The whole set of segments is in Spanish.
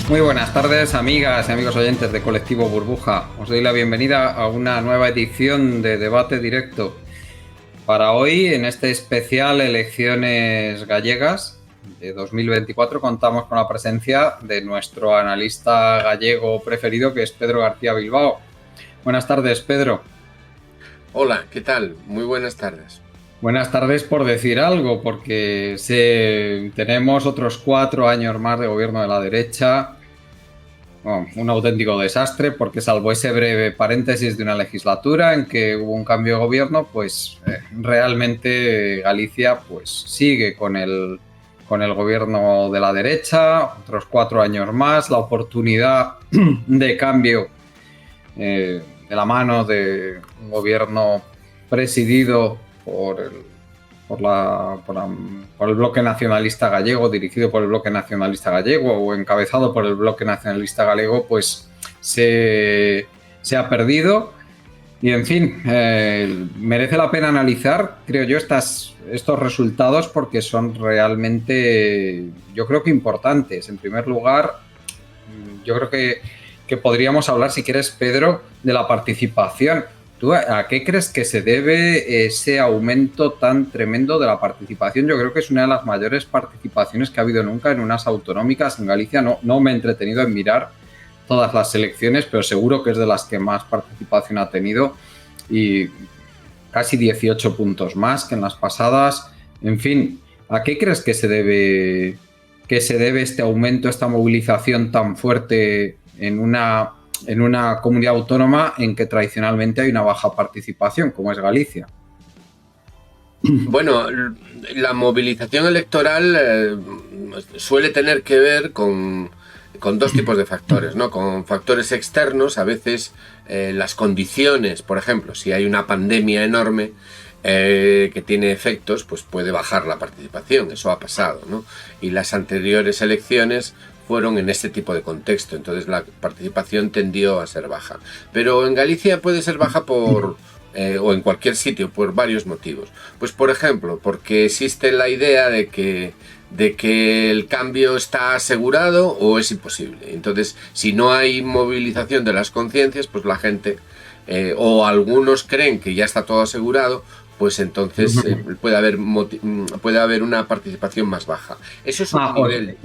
Muy buenas tardes, amigas y amigos oyentes de Colectivo Burbuja. Os doy la bienvenida a una nueva edición de Debate Directo. Para hoy, en este especial Elecciones Gallegas de 2024, contamos con la presencia de nuestro analista gallego preferido, que es Pedro García Bilbao. Buenas tardes, Pedro. Hola, ¿qué tal? Muy buenas tardes. Buenas tardes por decir algo, porque tenemos otros 4 años más de gobierno de la derecha. Bueno, un auténtico desastre, porque salvo ese breve paréntesis de una legislatura en que hubo un cambio de gobierno, pues realmente Galicia pues sigue con el gobierno de la derecha, otros 4 años más, la oportunidad de cambio de la mano de un gobierno presidido por el bloque nacionalista gallego, dirigido por el bloque nacionalista gallego o encabezado por el bloque nacionalista gallego, pues se ha perdido. Y en fin, merece la pena analizar, creo yo, estos resultados, porque son realmente, yo creo que importantes. En primer lugar, yo creo que podríamos hablar, si quieres, Pedro, de la participación. ¿Tú a qué crees que se debe ese aumento tan tremendo de la participación? Yo creo que es una de las mayores participaciones que ha habido nunca en unas autonómicas en Galicia. No me he entretenido en mirar todas las elecciones, pero seguro que es de las que más participación ha tenido, y casi 18 puntos más que en las pasadas. En fin, ¿a qué crees que se debe este aumento, esta movilización tan fuerte en una comunidad autónoma en que tradicionalmente hay una baja participación, como es Galicia? Bueno, la movilización electoral suele tener que ver con dos tipos de factores, ¿no? Con factores externos, a veces las condiciones, por ejemplo, si hay una pandemia enorme que tiene efectos, pues puede bajar la participación, eso ha pasado, ¿no? Y las anteriores elecciones fueron en este tipo de contexto, entonces la participación tendió a ser baja. Pero en Galicia puede ser baja o en cualquier sitio, por varios motivos. Pues por ejemplo, porque existe la idea de que el cambio está asegurado o es imposible. Entonces, si no hay movilización de las conciencias, pues la gente, o algunos creen que ya está todo asegurado, pues entonces puede haber una participación más baja. Eso es un nivel.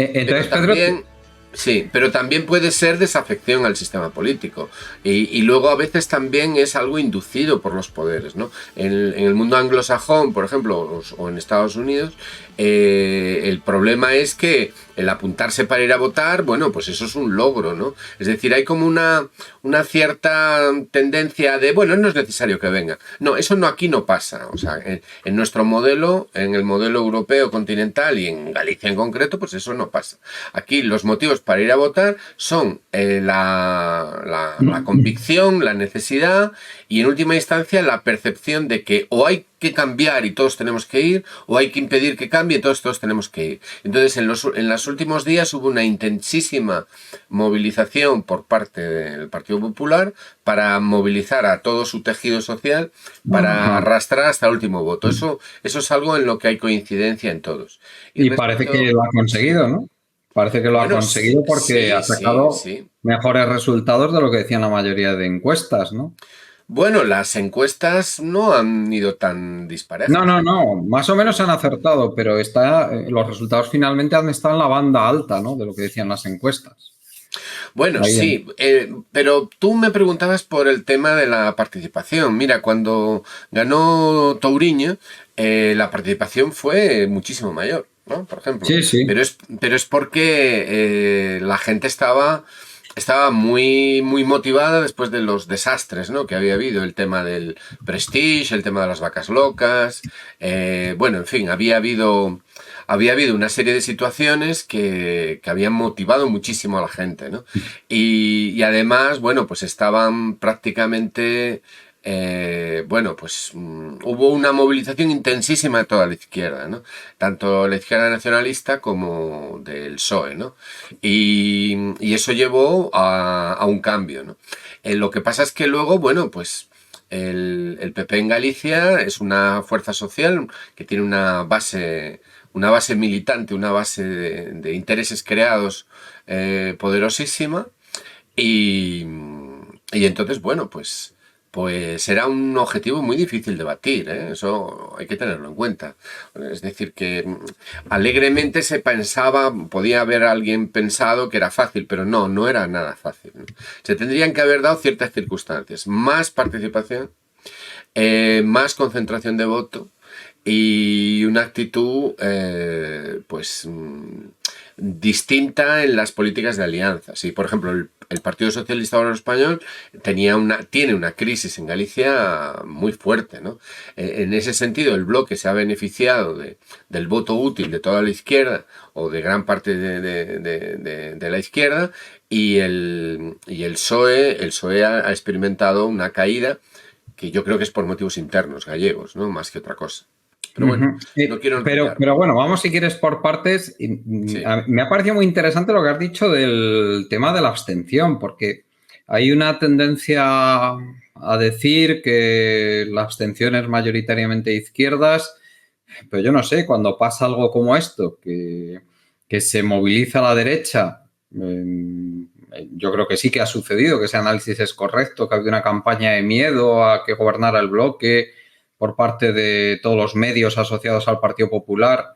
Entonces, Pero también, sí, pero también puede ser desafección al sistema político. Y luego a veces también es algo inducido por los poderes, ¿no? En el mundo anglosajón, por ejemplo, o en Estados Unidos, el problema es que el apuntarse para ir a votar, bueno, pues eso es un logro, ¿no? Es decir, hay como una cierta tendencia de, bueno, no es necesario que venga. No, eso aquí no pasa. O sea, en nuestro modelo, en el modelo europeo continental y en Galicia en concreto, pues eso no pasa. Aquí los motivos para ir a votar son la convicción, la necesidad y en última instancia la percepción de que o hay que cambiar y todos tenemos que ir, o hay que impedir que cambie y todos tenemos que ir. Entonces, en los últimos días hubo una intensísima movilización por parte del Partido Popular para movilizar a todo su tejido social para arrastrar hasta el último voto. Eso es algo en lo que hay coincidencia en todos. Y parece que lo ha conseguido, ¿no? Parece que lo ha conseguido, porque ha sacado mejores resultados de lo que decían la mayoría de encuestas, ¿no? Bueno, las encuestas no han ido tan disparejas. No, más o menos han acertado, pero los resultados finalmente han estado en la banda alta, ¿no?, de lo que decían las encuestas. Bueno, sí, pero tú me preguntabas por el tema de la participación. Mira, cuando ganó Touriño, la participación fue muchísimo mayor, ¿no? Por ejemplo. Sí. Pero es porque la gente estaba muy, muy motivada después de los desastres, ¿no?, que había habido, el tema del Prestige, el tema de las vacas locas, bueno, en fin, había habido una serie de situaciones que habían motivado muchísimo a la gente, ¿no? Y además, bueno, pues estaban prácticamente... bueno, pues hubo una movilización intensísima de toda la izquierda, ¿no? Tanto la izquierda nacionalista como del PSOE, ¿no? Y eso llevó a un cambio, ¿no? Lo que pasa es que luego, bueno, pues el PP en Galicia es una fuerza social que tiene una base una base militante, una base de intereses creados poderosísima. Y entonces, bueno, pues será un objetivo muy difícil de batir, ¿eh? Eso hay que tenerlo en cuenta. Es decir, que alegremente se pensaba, podía haber alguien pensado que era fácil, pero no era nada fácil, ¿no? Se tendrían que haber dado ciertas circunstancias, más participación, más concentración de voto y una actitud distinta en las políticas de alianza. Sí, por ejemplo, el Partido Socialista Obrero Español tiene una crisis en Galicia muy fuerte, ¿no? En ese sentido, el bloque se ha beneficiado del voto útil de toda la izquierda o de gran parte de la izquierda, y el PSOE ha experimentado una caída que yo creo que es por motivos internos gallegos, ¿no? Más que otra cosa. Pero bueno, no quiero pero bueno, vamos si quieres por partes. Sí. Me ha parecido muy interesante lo que has dicho del tema de la abstención, porque hay una tendencia a decir que la abstención es mayoritariamente de izquierdas, pero yo no sé, cuando pasa algo como esto, que se moviliza a la derecha, yo creo que sí que ha sucedido, que ese análisis es correcto, que ha habido una campaña de miedo a que gobernara el bloque por parte de todos los medios asociados al Partido Popular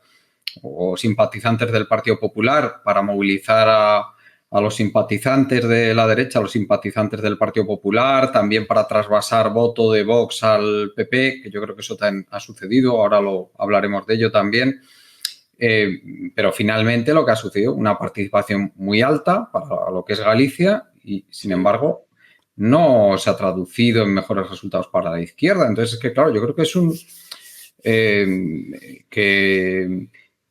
o simpatizantes del Partido Popular para movilizar a los simpatizantes de la derecha, a los simpatizantes del Partido Popular, también para trasvasar voto de Vox al PP, que yo creo que eso también ha sucedido, ahora hablaremos de ello también. Pero finalmente lo que ha sucedido, una participación muy alta para lo que es Galicia y, sin embargo, no se ha traducido en mejores resultados para la izquierda. Entonces, es que, claro, yo creo que es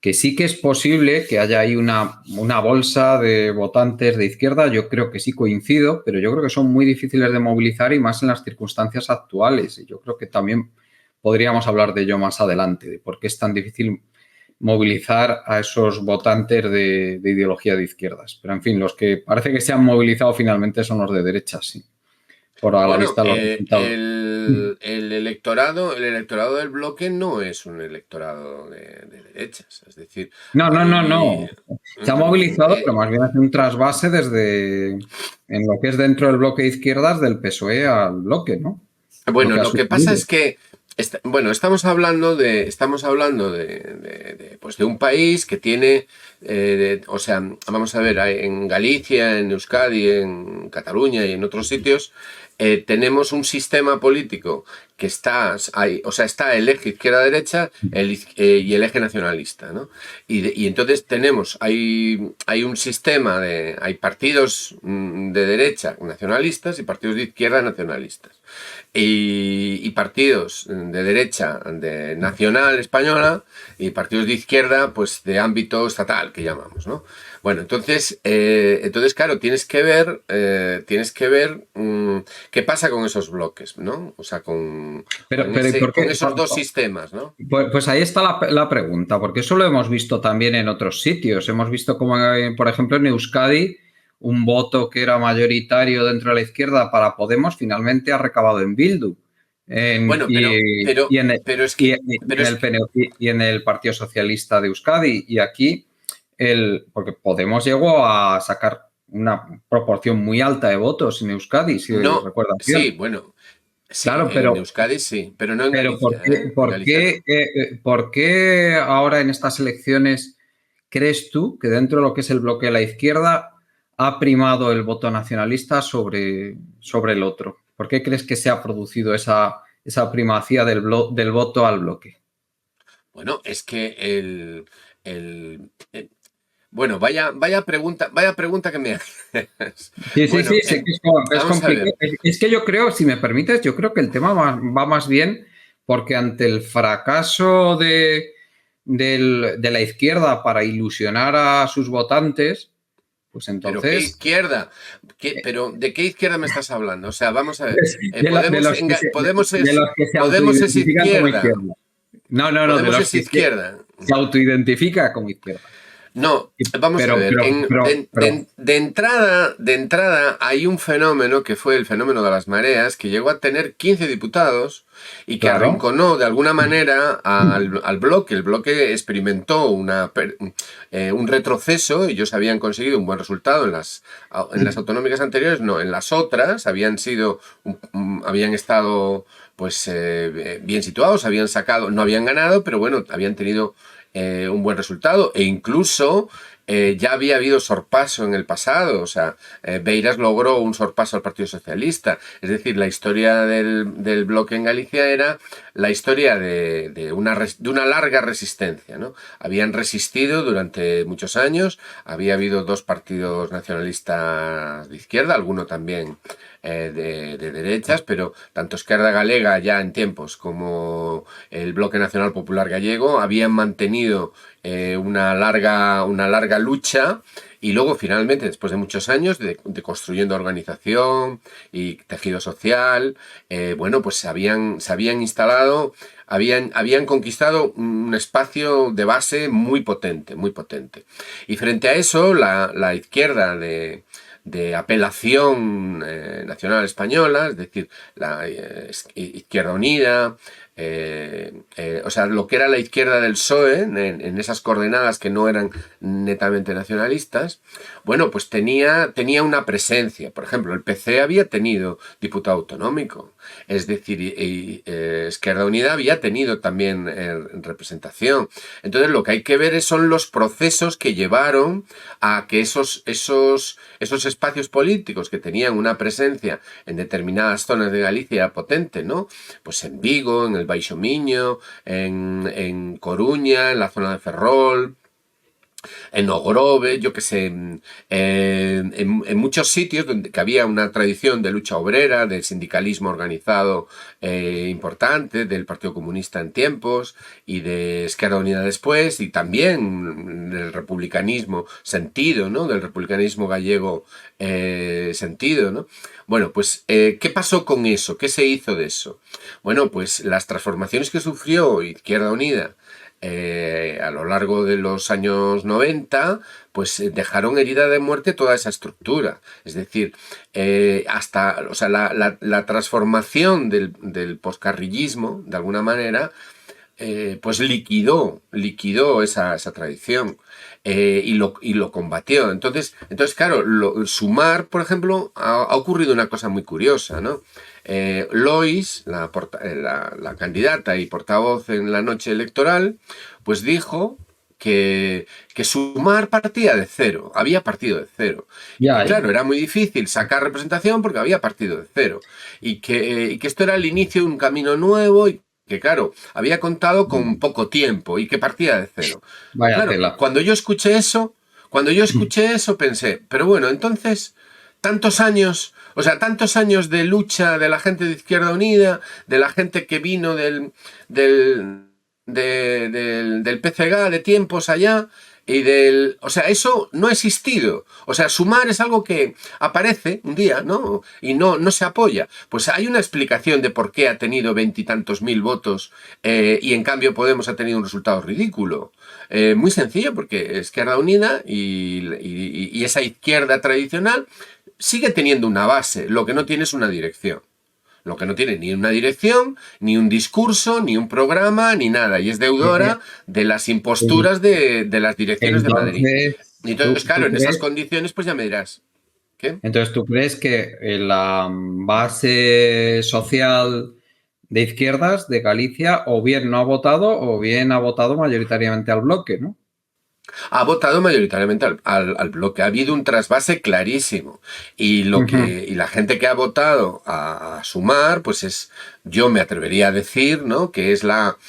que sí que es posible que haya ahí una bolsa de votantes de izquierda. Yo creo que sí coincido, pero yo creo que son muy difíciles de movilizar y más en las circunstancias actuales. Y yo creo que también podríamos hablar de ello más adelante, de por qué es tan difícil movilizar a esos votantes de ideología de izquierdas. Pero, en fin, los que parece que se han movilizado finalmente son los de derechas, sí. Por a la vista los resultados. El electorado del bloque no es un electorado de derechas, es decir... No. Se ha movilizado, pero más bien hace un trasvase en lo que es dentro del bloque de izquierdas del PSOE al bloque, ¿no? Bueno, lo que pasa es que estamos hablando de un país que tiene, vamos a ver, en Galicia, en Euskadi, en Cataluña y en otros sitios, tenemos un sistema político que está el eje izquierda-derecha y el eje nacionalista, ¿no? Y entonces hay un sistema hay partidos de derecha nacionalistas y partidos de izquierda nacionalistas. Y partidos de derecha de nacional española y partidos de izquierda pues de ámbito estatal, que llamamos, ¿no? Bueno, entonces claro, tienes que ver qué pasa con esos bloques, ¿no? O sea, con esos dos sistemas, ¿no? Pues ahí está la pregunta, porque eso lo hemos visto también en otros sitios. Hemos visto como, por ejemplo, en Euskadi, un voto que era mayoritario dentro de la izquierda para Podemos finalmente ha recabado en Bildu. Y en el Partido Socialista de Euskadi. Y aquí, porque Podemos llegó a sacar una proporción muy alta de votos en Euskadi, si recuerdas bien. Sí, bueno. Sí, claro, pero en Euskadi sí, pero no en Galicia. ¿Por qué ahora en estas elecciones crees tú que dentro de lo que es el bloque de la izquierda ha primado el voto nacionalista sobre el otro? ¿Por qué crees que se ha producido esa primacía del voto al bloque? Bueno, es que bueno, vaya pregunta que me haces. Sí, es complicado. Es que yo creo, si me permites, yo creo que el tema va más bien porque ante el fracaso de la izquierda para ilusionar a sus votantes, pues entonces... ¿Pero qué izquierda? ¿Pero de qué izquierda me estás hablando? O sea, vamos a ver. Podemos es izquierda. No, Podemos es izquierda. Se autoidentifica como izquierda. No, vamos a ver. De entrada hay un fenómeno que fue el fenómeno de las mareas, que llegó a tener 15 diputados y que arrinconó de alguna manera al bloque. El bloque experimentó un retroceso. Ellos habían conseguido un buen resultado en las autonómicas anteriores, no, en las otras habían estado pues bien situados, no habían ganado, pero bueno, habían tenido un buen resultado, e incluso ya había habido sorpaso en el pasado. O sea, Beiras logró un sorpaso al Partido Socialista. Es decir, la historia del bloque en Galicia era la historia de una larga resistencia, ¿no? Habían resistido durante muchos años, había habido 2 partidos nacionalistas de izquierda, alguno también de derechas, pero tanto Esquerda Galega ya en tiempos como el Bloque Nacional Popular Gallego habían mantenido una larga lucha, y luego finalmente, después de muchos años de construyendo organización y tejido social, bueno, pues se habían instalado, habían conquistado un espacio de base muy potente, muy potente. Y frente a eso, la izquierda de apelación nacional española, es decir, la Izquierda Unida, o sea, lo que era la izquierda del PSOE, en esas coordenadas que no eran netamente nacionalistas, bueno, pues tenía una presencia. Por ejemplo, el PC había tenido diputado autonómico, es decir, Izquierda Unida había tenido también representación. Entonces, lo que hay que ver son los procesos que llevaron a que esos espacios políticos que tenían una presencia en determinadas zonas de Galicia potente, ¿no? Pues en Vigo, en el Baixo Miño, en Coruña, en la zona de Ferrol, en Ogrove, yo que sé, en muchos sitios donde que había una tradición de lucha obrera, de sindicalismo organizado importante, del Partido Comunista en tiempos y de Esquerda Unida después, y también del republicanismo sentido, ¿no? Del republicanismo gallego sentido, ¿no? Bueno, pues, ¿qué pasó con eso? ¿Qué se hizo de eso? Bueno, pues las transformaciones que sufrió Izquierda Unida a lo largo de los años 90, pues dejaron herida de muerte toda esa estructura. Es decir, o sea, la transformación del poscarrillismo, de alguna manera, pues liquidó esa tradición y lo combatió. Entonces claro, Sumar, por ejemplo, ha ocurrido una cosa muy curiosa, ¿no? Lois, la candidata y portavoz en la noche electoral, pues dijo que Sumar partía de cero, había partido de cero. Y claro, era muy difícil sacar representación porque había partido de cero. Y que esto era el inicio de un camino nuevo y que, claro, había contado con poco tiempo y que partía de cero. Claro, cuando yo escuché eso pensé, pero bueno, entonces, tantos años de lucha de la gente de Izquierda Unida, de la gente que vino del PCG de tiempos allá, y o sea, eso no ha existido. O sea, Sumar es algo que aparece un día, ¿no? Y no se apoya. Pues hay una explicación de por qué ha tenido 20 y tantos mil votos y en cambio Podemos ha tenido un resultado ridículo. Muy sencillo, porque Izquierda Unida y esa izquierda tradicional sigue teniendo una base, lo que no tiene es una dirección. Lo que no tiene ni una dirección, ni un discurso, ni un programa, ni nada. Y es deudora de las imposturas de las direcciones de Madrid. Y entonces, claro, en esas condiciones, pues ya me dirás. ¿Qué? Entonces, ¿tú crees que la base social de izquierdas de Galicia o bien no ha votado o bien ha votado mayoritariamente al bloque, ¿no? Ha votado mayoritariamente al bloque. Ha habido un trasvase clarísimo. Y la gente que ha votado a Sumar, pues yo me atrevería a decir, ¿no? Que es lo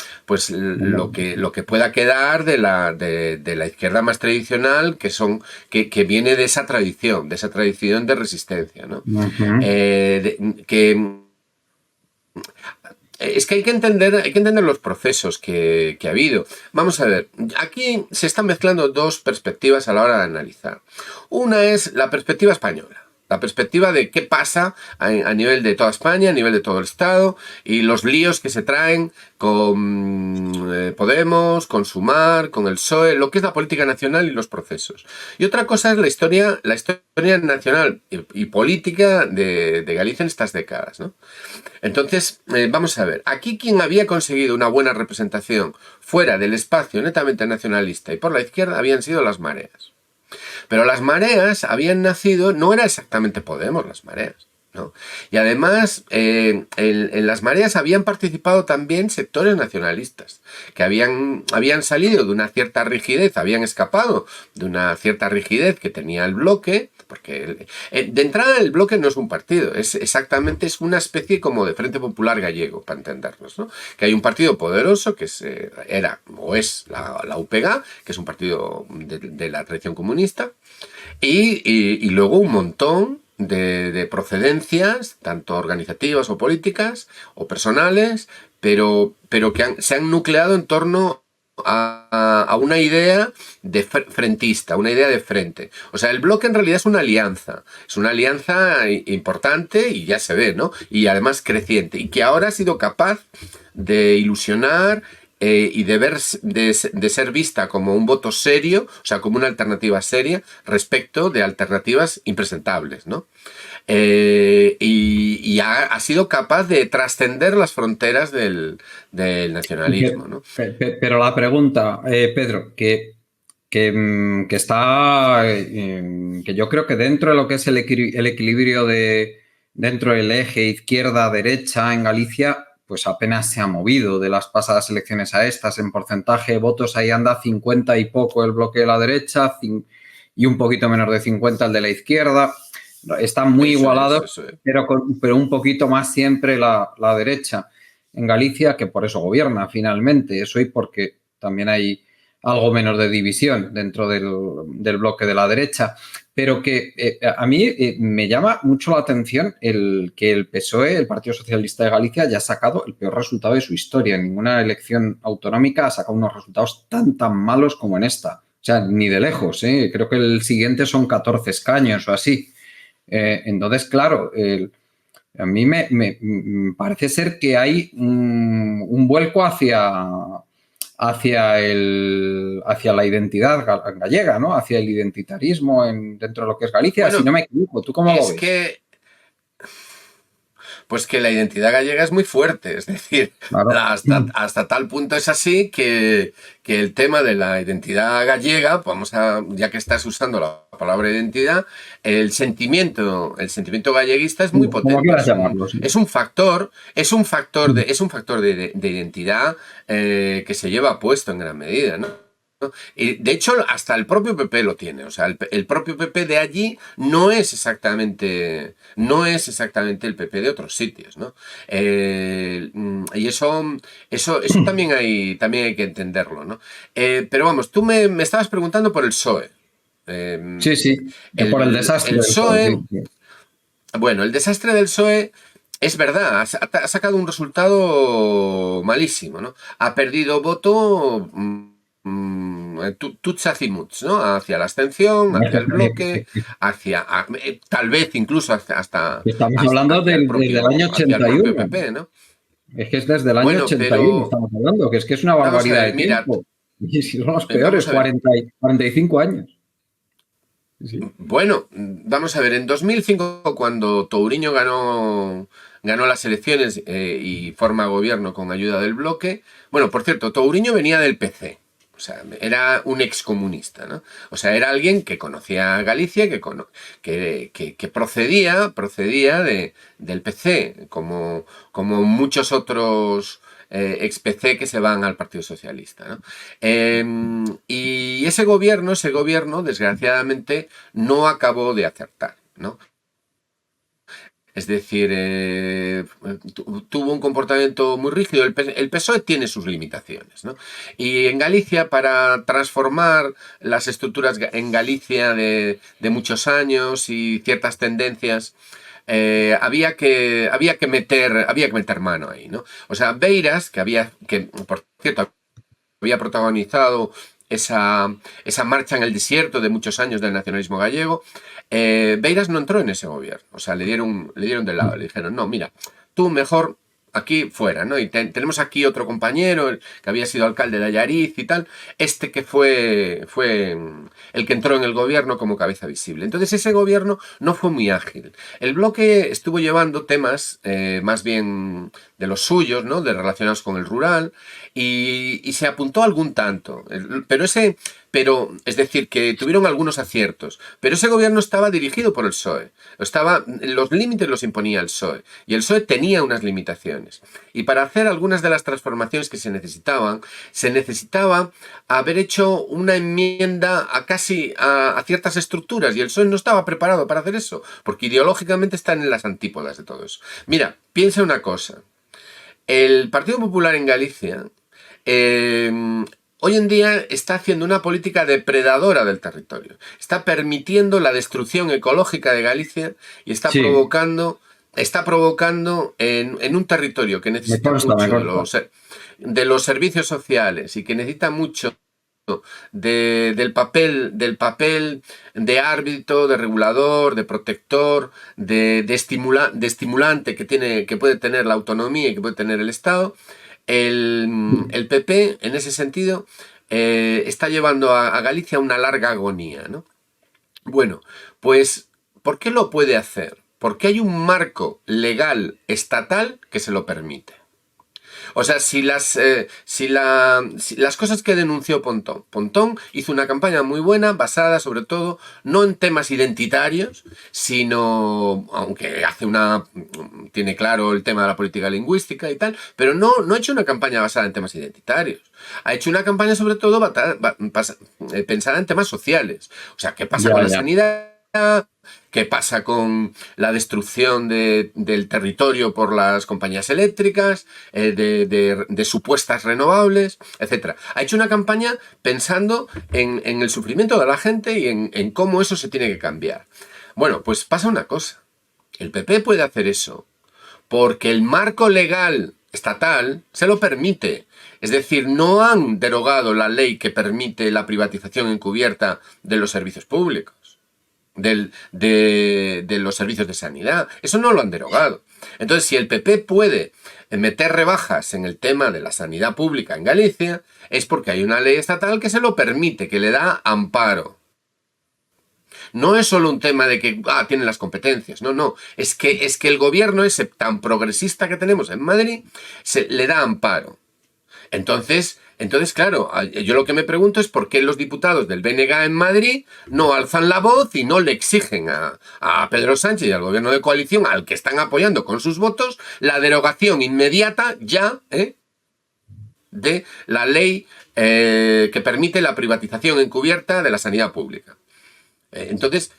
que pueda quedar de la izquierda más tradicional, que viene de esa tradición de resistencia, ¿no? Es que hay que entender los procesos que ha habido. Vamos a ver, aquí se están mezclando dos perspectivas a la hora de analizar. Una es la perspectiva española. La perspectiva de qué pasa a nivel de toda España, a nivel de todo el Estado, y los líos que se traen con Podemos, con Sumar, con el PSOE, lo que es la política nacional y los procesos. Y otra cosa es la historia nacional y política de Galicia en estas décadas, ¿no? Entonces, vamos a ver, aquí quien había conseguido una buena representación fuera del espacio netamente nacionalista y por la izquierda habían sido las mareas. Pero las mareas habían nacido, no era exactamente Podemos las mareas, ¿no? Y además, en las mareas habían participado también sectores nacionalistas, que habían salido de una cierta rigidez, habían escapado de una cierta rigidez que tenía el bloque, porque de entrada el bloque no es un partido, es una especie como de Frente Popular Gallego, para entendernos, ¿no? Que hay un partido poderoso que era o es la UPG, que es un partido de la tradición comunista, y luego un montón de procedencias, tanto organizativas o políticas o personales, pero que se han nucleado en torno a una idea de frentista, una idea de frente. O sea, el bloque en realidad es una alianza importante y ya se ve, ¿no? Y además creciente, y que ahora ha sido capaz de ilusionar y de ser vista como un voto serio, o sea, como una alternativa seria respecto de alternativas impresentables, ¿no? Y ha sido capaz de trascender las fronteras del nacionalismo, ¿no? Pero la pregunta, Pedro, que está, que yo creo que dentro de lo que es el equilibrio dentro del eje izquierda-derecha en Galicia, pues apenas se ha movido de las pasadas elecciones a estas. En porcentaje de votos ahí anda 50 y poco el bloque de la derecha y un poquito menos de 50 el de la izquierda. Están muy igualados, pero un poquito más siempre la derecha en Galicia, que por eso gobierna finalmente. Eso y porque también hay algo menos de división dentro del bloque de la derecha. Pero que a mí me llama mucho la atención que el PSOE, el Partido Socialista de Galicia, haya sacado el peor resultado de su historia. En ninguna elección autonómica ha sacado unos resultados tan malos como en esta. O sea, ni de lejos, ¿eh? Creo que el siguiente son 14 escaños o así. Entonces, claro, a mí me parece ser que hay un vuelco hacia la identidad gallega, ¿no? Hacia el identitarismo dentro de lo que es Galicia, bueno, si no me equivoco. ¿Tú cómo lo ves? Pues que la identidad gallega es muy fuerte, es decir, claro, hasta tal punto es así que el tema de la identidad gallega, ya que estás usando la palabra identidad, el sentimiento galleguista es muy potente. Es un factor de identidad que se lleva puesto en gran medida, ¿no? Y de hecho, hasta el propio PP lo tiene. O sea, el propio PP de allí no es exactamente el PP de otros sitios, ¿no? Y eso también hay que entenderlo, ¿no? Pero vamos, tú me estabas preguntando por el PSOE. Sí, por el desastre del PSOE. Bueno, el desastre del PSOE. Es verdad, ha sacado un resultado malísimo, ¿no? Ha perdido voto tuts, ¿no? Hacia la abstención, hacia el bloque, tal vez incluso hasta estamos hablando del año 81. PP, ¿no? Es que es desde el año 81 estamos hablando, que es una barbaridad de tiempo. Y si son los peores, 45 años. Sí. Bueno, vamos a ver, en 2005, cuando Touriño ganó las elecciones y forma gobierno con ayuda del bloque. Bueno, por cierto, Touriño venía del PC. O sea, era un excomunista, ¿no? O sea, era alguien que conocía Galicia, que procedía del PC, como muchos otros ex-PC que se van al Partido Socialista, ¿no? Y ese gobierno, desgraciadamente, no acabó de acertar, ¿no? Es decir, tuvo un comportamiento muy rígido. El PSOE tiene sus limitaciones, ¿no? Y en Galicia, para transformar las estructuras en Galicia de muchos años y ciertas tendencias, había que meter mano ahí, ¿no? O sea, Beiras, que por cierto había protagonizado esa marcha en el desierto de muchos años del nacionalismo gallego, Beiras no entró en ese gobierno. O sea, le dieron de lado, le dijeron, no, mira, tú mejor aquí fuera, ¿no? Y tenemos aquí otro compañero que había sido alcalde de Allariz y tal, que fue el que entró en el gobierno como cabeza visible. Entonces ese gobierno no fue muy ágil. El bloque estuvo llevando temas más bien de los suyos, ¿no? Relacionados con el rural, y se apuntó algún tanto. Pero es decir, que tuvieron algunos aciertos, pero ese gobierno estaba dirigido por el PSOE. Los límites los imponía el PSOE, y el PSOE tenía unas limitaciones. Y para hacer algunas de las transformaciones que se necesitaba haber hecho una enmienda a ciertas estructuras, y el PSOE no estaba preparado para hacer eso, porque ideológicamente están en las antípodas de todo eso. Mira, piensa una cosa. El Partido Popular en Galicia hoy en día está haciendo una política depredadora del territorio. Está permitiendo la destrucción ecológica de Galicia y está provocando en un territorio que necesita mucho de los servicios sociales y que necesita mucho del papel de árbitro, de regulador, de protector, de estimulante que puede tener la autonomía y que puede tener el Estado. El PP, en ese sentido, está llevando a Galicia a una larga agonía, ¿no? Bueno, pues, ¿por qué lo puede hacer? Porque hay un marco legal estatal que se lo permite. O sea, si las cosas que denunció Pontón hizo una campaña muy buena, basada sobre todo, no en temas identitarios, sino, aunque tiene claro el tema de la política lingüística y tal, pero no ha hecho una campaña basada en temas identitarios. Ha hecho una campaña sobre todo pensada en temas sociales. O sea, ¿qué pasa con la sanidad? ¿Qué pasa con la destrucción del territorio por las compañías eléctricas, de supuestas renovables, etcétera? Ha hecho una campaña pensando en el sufrimiento de la gente y en cómo eso se tiene que cambiar. Bueno, pues pasa una cosa. El PP puede hacer eso porque el marco legal estatal se lo permite. Es decir, no han derogado la ley que permite la privatización encubierta de los servicios públicos. De los servicios de sanidad. Eso no lo han derogado. Entonces, si el PP puede meter rebajas en el tema de la sanidad pública en Galicia, es porque hay una ley estatal que se lo permite, que le da amparo. No es solo un tema de que tienen las competencias, no. Es que el gobierno ese tan progresista que tenemos en Madrid le da amparo. Entonces, claro, yo lo que me pregunto es por qué los diputados del BNG en Madrid no alzan la voz y no le exigen a Pedro Sánchez y al gobierno de coalición, al que están apoyando con sus votos, la derogación inmediata ya de la ley que permite la privatización encubierta de la sanidad pública. Entonces,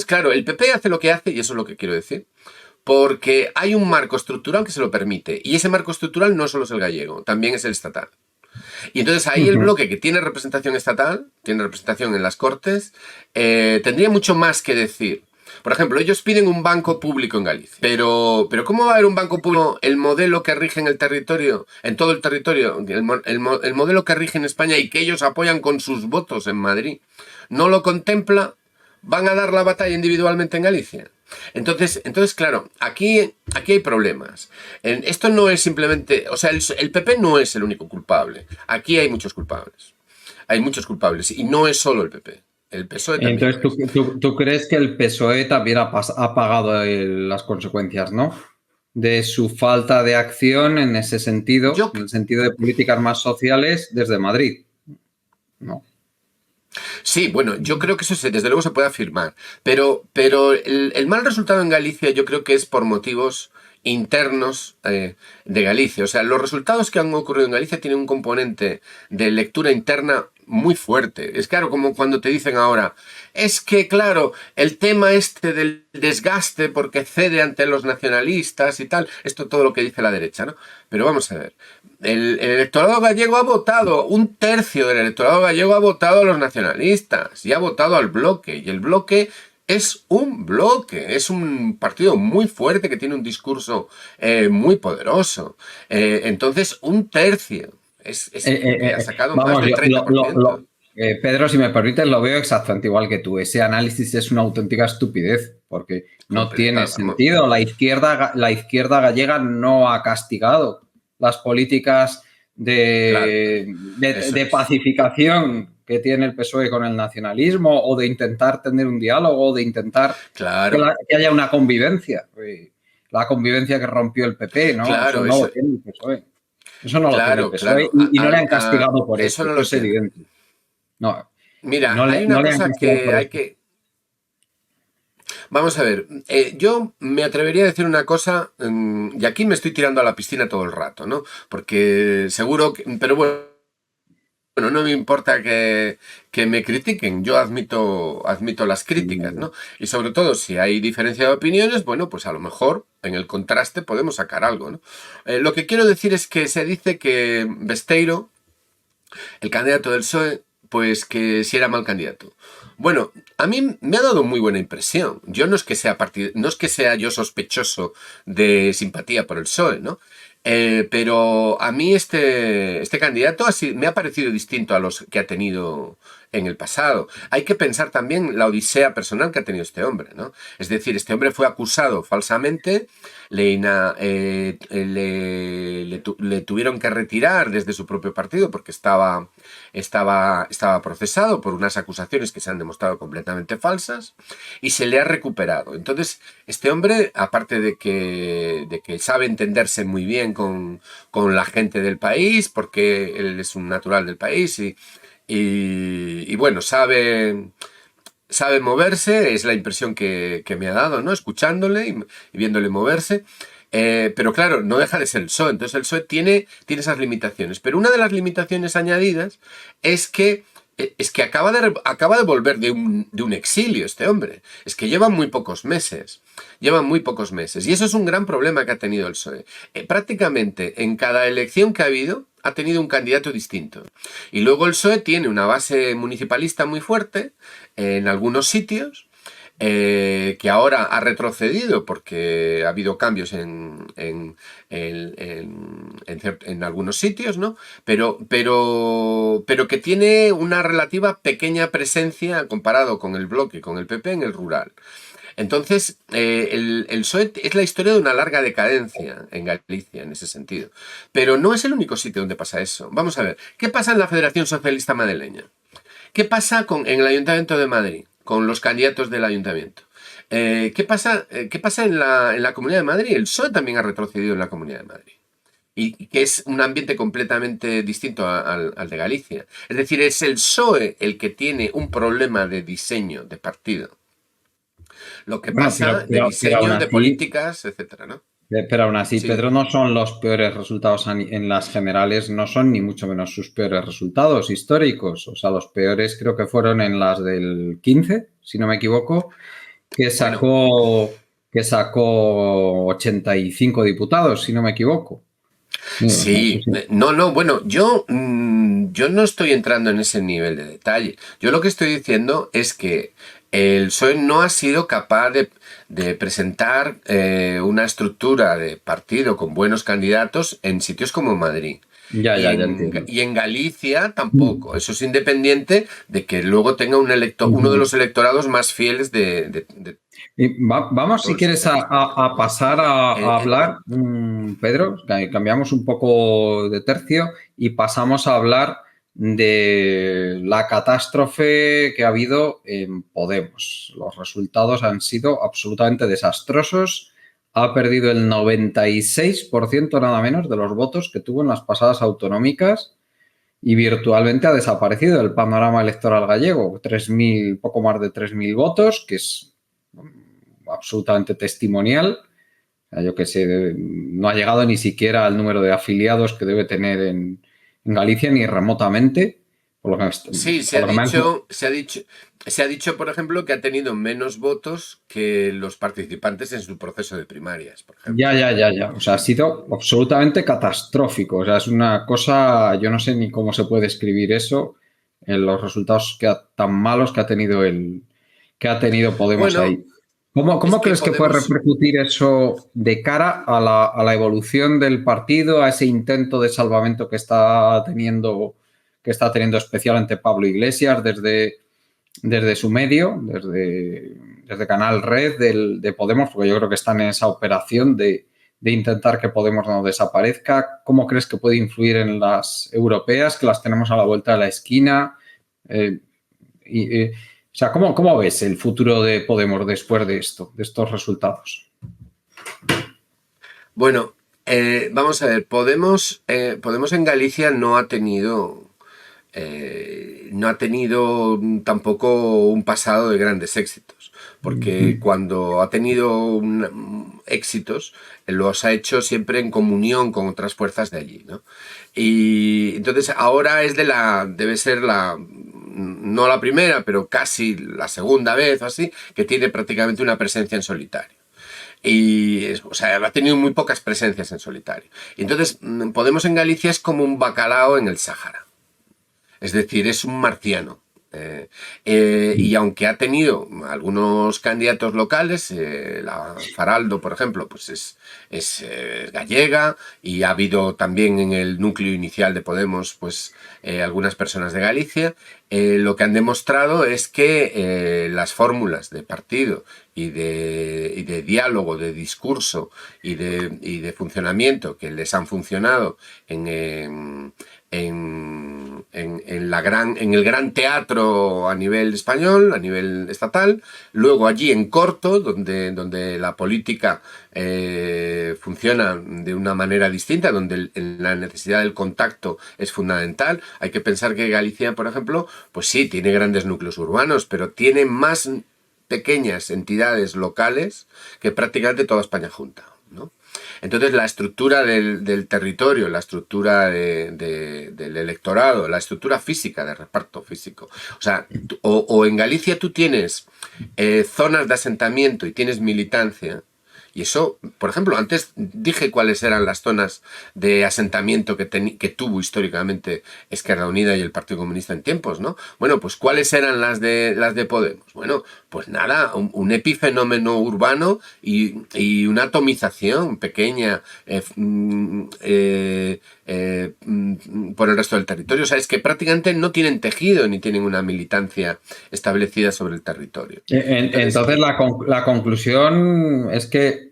claro, el PP hace lo que hace, y eso es lo que quiero decir, porque hay un marco estructural que se lo permite, y ese marco estructural no solo es el gallego, también es el estatal. Y entonces ahí el bloque que tiene representación estatal, tiene representación en las Cortes, tendría mucho más que decir. Por ejemplo, ellos piden un banco público en Galicia. Pero ¿cómo va a haber un banco público? El modelo que rige en el territorio, en todo el territorio, el modelo que rige en España y que ellos apoyan con sus votos en Madrid, no lo contempla. ¿Van a dar la batalla individualmente en Galicia? Entonces claro, aquí hay problemas. Esto no es simplemente... O sea, el PP no es el único culpable. Aquí hay muchos culpables. Hay muchos culpables. Y no es solo el PP. El PSOE también. Entonces, ¿tú crees que el PSOE también ha pagado las consecuencias, ¿no? De su falta de acción en ese sentido, en el sentido de políticas más sociales desde Madrid, ¿no? Sí, bueno, yo creo que eso desde luego se puede afirmar, pero el mal resultado en Galicia yo creo que es por motivos internos de Galicia. O sea, los resultados que han ocurrido en Galicia tienen un componente de lectura interna muy fuerte. Es claro, como cuando te dicen ahora, es que claro, el tema del desgaste porque cede ante los nacionalistas y tal, esto todo lo que dice la derecha, ¿no? Pero vamos a ver, el electorado gallego ha votado, un tercio del electorado gallego ha votado a los nacionalistas y ha votado al bloque, y el bloque es un bloque, es un partido muy fuerte que tiene un discurso muy poderoso. Entonces, un tercio ha sacado más del 30%. Pedro, si me permites, lo veo exactamente igual que tú. Ese análisis es una auténtica estupidez porque no tiene sentido. La izquierda gallega no ha castigado las políticas de pacificación que tiene el PSOE con el nacionalismo o de intentar tener un diálogo, de intentar que haya una convivencia. La convivencia que rompió el PP, ¿no? Claro, eso no lo tiene el PSOE. Eso no lo tiene el PSOE y no le han castigado por eso. No es evidente. No. Mira, hay una cosa que hay que... Vamos a ver, yo me atrevería a decir una cosa, y aquí me estoy tirando a la piscina todo el rato, ¿no? Porque seguro que... Pero bueno, no me importa que me critiquen, yo admito las críticas, ¿no? Y sobre todo, si hay diferencia de opiniones, bueno, pues a lo mejor en el contraste podemos sacar algo, ¿no? Lo que quiero decir es que se dice que Besteiro, el candidato del PSOE, pues que si era mal candidato. Bueno, a mí me ha dado muy buena impresión. Yo no es que sea yo sospechoso de simpatía por el PSOE, ¿no? Pero a mí este candidato me ha parecido distinto a los que ha tenido en el pasado. Hay que pensar también la odisea personal que ha tenido este hombre, ¿no? Es decir, este hombre fue acusado falsamente, le tuvieron que retirar desde su propio partido porque estaba procesado por unas acusaciones que se han demostrado completamente falsas y se le ha recuperado. Entonces, este hombre, aparte de que sabe entenderse muy bien con la gente del país, porque él es un natural del país y bueno, sabe moverse, es la impresión que me ha dado, ¿no? Escuchándole y viéndole moverse. Pero claro, no deja de ser el PSOE. Entonces el PSOE tiene esas limitaciones. Pero una de las limitaciones añadidas es que acaba de volver de un exilio este hombre. Es que lleva muy pocos meses. Y eso es un gran problema que ha tenido el PSOE. Prácticamente en cada elección que ha habido, ha tenido un candidato distinto. Y luego el PSOE tiene una base municipalista muy fuerte en algunos sitios, que ahora ha retrocedido porque ha habido cambios en algunos sitios, ¿no? Pero que tiene una relativa pequeña presencia comparado con el bloque, con el PP en el rural. Entonces, el PSOE es la historia de una larga decadencia en Galicia, en ese sentido. Pero no es el único sitio donde pasa eso. Vamos a ver, ¿qué pasa en la Federación Socialista Madrileña? ¿Qué pasa en el Ayuntamiento de Madrid, con los candidatos del Ayuntamiento? ¿Qué pasa en la Comunidad de Madrid? El PSOE también ha retrocedido en la Comunidad de Madrid. Y que es un ambiente completamente distinto al de Galicia. Es decir, es el PSOE el que tiene un problema de diseño de partido. Lo que pasa de diseño, de políticas, etcétera, ¿no? Pero aún así, sí. Pedro, no son los peores resultados en las generales, no son ni mucho menos sus peores resultados históricos. O sea, los peores creo que fueron en las del 15, si no me equivoco, que sacó 85 diputados, si no me equivoco. Sí, no, bueno, yo no estoy entrando en ese nivel de detalle. Yo lo que estoy diciendo es que el PSOE no ha sido capaz de presentar una estructura de partido con buenos candidatos en sitios como Madrid. Ya entiendo. Y en Galicia tampoco. Eso es independiente de que luego tenga uno de los electorados más fieles Vamos, si quieres, a pasar a hablar, Pedro, cambiamos un poco de tercio y pasamos a hablar de la catástrofe que ha habido en Podemos. Los resultados han sido absolutamente desastrosos. Ha perdido el 96% nada menos de los votos que tuvo en las pasadas autonómicas y virtualmente ha desaparecido el panorama electoral gallego. Poco más de 3.000 votos, que es absolutamente testimonial. Yo que sé, no ha llegado ni siquiera al número de afiliados que debe tener en Galicia, ni remotamente. Sí, se ha dicho, por ejemplo, que ha tenido menos votos que los participantes en su proceso de primarias, por ejemplo. Ya. O sea, ha sido absolutamente catastrófico. O sea, es una cosa, yo no sé ni cómo se puede escribir eso en los resultados tan malos que ha tenido Podemos ahí. ¿Cómo crees que puede repercutir eso de cara a la evolución del partido, a ese intento de salvamento que está teniendo que está teniendo especialmente Pablo Iglesias desde su medio, desde Canal Red de Podemos, porque yo creo que están en esa operación de intentar que Podemos no desaparezca. ¿Cómo crees que puede influir en las europeas, que las tenemos a la vuelta de la esquina? O sea, ¿cómo ves el futuro de Podemos después de estos resultados? Bueno, vamos a ver, Podemos en Galicia no ha tenido tampoco un pasado de grandes éxitos, porque cuando ha tenido éxitos, los ha hecho siempre en comunión con otras fuerzas de allí, ¿no? Y entonces ahora debe ser no la primera, pero casi la segunda vez o así, que tiene prácticamente una presencia en solitario. O sea, ha tenido muy pocas presencias en solitario. Y entonces, Podemos en Galicia es como un bacalao en el Sáhara. Es decir, es un marciano. Y aunque ha tenido algunos candidatos locales, la Faraldo, por ejemplo, pues es gallega, y ha habido también en el núcleo inicial de Podemos pues algunas personas de Galicia, lo que han demostrado es que las fórmulas de partido y de diálogo, de discurso y de funcionamiento que les han funcionado en el gran teatro a nivel español, a nivel estatal, luego allí en corto, donde la política funciona de una manera distinta, donde la necesidad del contacto es fundamental. Hay que pensar que Galicia, por ejemplo, pues sí, tiene grandes núcleos urbanos, pero tiene más pequeñas entidades locales que prácticamente toda España junta, ¿no? Entonces la estructura del territorio, la estructura del electorado, la estructura física, de reparto físico, o sea, o en Galicia tú tienes zonas de asentamiento y tienes militancia. Y eso, por ejemplo, antes dije cuáles eran las zonas de asentamiento que tuvo históricamente Esquerra Unida y el Partido Comunista en tiempos, ¿no? Bueno, pues ¿cuáles eran las de Podemos? Bueno, pues nada, un epifenómeno urbano y una atomización pequeña por el resto del territorio. O sea, es que prácticamente no tienen tejido ni tienen una militancia establecida sobre el territorio. Entonces la conclusión es que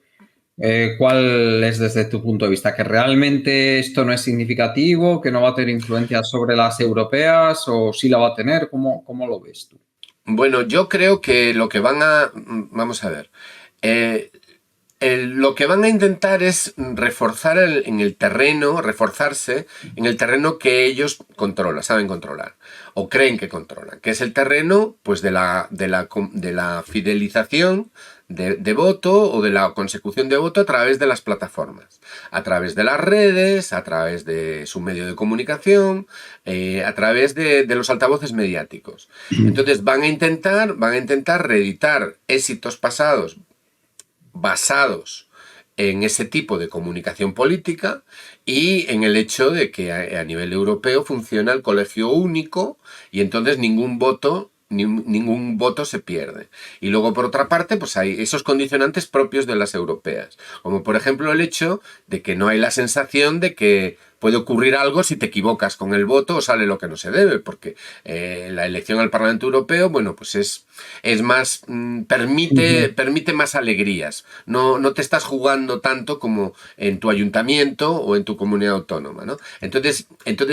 ¿cuál es desde tu punto de vista? ¿Que realmente esto no es significativo, que no va a tener influencia sobre las europeas o sí la va a tener? ¿Cómo lo ves tú? Bueno, yo creo que lo que vamos a ver, lo que van a intentar es reforzarse en el terreno que ellos saben controlar, o creen que controlan, que es el terreno pues de la fidelización de voto o de la consecución de voto a través de las plataformas, a través de las redes, a través de su medio de comunicación, a través de los altavoces mediáticos. Entonces van a intentar reeditar éxitos pasados basados en ese tipo de comunicación política y en el hecho de que a nivel europeo funciona el colegio único y entonces ningún voto se pierde. Y luego, por otra parte, pues hay esos condicionantes propios de las europeas, como por ejemplo el hecho de que no hay la sensación de que puede ocurrir algo si te equivocas con el voto o sale lo que no se debe, porque la elección al Parlamento Europeo, bueno, pues es más, permite más alegrías. No te estás jugando tanto como en tu ayuntamiento o en tu comunidad autónoma, ¿no? Entonces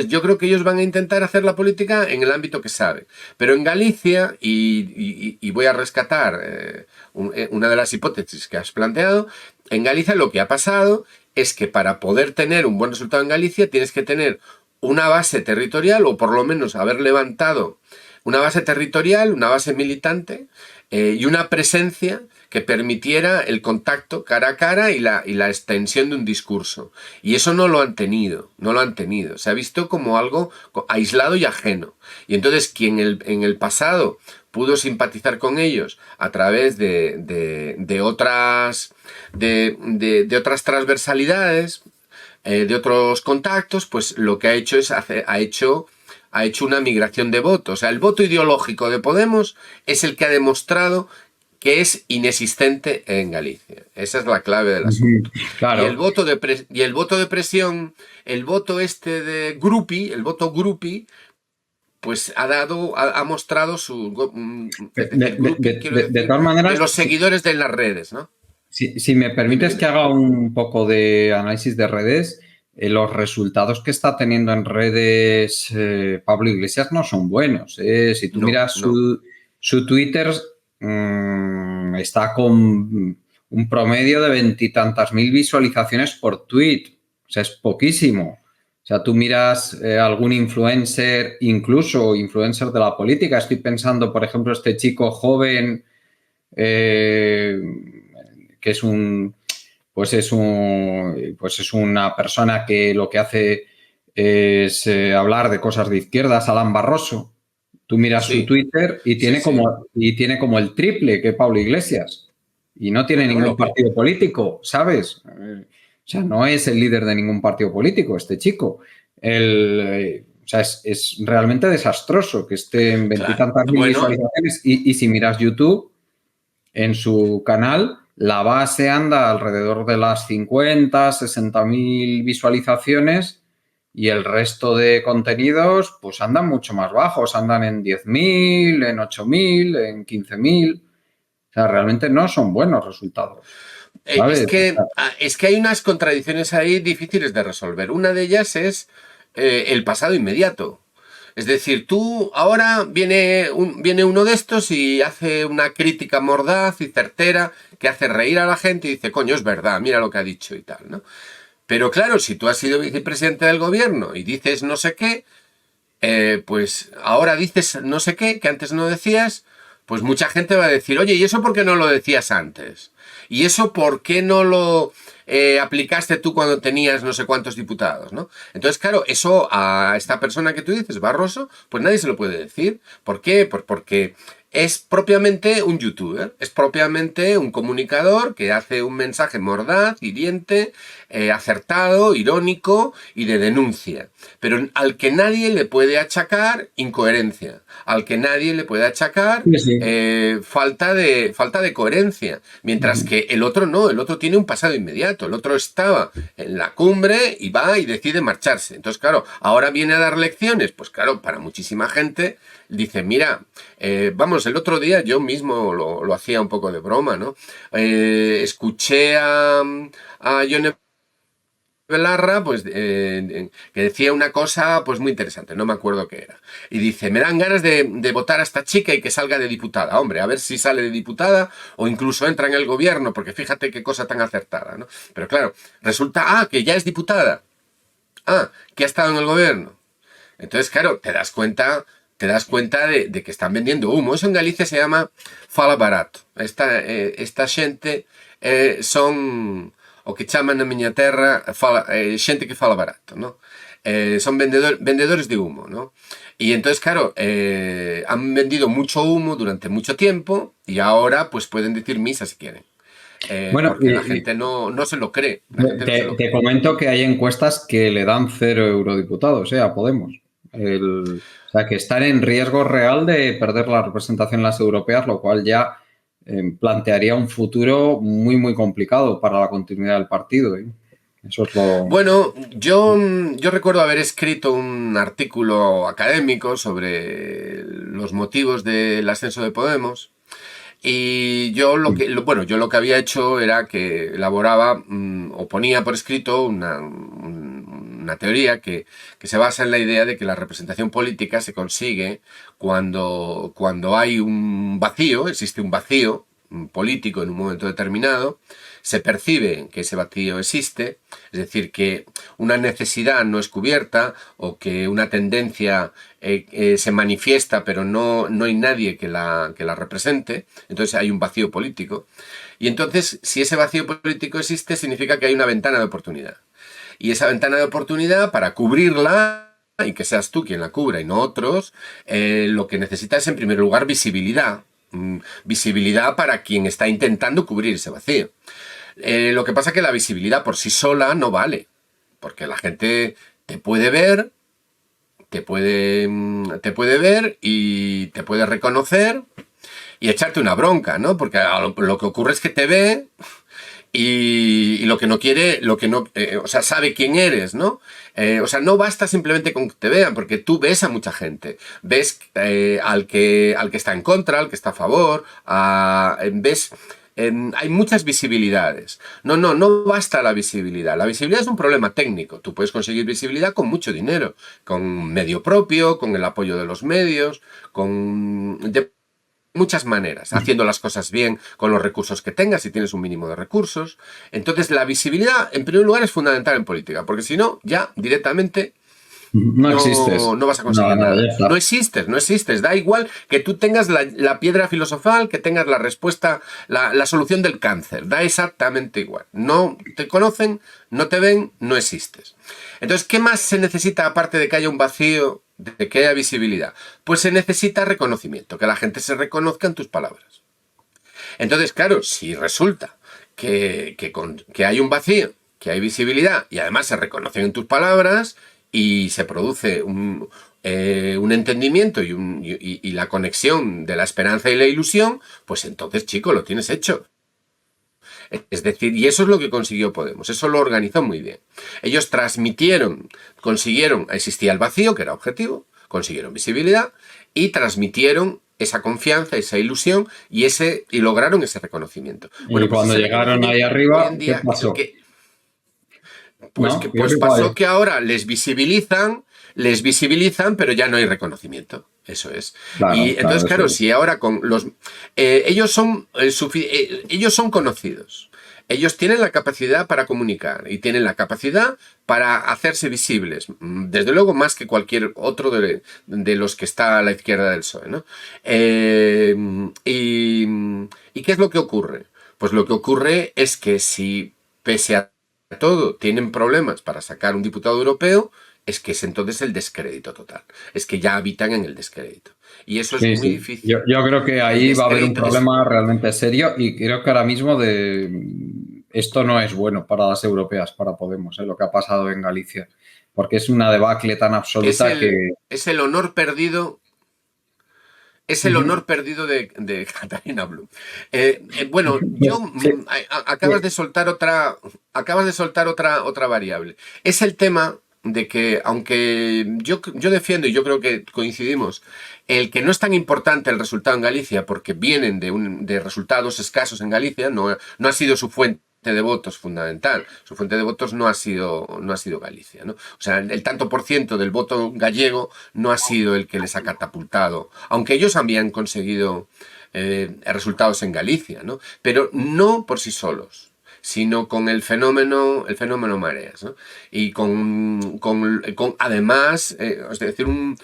yo creo que ellos van a intentar hacer la política en el ámbito que saben. Pero en Galicia, y voy a rescatar una de las hipótesis que has planteado, en Galicia lo que ha pasado es que para poder tener un buen resultado en Galicia tienes que tener una base territorial, o por lo menos haber levantado una base territorial, una base militante y una presencia que permitiera el contacto cara a cara y la extensión de un discurso. Y eso no lo han tenido. Se ha visto como algo aislado y ajeno. Y entonces quien en el pasado pudo simpatizar con ellos a través de otras transversalidades, de otros contactos, pues lo que ha hecho es ha hecho una migración de votos. O sea, el voto ideológico de Podemos es el que ha demostrado que es inexistente en Galicia. Esa es la clave del asunto. Claro. Y el voto de presión, el voto de groupie, el voto groupie, pues ha mostrado su es decir, quiero De decir, todas de maneras, los seguidores de las redes, ¿no? si me Dime, permites que dime. haga un poco de análisis de redes, los resultados que está teniendo en redes Pablo Iglesias no son buenos. Si tú No, miras no. su Twitter, está con un promedio de 20 y tantas mil visualizaciones por tweet. O sea, es poquísimo. O sea, tú miras algún influencer, incluso influencer de la política. Estoy pensando, por ejemplo, este chico joven eh, que es es una persona que lo que hace es hablar de cosas de izquierdas, Alan Barroso. Tú miras su Sí, Twitter sí, sí. y tiene como el triple que Pablo Iglesias. Y no tiene Bueno, ningún partido político, ¿sabes? O sea, no es el líder de ningún partido político este chico. O sea, es realmente desastroso que esté en claro. veintitantas mil Bueno, visualizaciones. Y si miras YouTube, en su canal, la base anda alrededor de las 50, 60 mil visualizaciones y el resto de contenidos pues andan mucho más bajos, andan en 10.000, en 8.000, en 15.000. O sea, realmente no son buenos resultados, ¿sabes? es que hay unas contradicciones ahí difíciles de resolver. Una de ellas es el pasado inmediato. Es decir, tú ahora viene uno de estos y hace una crítica mordaz y certera que hace reír a la gente y dice, coño, es verdad, mira lo que ha dicho y tal, ¿no? Pero claro, si tú has sido vicepresidente del gobierno y dices no sé qué, pues ahora dices no sé qué, que antes no decías, pues mucha gente va a decir, oye, ¿y eso por qué no lo decías antes? ¿Y eso por qué no lo aplicaste tú cuando tenías no sé cuántos diputados, ¿no? Entonces, claro, eso a esta persona que tú dices, Barroso, pues nadie se lo puede decir. ¿Por qué? Pues porque es propiamente un youtuber, es propiamente un comunicador que hace un mensaje mordaz, hiriente, acertado, irónico y de denuncia, pero al que nadie le puede achacar incoherencia, al que nadie le puede achacar Sí, sí. falta de coherencia, mientras que el otro no, el otro tiene un pasado inmediato, el otro estaba en la cumbre y va y decide marcharse. Entonces, claro, ahora viene a dar lecciones, pues claro, para muchísima gente dice, mira, vamos, el otro día yo mismo lo hacía un poco de broma, ¿no? Escuché a Yone Belarra, pues, que decía una cosa pues muy interesante, no me acuerdo qué era. Y dice, me dan ganas de votar a esta chica y que salga de diputada. Hombre, a ver si sale de diputada o incluso entra en el gobierno, porque fíjate qué cosa tan acertada, ¿no? Pero claro, resulta, que ya es diputada. Que ha estado en el gobierno. Entonces, claro, te das cuenta de que están vendiendo humo. Eso en Galicia se llama fala barato. Esta xente son o que chaman na miña terra xente que fala barato, ¿no? Son vendedores de humo, ¿no? Y entonces, claro, han vendido mucho humo durante mucho tiempo y ahora pues pueden decir misa si quieren. Bueno, Porque la gente no se lo cree. La gente no se lo te cree. comento que hay encuestas que le dan 0 eurodiputados, a Podemos. O sea, que están en riesgo real de perder la representación en las europeas, lo cual ya plantearía un futuro muy, muy complicado para la continuidad del partido. Eso es lo... Bueno, yo recuerdo haber escrito un artículo académico sobre los motivos del ascenso de Podemos y yo lo que había hecho era que elaboraba o ponía por escrito una teoría que se basa en la idea de que la representación política se consigue cuando hay un vacío, existe un vacío político en un momento determinado, se percibe que ese vacío existe, es decir, que una necesidad no es cubierta o que una tendencia se manifiesta pero no hay nadie que la represente, entonces hay un vacío político. Y entonces, si ese vacío político existe, significa que hay una ventana de oportunidad. Y esa ventana de oportunidad, para cubrirla, y que seas tú quien la cubra y no otros, lo que necesitas es en primer lugar visibilidad. Visibilidad para quien está intentando cubrir ese vacío. Lo que pasa es que la visibilidad por sí sola no vale, porque la gente te puede ver, te puede ver y te puede reconocer y echarte una bronca, ¿no? Porque lo que ocurre es que te ve Y lo que no quiere, o sea, sabe quién eres, ¿no? O sea, no basta simplemente con que te vean, porque tú ves a mucha gente. Ves al que está en contra, al que está a favor, ves... hay muchas visibilidades. No basta la visibilidad. La visibilidad es un problema técnico. Tú puedes conseguir visibilidad con mucho dinero, con medio propio, con el apoyo de los medios, de muchas maneras, haciendo las cosas bien con los recursos que tengas, si tienes un mínimo de recursos. Entonces, la visibilidad, en primer lugar, es fundamental en política, porque si no, ya directamente No existes. no vas a conseguir No, nada. ya está. No existes. Da igual que tú tengas la piedra filosofal, que tengas la respuesta, la solución del cáncer. Da exactamente igual. No te conocen, no te ven, no existes. Entonces, ¿qué más se necesita aparte de que haya un vacío, de que haya visibilidad? Pues se necesita reconocimiento, que la gente se reconozca en tus palabras. Entonces, claro, si resulta que hay un vacío, que hay visibilidad y además se reconocen en tus palabras y se produce un entendimiento y la conexión de la esperanza y la ilusión, pues entonces, chico, lo tienes hecho. Es decir, y eso es lo que consiguió Podemos, eso lo organizó muy bien. Ellos consiguieron, existía el vacío, que era objetivo, consiguieron visibilidad y transmitieron esa confianza, esa ilusión y lograron ese reconocimiento. Bueno, y cuando llegaron ahí arriba, ¿qué pasó? Pues pasó que ahora les visibilizan, pero ya no hay reconocimiento. Eso es. Claro, y entonces, claro, si ahora con los... ellos son conocidos. Ellos tienen la capacidad para comunicar y tienen la capacidad para hacerse visibles. Desde luego, más que cualquier otro de los que está a la izquierda del PSOE, ¿no? ¿Y qué es lo que ocurre? Pues lo que ocurre es que si, pese a todo, tienen problemas para sacar un diputado europeo, es que es entonces el descrédito total. Es que ya habitan en el descrédito. Y eso es muy difícil. Yo creo que ahí va a haber un problema realmente serio y creo que ahora mismo esto no es bueno para las europeas, para Podemos, lo que ha pasado en Galicia. Porque es una debacle tan absoluta que... Es el honor perdido. Es el honor perdido de Katarina Blum. Bueno, acabas de soltar otra variable. Es el tema de que, aunque yo defiendo, y yo creo que coincidimos, el que no es tan importante el resultado en Galicia, porque vienen de resultados escasos en Galicia, no ha sido su fuente de votos fundamental. Su fuente de votos no ha sido Galicia, ¿no? O sea, el tanto por ciento del voto gallego no ha sido el que les ha catapultado, aunque ellos habían conseguido resultados en Galicia, ¿no? Pero no por sí solos, sino con el fenómeno mareas, ¿no? Y con además, es decir, un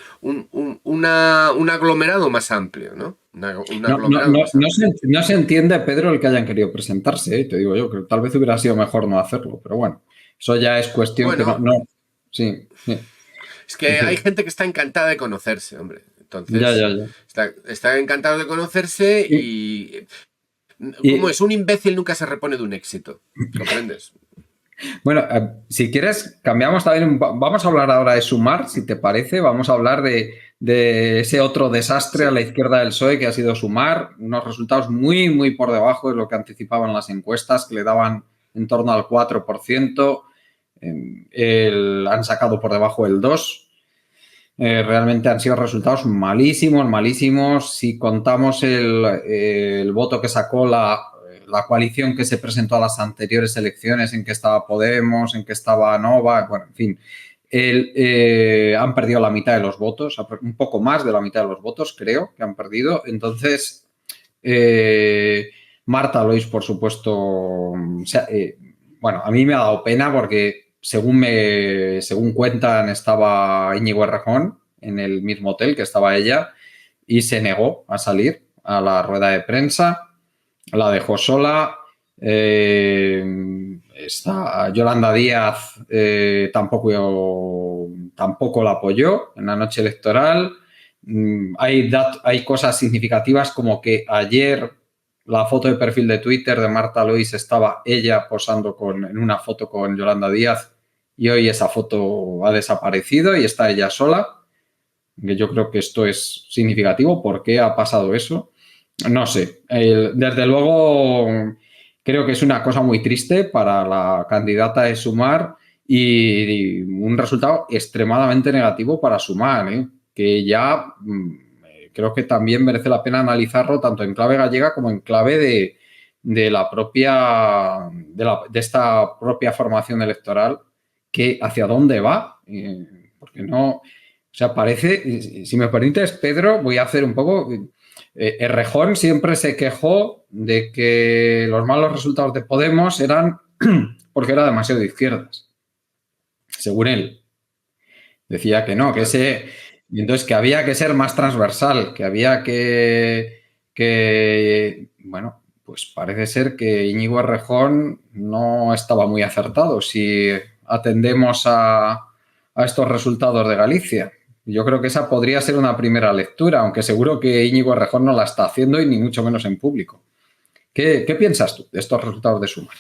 aglomerado más amplio, ¿no? No se entiende, Pedro, el que hayan querido presentarse, te digo yo, que tal vez hubiera sido mejor no hacerlo, pero bueno, eso ya es cuestión que no. Sí. Es que hay gente que está encantada de conocerse, hombre. Entonces, está encantado de conocerse y ¿cómo es? Un imbécil nunca se repone de un éxito, ¿comprendes? Bueno, si quieres, cambiamos también. Vamos a hablar ahora de Sumar, si te parece. Vamos a hablar de ese otro desastre a la izquierda del PSOE que ha sido Sumar. Unos resultados muy, muy por debajo de lo que anticipaban las encuestas, que le daban en torno al 4%. Han sacado por debajo el 2%. Realmente han sido resultados malísimos. Si contamos el voto que sacó la coalición que se presentó a las anteriores elecciones, en que estaba Podemos, en que estaba Nova, bueno, en fin, han perdido la mitad de los votos, un poco más de la mitad de los votos, creo que han perdido. Entonces, Marta Lois, por supuesto, bueno, a mí me ha dado pena porque según cuentan, estaba Íñigo Errejón en el mismo hotel que estaba ella y se negó a salir a la rueda de prensa. La dejó sola. Yolanda Díaz tampoco la apoyó en la noche electoral. Hay cosas significativas como que ayer la foto de perfil de Twitter de Marta Lois estaba ella posando en una foto con Yolanda Díaz y hoy esa foto ha desaparecido y está ella sola. Yo creo que esto es significativo. ¿Por qué ha pasado eso? No sé. Desde luego, creo que es una cosa muy triste para la candidata de Sumar y un resultado extremadamente negativo para Sumar, ¿eh? Que ya creo que también merece la pena analizarlo tanto en clave gallega como en clave de la propia de esta propia formación electoral, que hacia dónde va, porque no, o sea, parece, si me permites, Pedro, voy a hacer un poco. Errejón siempre se quejó de que los malos resultados de Podemos eran porque era demasiado de izquierdas, según él. Decía que no, entonces que había que ser más transversal, que había bueno, pues parece ser que Íñigo Errejón no estaba muy acertado si atendemos a estos resultados de Galicia. Yo creo que esa podría ser una primera lectura, aunque seguro que Íñigo Errejón no la está haciendo y ni mucho menos en público. ¿Qué piensas tú de estos resultados de Sumar?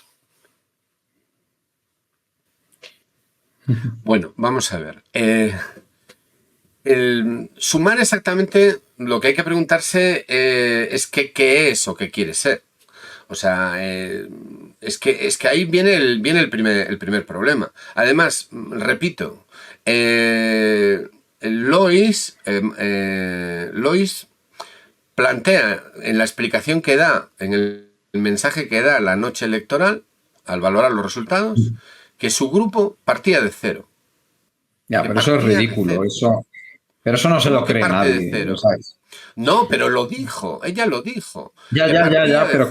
Bueno, vamos a ver. El Sumar exactamente lo que hay que preguntarse es qué es o qué quiere ser. O sea, es que ahí viene el primer problema. Además, repito, Lois plantea en la explicación que da, en el mensaje que da la noche electoral, al valorar los resultados, que su grupo partía de cero. Ya, pero eso es ridículo. Pero eso no se lo cree nadie, lo sabes. No, pero lo dijo, ella lo dijo. Ya, pero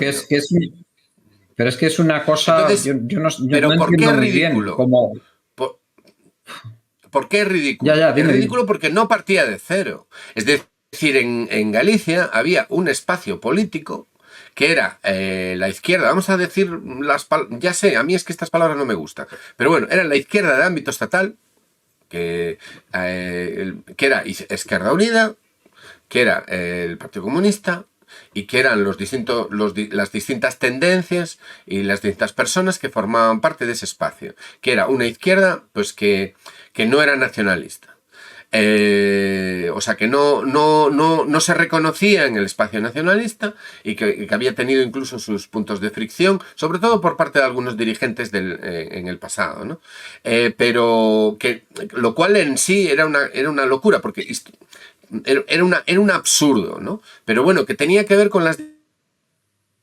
pero es que es una cosa. Entonces, yo no ¿pero por qué entiendo es muy bien ridículo? cómo. ¿Por qué es ridículo? Ya, Es dime. ridículo porque no partía de cero. Es decir, en Galicia había un espacio político que era la izquierda, vamos a decir ya sé, a mí es que estas palabras no me gustan, pero bueno, era la izquierda de ámbito estatal, que era Izquierda Unida, que era el Partido Comunista y que eran las distintas tendencias y las distintas personas que formaban parte de ese espacio, que era una izquierda pues que no era nacionalista. O sea, que no se reconocía en el espacio nacionalista y que había tenido incluso sus puntos de fricción, sobre todo por parte de algunos dirigentes en el pasado, ¿no? Pero lo cual en sí era una locura, porque era un absurdo, ¿no? Pero bueno, que tenía que ver con las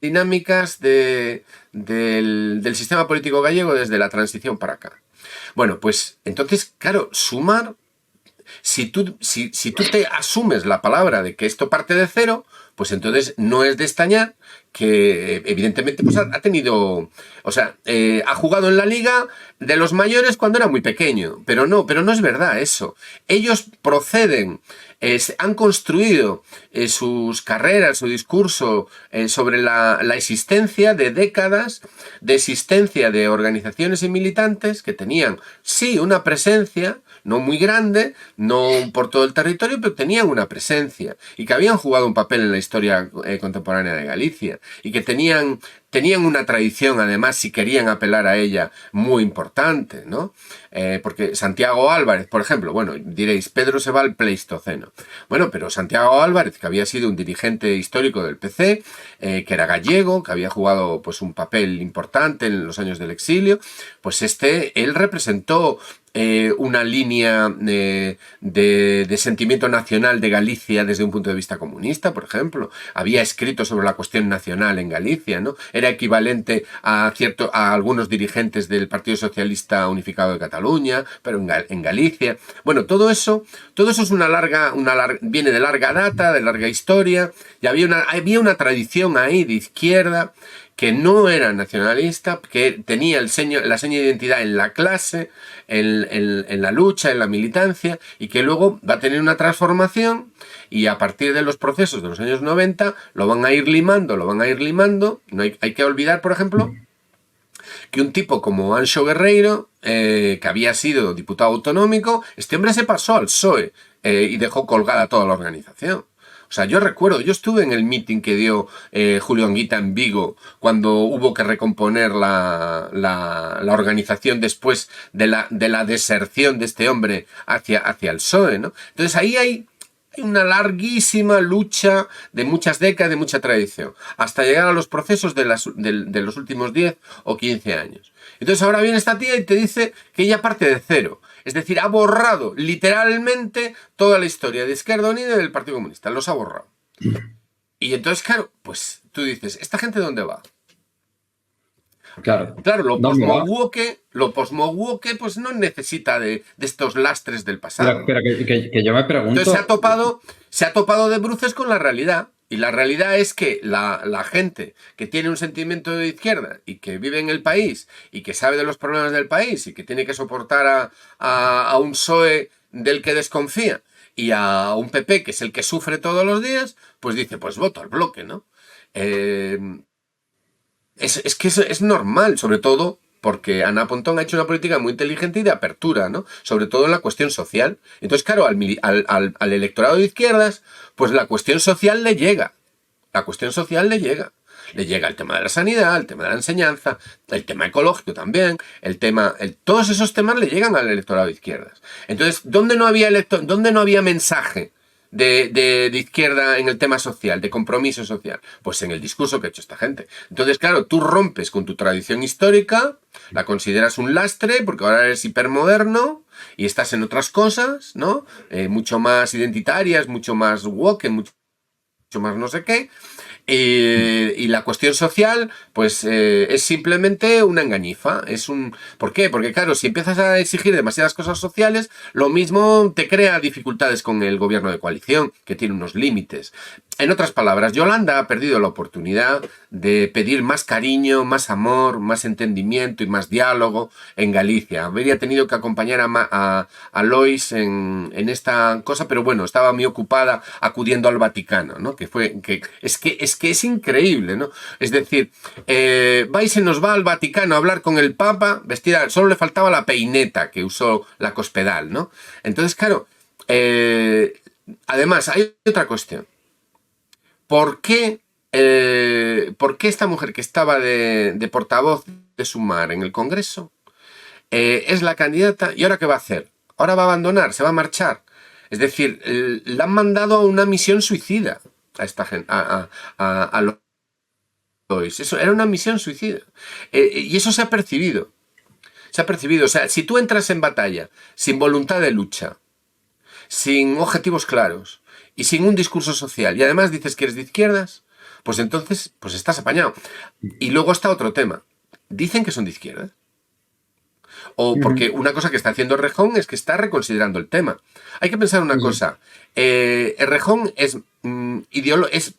dinámicas del sistema político gallego desde la transición para acá. Bueno, pues entonces, claro, Sumar, si tú te asumes la palabra de que esto parte de cero, pues entonces no es de extrañar que evidentemente pues ha tenido, o sea, ha jugado en la liga de los mayores cuando era muy pequeño, pero no es verdad eso. Ellos proceden, han construido sus carreras, su discurso sobre la existencia de décadas de existencia de organizaciones y militantes que tenían, sí, una presencia, no muy grande, no por todo el territorio, pero tenían una presencia y que habían jugado un papel en la historia contemporánea de Galicia y que tenían una tradición, además, si querían apelar a ella, muy importante, ¿no? Porque Santiago Álvarez, por ejemplo, bueno, diréis, Pedro se va al Pleistoceno. Bueno, pero Santiago Álvarez, que había sido un dirigente histórico del PC, que era gallego, que había jugado pues un papel importante en los años del exilio, pues él representó una línea de sentimiento nacional de Galicia desde un punto de vista comunista, por ejemplo. Había escrito sobre la cuestión nacional en Galicia, ¿no? Era equivalente a algunos dirigentes del Partido Socialista Unificado de Cataluña, pero en Galicia. Bueno, todo eso es viene de larga data, de larga historia, y había una tradición ahí de izquierda que no era nacionalista, que tenía la seña de identidad en la clase, en la lucha, en la militancia, y que luego va a tener una transformación y a partir de los procesos de los años 90 lo van a ir limando. No hay que olvidar, por ejemplo, que un tipo como Anxo Guerreiro, que había sido diputado autonómico, este hombre se pasó al PSOE y dejó colgada toda la organización. O sea, yo estuve en el meeting que dio Julio Anguita en Vigo cuando hubo que recomponer la organización después de la deserción de este hombre hacia el PSOE, ¿no? Entonces ahí Hay una larguísima lucha de muchas décadas, de mucha tradición, hasta llegar a los procesos de los últimos 10 o 15 años. Entonces ahora viene esta tía y te dice que ella parte de cero. Es decir, ha borrado literalmente toda la historia de Izquierda Unida y del Partido Comunista. Los ha borrado. Y entonces, claro, pues tú dices, ¿esta gente dónde va? Claro, lo post-woke pues no necesita de estos lastres del pasado. Pero que yo me pregunto... Entonces se ha topado de bruces con la realidad. Y la realidad es que la gente que tiene un sentimiento de izquierda y que vive en el país y que sabe de los problemas del país y que tiene que soportar a un PSOE del que desconfía y a un PP que es el que sufre todos los días, pues dice, pues voto al bloque, ¿no? Es que es normal, sobre todo porque Ana Pontón ha hecho una política muy inteligente y de apertura, ¿no? Sobre todo en la cuestión social. Entonces, claro, al electorado de izquierdas, pues la cuestión social le llega. La cuestión social le llega. Le llega el tema de la sanidad, el tema de la enseñanza, el tema ecológico también, todos esos temas le llegan al electorado de izquierdas. Entonces, ¿dónde no había mensaje de izquierda en el tema social, de compromiso social? Pues en el discurso que ha hecho esta gente. Entonces, claro, tú rompes con tu tradición histórica, la consideras un lastre porque ahora eres hipermoderno y estás en otras cosas, ¿no? Mucho más identitarias, mucho más woke, mucho más no sé qué. Y la cuestión social, pues es simplemente una engañifa. ¿Por qué? Porque claro, si empiezas a exigir demasiadas cosas sociales, lo mismo te crea dificultades con el gobierno de coalición, que tiene unos límites. En otras palabras, Yolanda ha perdido la oportunidad de pedir más cariño, más amor, más entendimiento y más diálogo en Galicia. Habría tenido que acompañar a Lois en esta cosa, pero bueno, estaba muy ocupada acudiendo al Vaticano, ¿no? Es que es increíble, ¿no? Es decir, va y se nos va al Vaticano a hablar con el Papa vestida, solo le faltaba la peineta que usó la Cospedal, ¿no? Entonces, claro, además hay otra cuestión. ¿Por qué esta mujer que estaba de portavoz de Sumar en el Congreso es la candidata y ahora qué va a hacer? Ahora va a abandonar, se va a marchar. Es decir, la han mandado a una misión suicida a esta gente, a Lois. Eso era una misión suicida. Y eso se ha percibido. Se ha percibido. O sea, si tú entras en batalla sin voluntad de lucha, sin objetivos claros y sin un discurso social y además dices que eres de izquierdas, pues entonces pues estás apañado. Y luego está otro tema. Dicen que son de izquierdas. O porque una cosa que está haciendo Errejón es que está reconsiderando el tema. Hay que pensar una cosa. Errejón es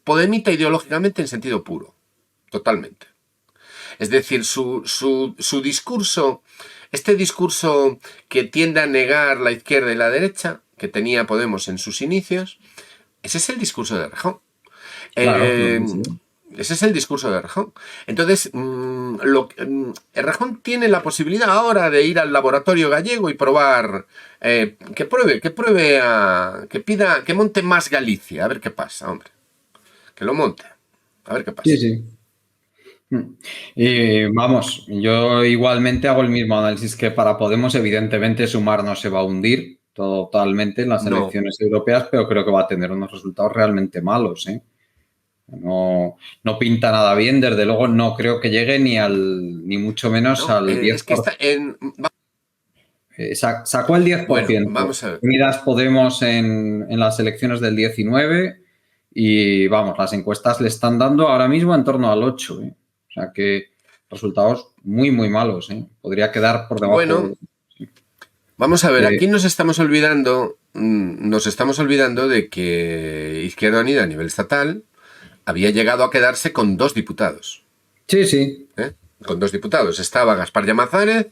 podemita ideológicamente en sentido puro. Totalmente. Es decir, su discurso, este discurso que tiende a negar la izquierda y la derecha, que tenía Podemos en sus inicios, ese es el discurso de Errejón. Claro, sí. Ese es el discurso de Errejón. Entonces, Errejón tiene la posibilidad ahora de ir al laboratorio gallego y probar, que monte más Galicia, a ver qué pasa, hombre. Que lo monte, a ver qué pasa. Sí. Vamos, yo igualmente hago el mismo análisis que para Podemos, evidentemente Sumar no se va a hundir totalmente en las elecciones europeas, pero creo que va a tener unos resultados realmente malos, ¿eh? No pinta nada bien, desde luego no creo que llegue ni mucho menos al 10%. Es que está sacó el 10%. Bueno, vamos a ver. Unidas Podemos en las elecciones del 19 y vamos, las encuestas le están dando ahora mismo en torno al 8%, ¿eh? O sea que resultados muy, muy malos, ¿eh? Podría quedar por debajo. Bueno, vamos a ver, aquí nos estamos olvidando de que Izquierda Unida a nivel estatal había llegado a quedarse con 2 diputados. Sí. Con 2 diputados. Estaba Gaspar Llamazares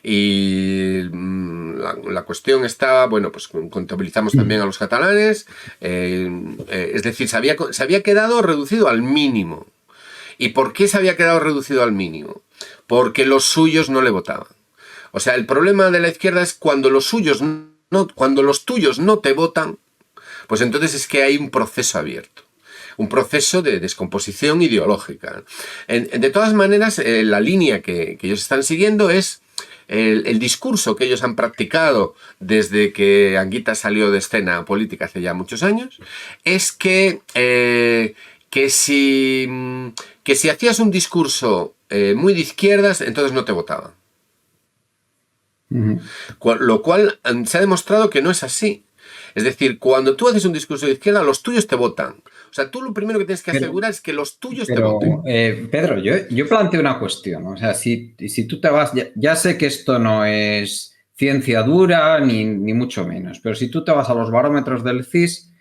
y la cuestión estaba, bueno, pues contabilizamos también a los catalanes. Es decir, se había quedado reducido al mínimo. ¿Y por qué se había quedado reducido al mínimo? Porque los suyos no le votaban. O sea, el problema de la izquierda es cuando los tuyos no te votan, pues entonces es que hay un proceso abierto. Un proceso de descomposición ideológica. De todas maneras, la línea que ellos están siguiendo es el discurso que ellos han practicado desde que Anguita salió de escena política hace ya muchos años, es que si hacías un discurso muy de izquierdas, entonces no te votaban. Lo cual se ha demostrado que no es así. Es decir, cuando tú haces un discurso de izquierda, los tuyos te votan. O sea, tú lo primero que tienes que asegurar es que los tuyos te voten. Pedro, yo planteo una cuestión. O sea, si tú te vas... Ya sé que esto no es ciencia dura, ni mucho menos, pero si tú te vas a los barómetros del CIS,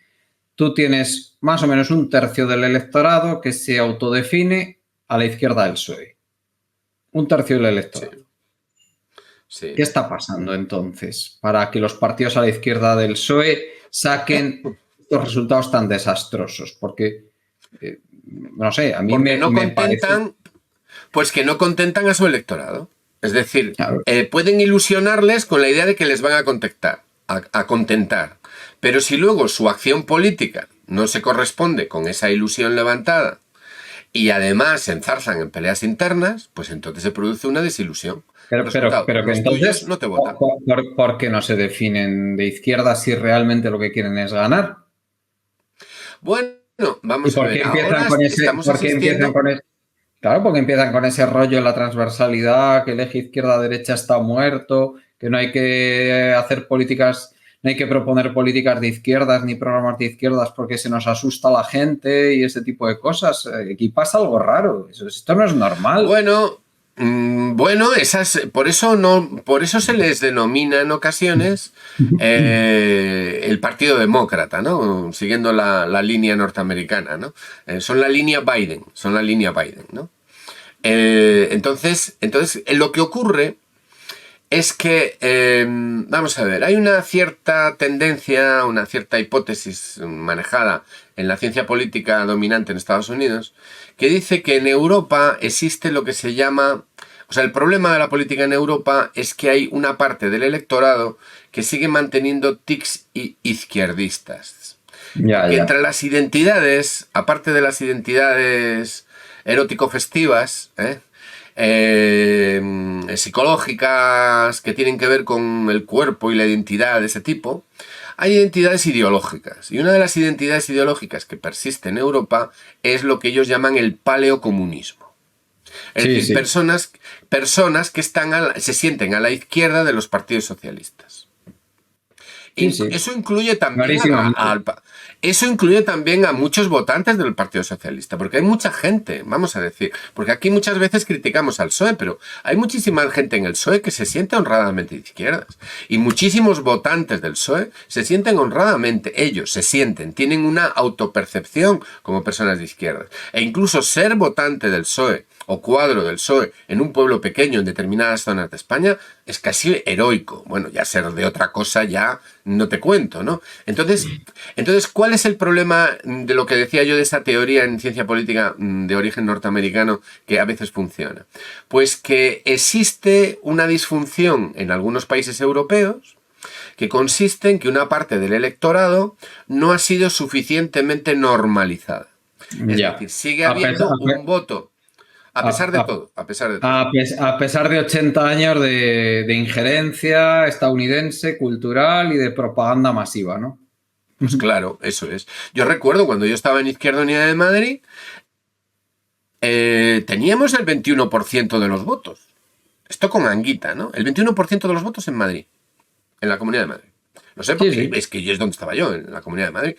tú tienes más o menos un tercio del electorado que se autodefine a la izquierda del PSOE. Un tercio del electorado. Sí. Sí. ¿Qué está pasando entonces para que los partidos a la izquierda del PSOE saquen estos resultados tan desastrosos? Porque, no sé, a mí Porque me parece... Pues que no contentan a su electorado. Es decir, Claro. Pueden ilusionarles con la idea de que les van a contentar. Pero si luego su acción política no se corresponde con esa ilusión levantada y además se enzarzan en peleas internas, pues entonces se produce una desilusión. Pero que entonces, no te votan. ¿Por qué no se definen de izquierda si realmente lo que quieren es ganar? Bueno, vamos a ver. Ahora estamos asistiendo... Claro, porque empiezan con ese rollo en la transversalidad, que el eje izquierda-derecha está muerto, que no hay que hacer políticas, no hay que proponer políticas de izquierdas ni programas de izquierdas porque se nos asusta la gente y ese tipo de cosas. Aquí pasa algo raro. Esto no es normal. Bueno, por eso se les denomina en ocasiones el Partido Demócrata, ¿no? Siguiendo la línea norteamericana, ¿no? Son la línea Biden, ¿no? Entonces, lo que ocurre es que, vamos a ver, hay una cierta tendencia, una cierta hipótesis manejada en la ciencia política dominante en Estados Unidos, que dice que en Europa existe lo que se llama... O sea, el problema de la política en Europa es que hay una parte del electorado que sigue manteniendo tics izquierdistas. Entre las identidades, aparte de las identidades erótico-festivas, psicológicas, que tienen que ver con el cuerpo y la identidad de ese tipo, hay identidades ideológicas. Y una de las identidades ideológicas que persiste en Europa es lo que ellos llaman el paleocomunismo. Es decir, personas que se sienten a la izquierda de los partidos socialistas. Eso incluye también a muchos votantes del Partido Socialista, porque hay mucha gente, vamos a decir, porque aquí muchas veces criticamos al PSOE, pero hay muchísima gente en el PSOE que se siente honradamente de izquierdas, y muchísimos votantes del PSOE se sienten honradamente, tienen una autopercepción como personas de izquierdas, e incluso ser votante del PSOE o cuadro del PSOE en un pueblo pequeño en determinadas zonas de España es casi heroico. Bueno, ya ser de otra cosa ya no te cuento, ¿no? Entonces, ¿cuál es el problema de lo que decía yo de esa teoría en ciencia política de origen norteamericano que a veces funciona? Pues que existe una disfunción en algunos países europeos que consiste en que una parte del electorado no ha sido suficientemente normalizada. Es decir, sigue habiendo un voto... A pesar de todo. A pesar de 80 años de injerencia estadounidense, cultural y de propaganda masiva, ¿no? Pues claro, eso es. Yo recuerdo cuando yo estaba en Izquierda Unida de Madrid, teníamos el 21% de los votos. Esto con Anguita, ¿no? El 21% de los votos en Madrid, en la Comunidad de Madrid. Lo sé porque es que yo es donde estaba yo, en la Comunidad de Madrid.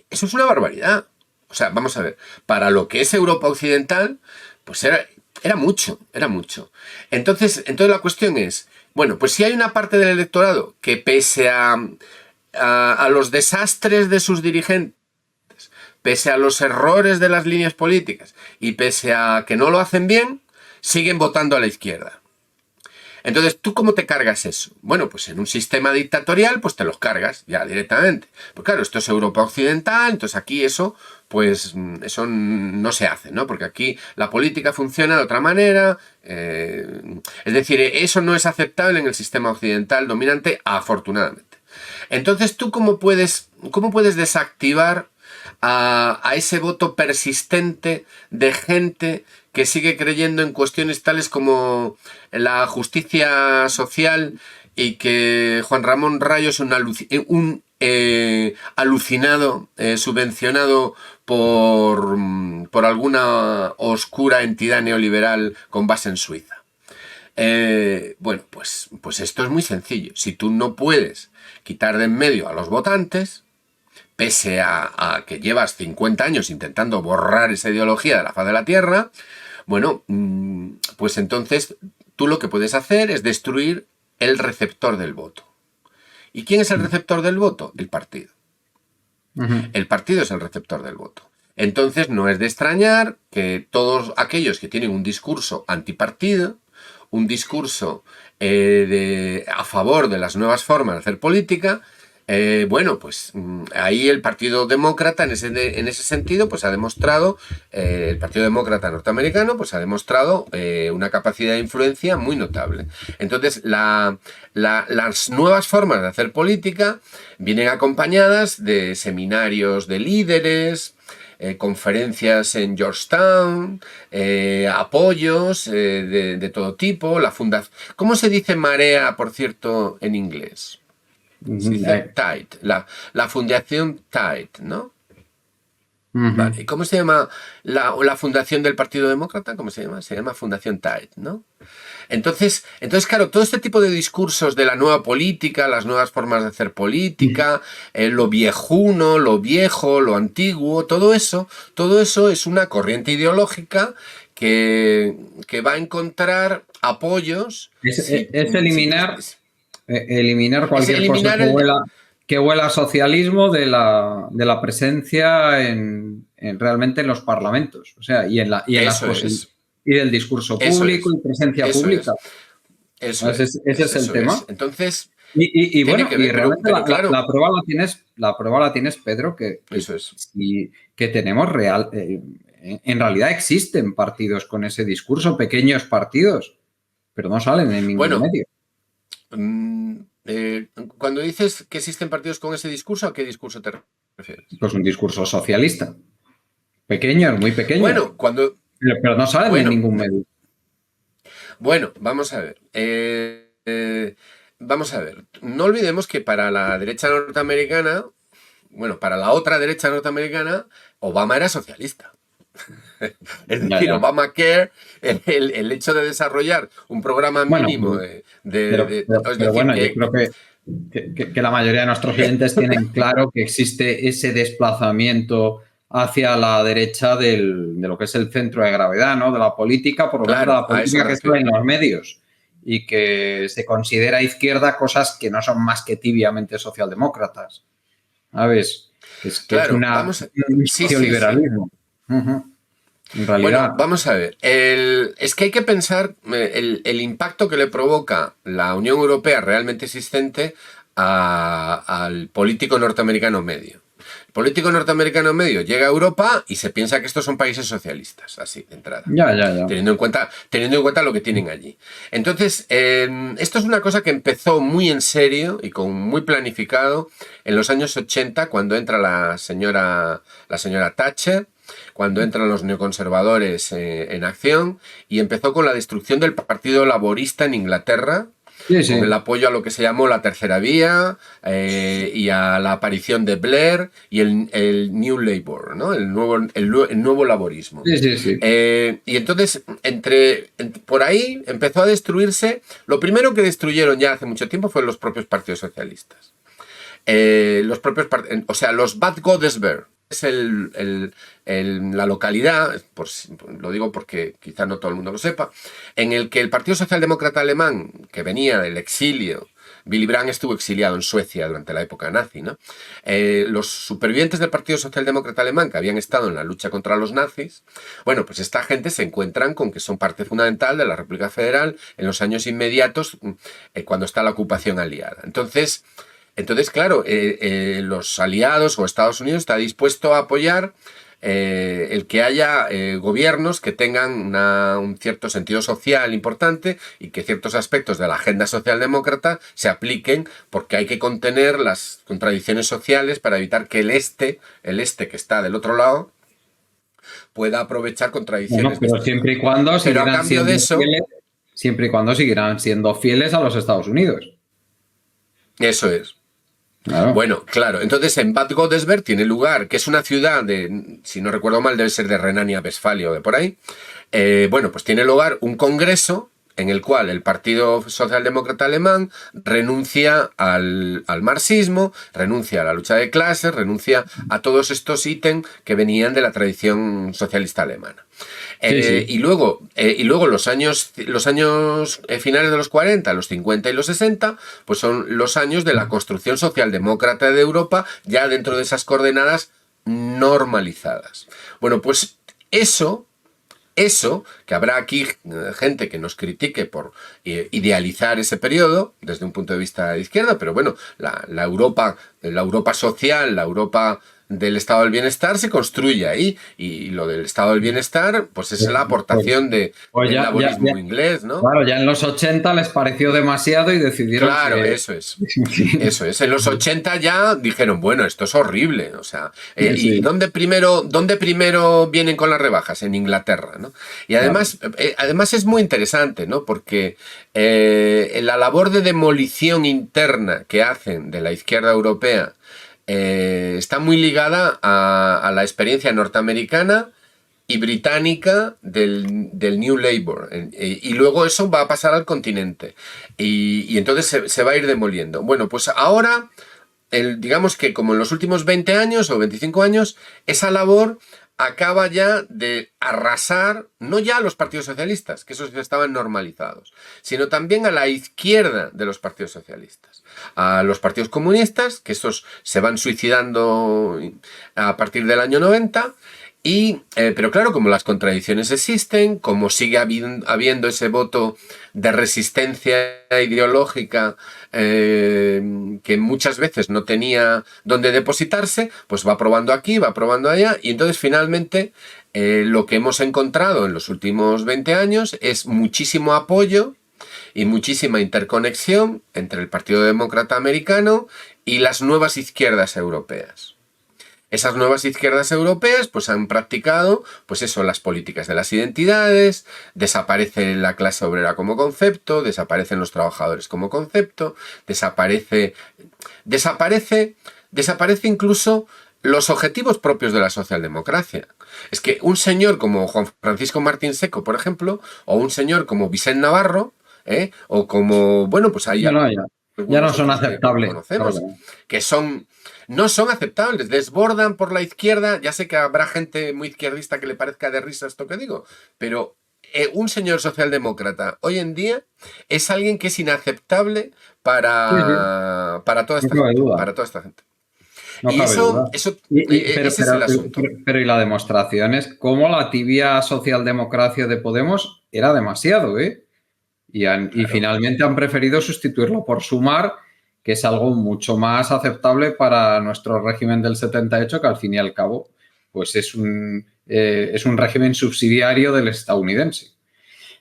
Eso es una barbaridad. O sea, vamos a ver, para lo que es Europa Occidental... Pues era mucho. Entonces la cuestión es, bueno, pues si hay una parte del electorado que pese a los desastres de sus dirigentes, pese a los errores de las líneas políticas y pese a que no lo hacen bien, siguen votando a la izquierda. Entonces, ¿tú cómo te cargas eso? Bueno, pues en un sistema dictatorial, pues te los cargas ya directamente. Pues claro, esto es Europa Occidental, entonces aquí eso no se hace, ¿no? Porque aquí la política funciona de otra manera. Es decir, eso no es aceptable en el sistema occidental dominante, afortunadamente. Entonces, ¿tú cómo puedes desactivar a ese voto persistente de gente que sigue creyendo en cuestiones tales como la justicia social y que Juan Ramón Rayo es un alucinado, subvencionado por alguna oscura entidad neoliberal con base en Suiza. Bueno, pues esto es muy sencillo. Si tú no puedes quitar de en medio a los votantes, pese a que llevas 50 años intentando borrar esa ideología de la faz de la tierra, bueno, pues entonces tú lo que puedes hacer es destruir el receptor del voto. ¿Y quién es el receptor del voto? El partido. El partido es el receptor del voto. Entonces no es de extrañar que todos aquellos que tienen un discurso antipartido, un discurso a favor de las nuevas formas de hacer política, bueno, pues ahí el Partido Demócrata en ese sentido pues ha demostrado, el Partido Demócrata norteamericano pues ha demostrado una capacidad de influencia muy notable. Entonces las nuevas formas de hacer política vienen acompañadas de seminarios de líderes, conferencias en Georgetown, apoyos de todo tipo, la fundación... ¿Cómo se dice marea, por cierto, en inglés? Se dice Tide, la fundación Tide, ¿no? Vale. ¿Y cómo se llama la fundación del Partido Demócrata? ¿Cómo se llama? Se llama Fundación Tide, ¿no? Entonces, claro, todo este tipo de discursos de la nueva política, las nuevas formas de hacer política, lo viejuno, lo viejo, lo antiguo, todo eso es una corriente ideológica que va a encontrar apoyos. Es eliminar cualquier cosa que huela a socialismo de la presencia realmente en los parlamentos, o sea, y del discurso público y presencia pública. Ese es el tema. Entonces, y bueno, y realmente la prueba la tienes, Pedro, que tenemos en realidad existen partidos con ese discurso, pequeños partidos, pero no salen en ningún medio. Cuando dices que existen partidos con ese discurso, ¿a qué discurso te refieres? Pues un discurso socialista. Pequeños, muy pequeños. Bueno, pero no salen en ningún medio. Bueno, vamos a ver. Vamos a ver. No olvidemos que para la derecha norteamericana, bueno, para la otra derecha norteamericana, Obama era socialista. Es decir, Obamacare, el hecho de desarrollar un programa mínimo Pero bueno, yo creo que la mayoría de nuestros clientes tienen claro que existe ese desplazamiento hacia la derecha de lo que es el centro de gravedad, ¿no? De la política, por lo menos de la política que está en los medios y que se considera izquierda cosas que no son más que tibiamente socialdemócratas. ¿Sabes? Es un socioliberalismo. En realidad. Bueno, vamos a ver. Es que hay que pensar el impacto que le provoca la Unión Europea realmente existente al político norteamericano medio. El político norteamericano medio llega a Europa y se piensa que estos son países socialistas, así, de entrada. Ya. Teniendo en cuenta lo que tienen allí. Entonces, esto es una cosa que empezó muy en serio y muy planificado en los años 80, cuando entra la señora Thatcher, cuando entran los neoconservadores en acción, y empezó con la destrucción del Partido Laborista en Inglaterra, con el apoyo a lo que se llamó la Tercera Vía y a la aparición de Blair y el New Labour, ¿no? el nuevo laborismo. Y entonces, por ahí empezó a destruirse. Lo primero que destruyeron ya hace mucho tiempo fueron los propios partidos socialistas. Los Bad Godesberg es la localidad, lo digo porque quizá no todo el mundo lo sepa, en el que el Partido Socialdemócrata Alemán, que venía del exilio, Willy Brandt estuvo exiliado en Suecia durante la época nazi, ¿no? Los supervivientes del Partido Socialdemócrata Alemán, que habían estado en la lucha contra los nazis, bueno, pues esta gente se encuentran con que son parte fundamental de la República Federal en los años inmediatos, cuando está la ocupación aliada. Entonces, claro, los aliados o Estados Unidos está dispuesto a apoyar el que haya gobiernos que tengan un cierto sentido social importante y que ciertos aspectos de la agenda socialdemócrata se apliquen, porque hay que contener las contradicciones sociales para evitar que el este que está del otro lado, pueda aprovechar contradicciones. Bueno, pero siempre y cuando seguirán siendo fieles, siempre y cuando seguirán siendo fieles a los Estados Unidos. Eso es. Claro. Bueno, claro. Entonces en Bad Godesberg tiene lugar, que es una ciudad de, si no recuerdo mal, debe ser de Renania-Westfalia o de por ahí. Bueno, pues tiene lugar un congreso en el cual el Partido Socialdemócrata Alemán renuncia al marxismo, renuncia a la lucha de clases, renuncia a todos estos ítems que venían de la tradición socialista alemana. Sí. Y luego los años finales de los 40, los 50 y los 60, pues son los años de la construcción socialdemócrata de Europa, ya dentro de esas coordenadas normalizadas. Bueno, pues eso, que habrá aquí gente que nos critique por idealizar ese periodo desde un punto de vista de izquierda, pero bueno, la Europa social, la Europa del estado del bienestar se construye ahí, y lo del estado del bienestar pues es la aportación del laborismo inglés, ¿no? Claro, ya en los 80 les pareció demasiado y decidieron... Claro, eso es. En los 80 ya dijeron, bueno, esto es horrible, o sea, ¿y dónde primero vienen con las rebajas? En Inglaterra, ¿no? Y además, además es muy interesante, ¿no? Porque la labor de demolición interna que hacen de la izquierda europea está muy ligada a la experiencia norteamericana y británica del New Labour, y luego eso va a pasar al continente, y entonces se va a ir demoliendo. Bueno, pues ahora, digamos que como en los últimos 20 años o 25 años, esa labor acaba ya de arrasar, no ya a los partidos socialistas, que esos estaban normalizados, sino también a la izquierda de los partidos socialistas, a los partidos comunistas, que estos se van suicidando a partir del año 90, pero claro, como las contradicciones existen, como sigue habiendo ese voto de resistencia ideológica que muchas veces no tenía dónde depositarse, pues va probando aquí, va probando allá, y entonces finalmente lo que hemos encontrado en los últimos 20 años es muchísimo apoyo y muchísima interconexión entre el Partido Demócrata Americano y las nuevas izquierdas europeas. Esas nuevas izquierdas europeas pues han practicado pues eso, las políticas de las identidades, desaparece la clase obrera como concepto, desaparecen los trabajadores como concepto, desaparece incluso los objetivos propios de la socialdemocracia. Es que un señor como Juan Francisco Martín Seco, por ejemplo, o un señor como Vicent Navarro, o como, bueno, pues ahí ya no son aceptables. Conocemos, que no son aceptables, desbordan por la izquierda. Ya sé que habrá gente muy izquierdista que le parezca de risa esto que digo, pero un señor socialdemócrata hoy en día es alguien que es inaceptable para toda esta gente. No y eso ese es el asunto. Pero y la demostración es cómo la tibia socialdemocracia de Podemos era demasiado, ¿eh? Y finalmente han preferido sustituirlo por Sumar, que es algo mucho más aceptable para nuestro régimen del 78, que al fin y al cabo pues es un régimen subsidiario del estadounidense.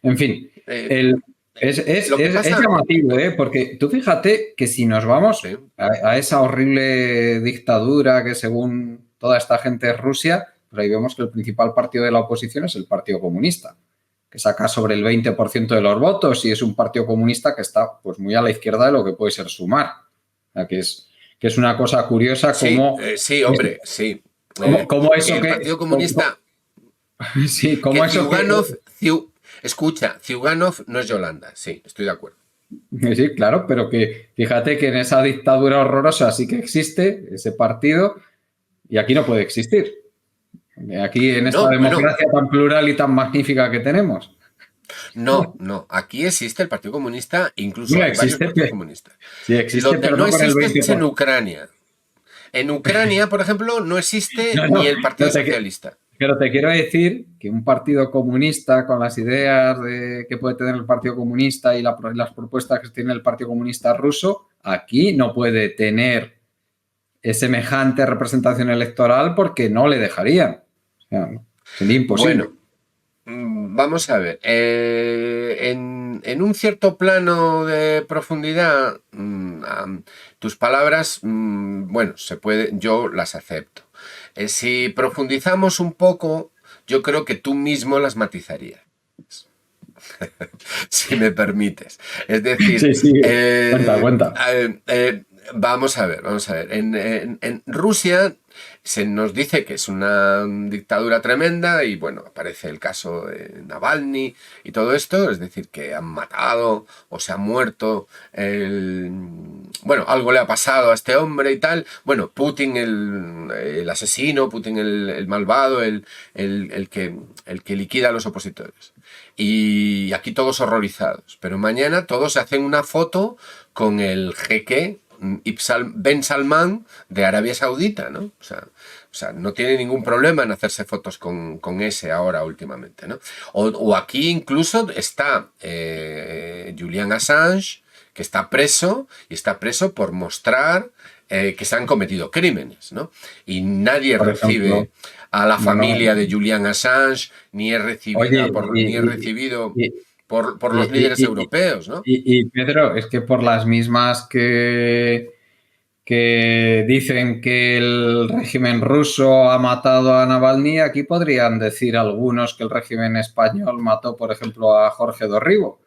En fin, es llamativo, porque tú fíjate que si nos vamos a esa horrible dictadura que según toda esta gente es Rusia, pues ahí vemos que el principal partido de la oposición es el Partido Comunista, que saca sobre el 20% de los votos, y es un partido comunista que está pues muy a la izquierda de lo que puede ser Sumar. O sea, que es una cosa curiosa como... Sí, hombre, sí. Como eso el Partido Comunista... Sí, como eso Ziuganov, escucha, Ziuganov no es Yolanda, sí, estoy de acuerdo. Sí, claro, pero que fíjate que en esa dictadura horrorosa sí que existe ese partido, y aquí no puede existir. Aquí en esta democracia tan plural y tan magnífica que tenemos. No, aquí existe el Partido Comunista, incluso hay varios partidos comunistas. Sí, existe, Donde pero no con el existe 20%. es en Ucrania. En Ucrania, por ejemplo, no existe ni el Partido Socialista. Pero te quiero decir que un partido comunista con las ideas que puede tener el Partido Comunista y las propuestas que tiene el Partido Comunista ruso, aquí no puede tener semejante representación electoral porque no le dejarían. Sería imposible. Bueno, vamos a ver. En un cierto plano de profundidad, tus palabras, bueno, yo las acepto. Si profundizamos un poco, yo creo que tú mismo las matizarías. Si me permites. Es decir, Sí. Cuenta. Vamos a ver. En Rusia se nos dice que es una dictadura tremenda y bueno, aparece el caso de Navalny y todo esto, es decir, que han matado o se ha muerto, bueno, algo le ha pasado a este hombre y tal. Bueno, Putin el asesino, Putin el malvado, el que liquida a los opositores. Y aquí todos horrorizados, pero mañana todos hacen una foto con el jeque Ben Salman de Arabia Saudita, ¿no? O sea, no tiene ningún problema en hacerse fotos con ese ahora últimamente, ¿no? O aquí incluso está Julian Assange, que está preso, y está preso por mostrar que se han cometido crímenes, ¿no? Y nadie recibe a la familia de Julian Assange, ni es recibido por los líderes europeos, ¿no? Y Pedro, es que por las mismas que dicen que el régimen ruso ha matado a Navalny, aquí podrían decir algunos que el régimen español mató, por ejemplo, a Jorge Dorribo,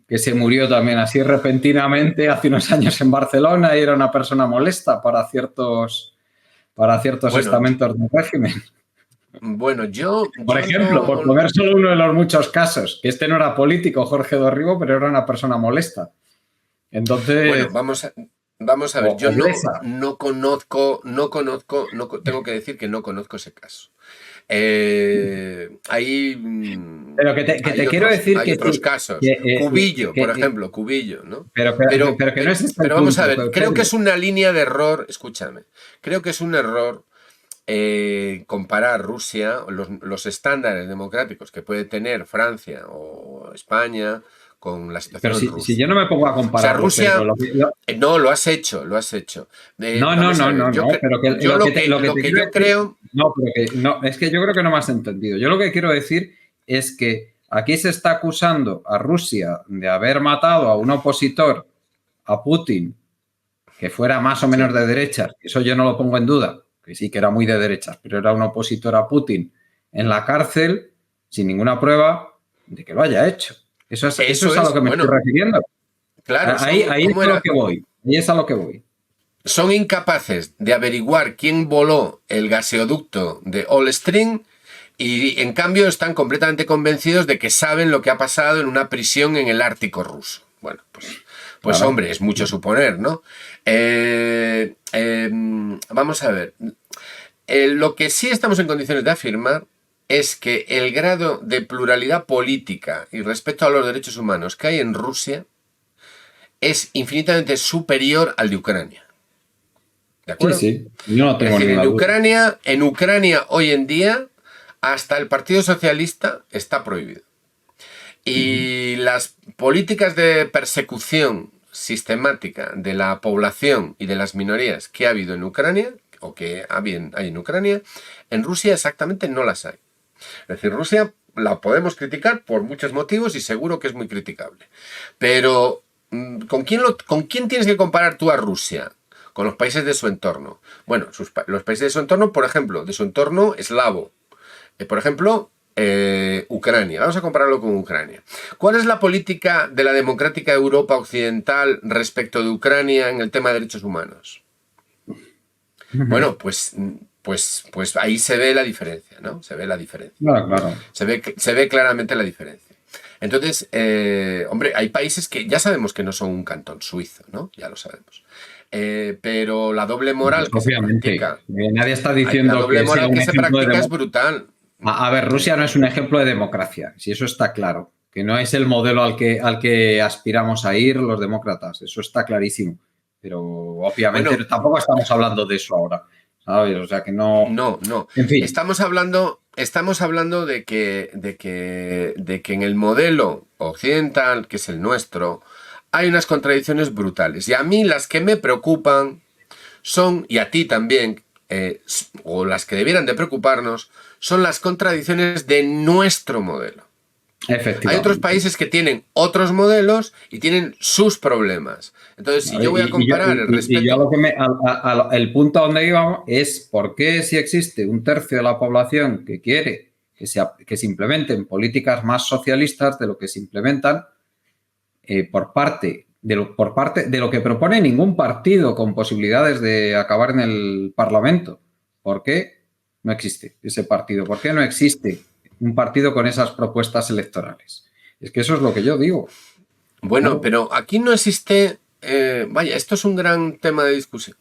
que se murió también así repentinamente hace unos años en Barcelona y era una persona molesta para ciertos estamentos del régimen. Bueno, por ejemplo, por poner solo uno de los muchos casos, que este no era político, Jorge Dorribo, pero era una persona molesta. Entonces... Bueno, vamos a ver, yo no conozco, tengo que decir que no conozco ese caso. Pero que te quiero decir hay que otros casos. Cubillo, por ejemplo, Cubillo, ¿no? Pero que no es pero vamos a ver, creo que es una línea de error, escúchame, creo que es un error comparar Rusia, los estándares democráticos que puede tener Francia o España con la situación pero rusa. Si yo no me pongo a comparar, o sea, Rusia, no, lo has hecho. No, pero que yo creo... No, es que yo creo que no me has entendido. Yo lo que quiero decir es que aquí se está acusando a Rusia de haber matado a un opositor, a Putin, que fuera más o menos de derechas. Eso yo no lo pongo en duda, que sí que era muy de derechas, pero era un opositor a Putin en la cárcel sin ninguna prueba de que lo haya hecho. Eso es a lo que me estoy refiriendo. Claro, ahí es a lo que voy. Ahí es a lo que voy. Son incapaces de averiguar quién voló el gaseoducto de Nord Stream y en cambio están completamente convencidos de que saben lo que ha pasado en una prisión en el Ártico ruso. Bueno, pues claro. Hombre, es mucho suponer, ¿no? Vamos a ver. Lo que sí estamos en condiciones de afirmar es que el grado de pluralidad política y respeto a los derechos humanos que hay en Rusia es infinitamente superior al de Ucrania. ¿De acuerdo? Sí. Yo no tengo ninguna duda. En Ucrania hoy en día hasta el Partido Socialista está prohibido. Y las políticas de persecución sistemática de la población y de las minorías que ha habido en Ucrania, o que hay en Ucrania, en Rusia exactamente no las hay. Es decir, Rusia la podemos criticar por muchos motivos y seguro que es muy criticable. Pero, ¿con quién tienes que comparar tú a Rusia? Con los países de su entorno. Bueno, los países de su entorno, por ejemplo, de su entorno eslavo. Por ejemplo, Ucrania. Vamos a compararlo con Ucrania. ¿Cuál es la política de la democrática Europa occidental respecto de Ucrania en el tema de derechos humanos? Bueno, pues ahí se ve la diferencia, ¿no? Se ve la diferencia. Claro. Se ve claramente la diferencia. Entonces, hombre, hay países que ya sabemos que no son un cantón suizo, ¿no? Ya lo sabemos. Pero la doble moral pues que obviamente, se practica. Nadie está diciendo la doble moral que se practica es brutal. A ver, Rusia no es un ejemplo de democracia, si eso está claro. Que no es el modelo al que aspiramos a ir los demócratas. Eso está clarísimo. Pero obviamente tampoco estamos hablando de eso ahora, ¿sabes? O sea que no... No. En fin. Estamos hablando de que en el modelo occidental, que es el nuestro, hay unas contradicciones brutales. Y a mí las que me preocupan son, y a ti también, o las que debieran de preocuparnos, son las contradicciones de nuestro modelo. Hay otros países que tienen otros modelos y tienen sus problemas. Entonces, si yo voy a comparar el respeto... Y yo lo que el punto a donde íbamos es por qué si existe un tercio de la población que quiere que se implementen políticas más socialistas de lo que se implementan por parte de lo que propone ningún partido con posibilidades de acabar en el Parlamento. ¿Por qué no existe ese partido? ¿Por qué no existe un partido con esas propuestas electorales? Es que eso es lo que yo digo. Bueno, claro. Pero aquí no existe... vaya, esto es un gran tema de discusión.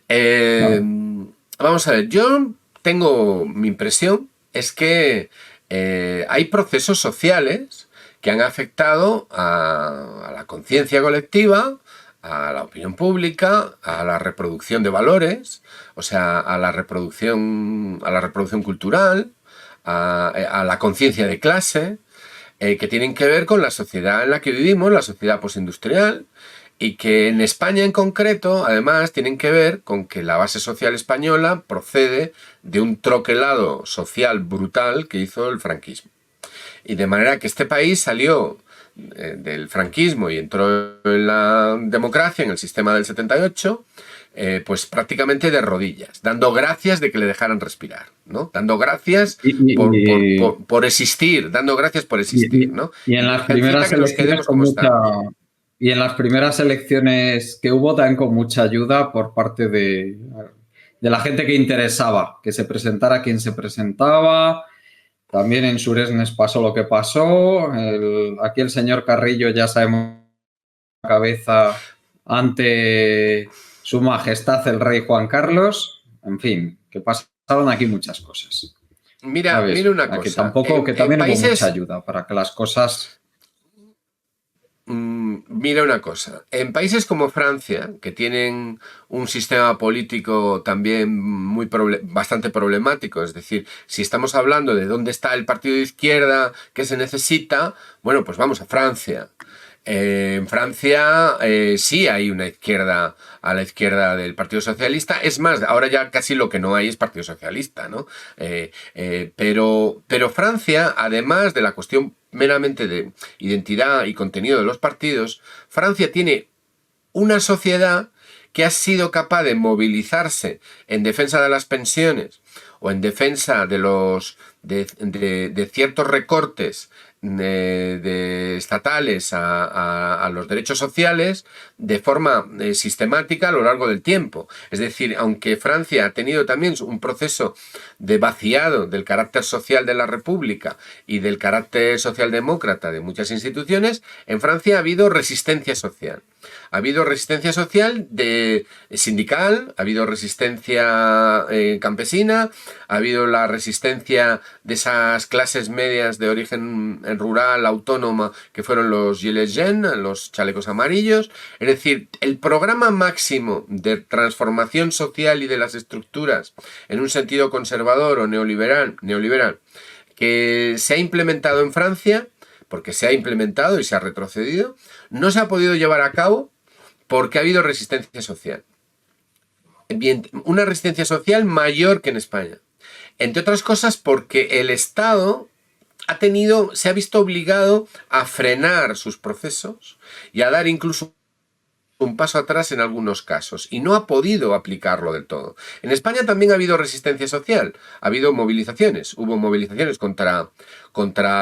Claro. Vamos a ver, yo tengo mi impresión, es que hay procesos sociales que han afectado a la conciencia colectiva, a la opinión pública, a la reproducción de valores, o sea, a la reproducción cultural, a la conciencia de clase, que tienen que ver con la sociedad en la que vivimos, la sociedad postindustrial, y que en España en concreto, además, tienen que ver con que la base social española procede de un troquelado social brutal que hizo el franquismo. Y de manera que este país salió del franquismo y entró en la democracia, en el sistema del 78, pues prácticamente de rodillas, dando gracias de que le dejaran respirar, ¿no? Dando gracias por existir, dando gracias por existir, ¿no? Y en las primeras elecciones y en las primeras elecciones que hubo también con mucha ayuda por parte de la gente que interesaba, que se presentara quien se presentaba. También en Suresnes pasó lo que pasó. Aquí el señor Carrillo ya sabemos la cabeza ante su majestad el rey Juan Carlos. En fin, que pasaron aquí muchas cosas. Mira una cosa. Que también hubo mucha ayuda para que las cosas... Mira una cosa, en países como Francia, que tienen un sistema político también bastante problemático, es decir, si estamos hablando de dónde está el partido de izquierda que se necesita, bueno, pues vamos a Francia. En Francia sí hay una izquierda a la izquierda del Partido Socialista. Es más, ahora ya casi lo que no hay es Partido Socialista, ¿no? Pero Francia, además de la cuestión meramente de identidad y contenido de los partidos, Francia tiene una sociedad que ha sido capaz de movilizarse en defensa de las pensiones o en defensa de ciertos recortes estatales a los derechos sociales de forma sistemática a lo largo del tiempo. Es decir, aunque Francia ha tenido también un proceso de vaciado del carácter social de la República y del carácter socialdemócrata de muchas instituciones, en Francia ha habido resistencia social. Ha habido resistencia social sindical, ha habido resistencia campesina, ha habido la resistencia de esas clases medias de origen rural, autónoma, que fueron los gilets jaunes, los chalecos amarillos. Es decir, el programa máximo de transformación social y de las estructuras en un sentido conservador o neoliberal que se ha implementado en Francia, porque se ha implementado y se ha retrocedido, no se ha podido llevar a cabo porque ha habido resistencia social. Bien, una resistencia social mayor que en España. Entre otras cosas porque el Estado se ha visto obligado a frenar sus procesos y a dar incluso un paso atrás en algunos casos, y no ha podido aplicarlo del todo. En España también ha habido resistencia social, ha habido movilizaciones, hubo movilizaciones contra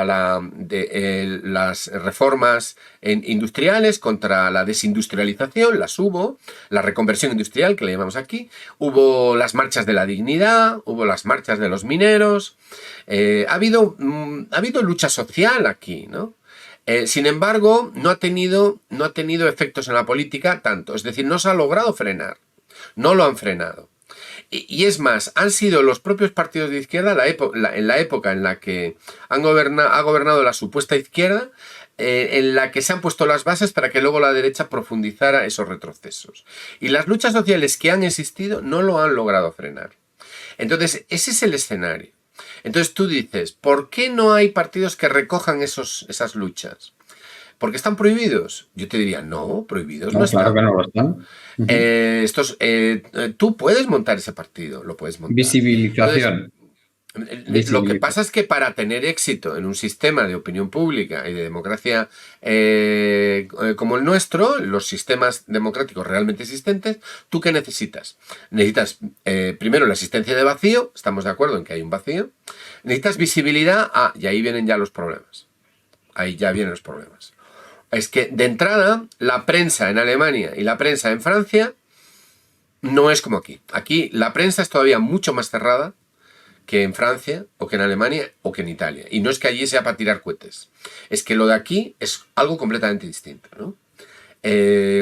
las reformas industriales, contra la desindustrialización, las hubo, la reconversión industrial, que le llamamos aquí, hubo las marchas de la dignidad, hubo las marchas de los mineros, ha habido lucha social aquí, ¿no? Sin embargo, no ha tenido efectos en la política tanto. Es decir, no se ha logrado frenar. No lo han frenado. Y es más, han sido los propios partidos de izquierda en la época en la que ha gobernado la supuesta izquierda, en la que se han puesto las bases para que luego la derecha profundizara esos retrocesos. Y las luchas sociales que han existido no lo han logrado frenar. Entonces, ese es el escenario. Entonces tú dices, ¿por qué no hay partidos que recojan esas luchas? ¿Porque están prohibidos? Yo te diría, no, prohibidos no claro están. que no lo están. Tú puedes montar ese partido, lo puedes montar. Visibilización. Lo que pasa es que para tener éxito en un sistema de opinión pública y de democracia como el nuestro, los sistemas democráticos realmente existentes, ¿tú qué necesitas? Necesitas primero la existencia de vacío, estamos de acuerdo en que hay un vacío, necesitas visibilidad, y ahí vienen ya los problemas. Ahí ya vienen los problemas. Es que de entrada la prensa en Alemania y la prensa en Francia no es como aquí. Aquí la prensa es todavía mucho más cerrada que en Francia, o que en Alemania, o que en Italia. Y no es que allí sea para tirar cohetes. Es que lo de aquí es algo completamente distinto, ¿no?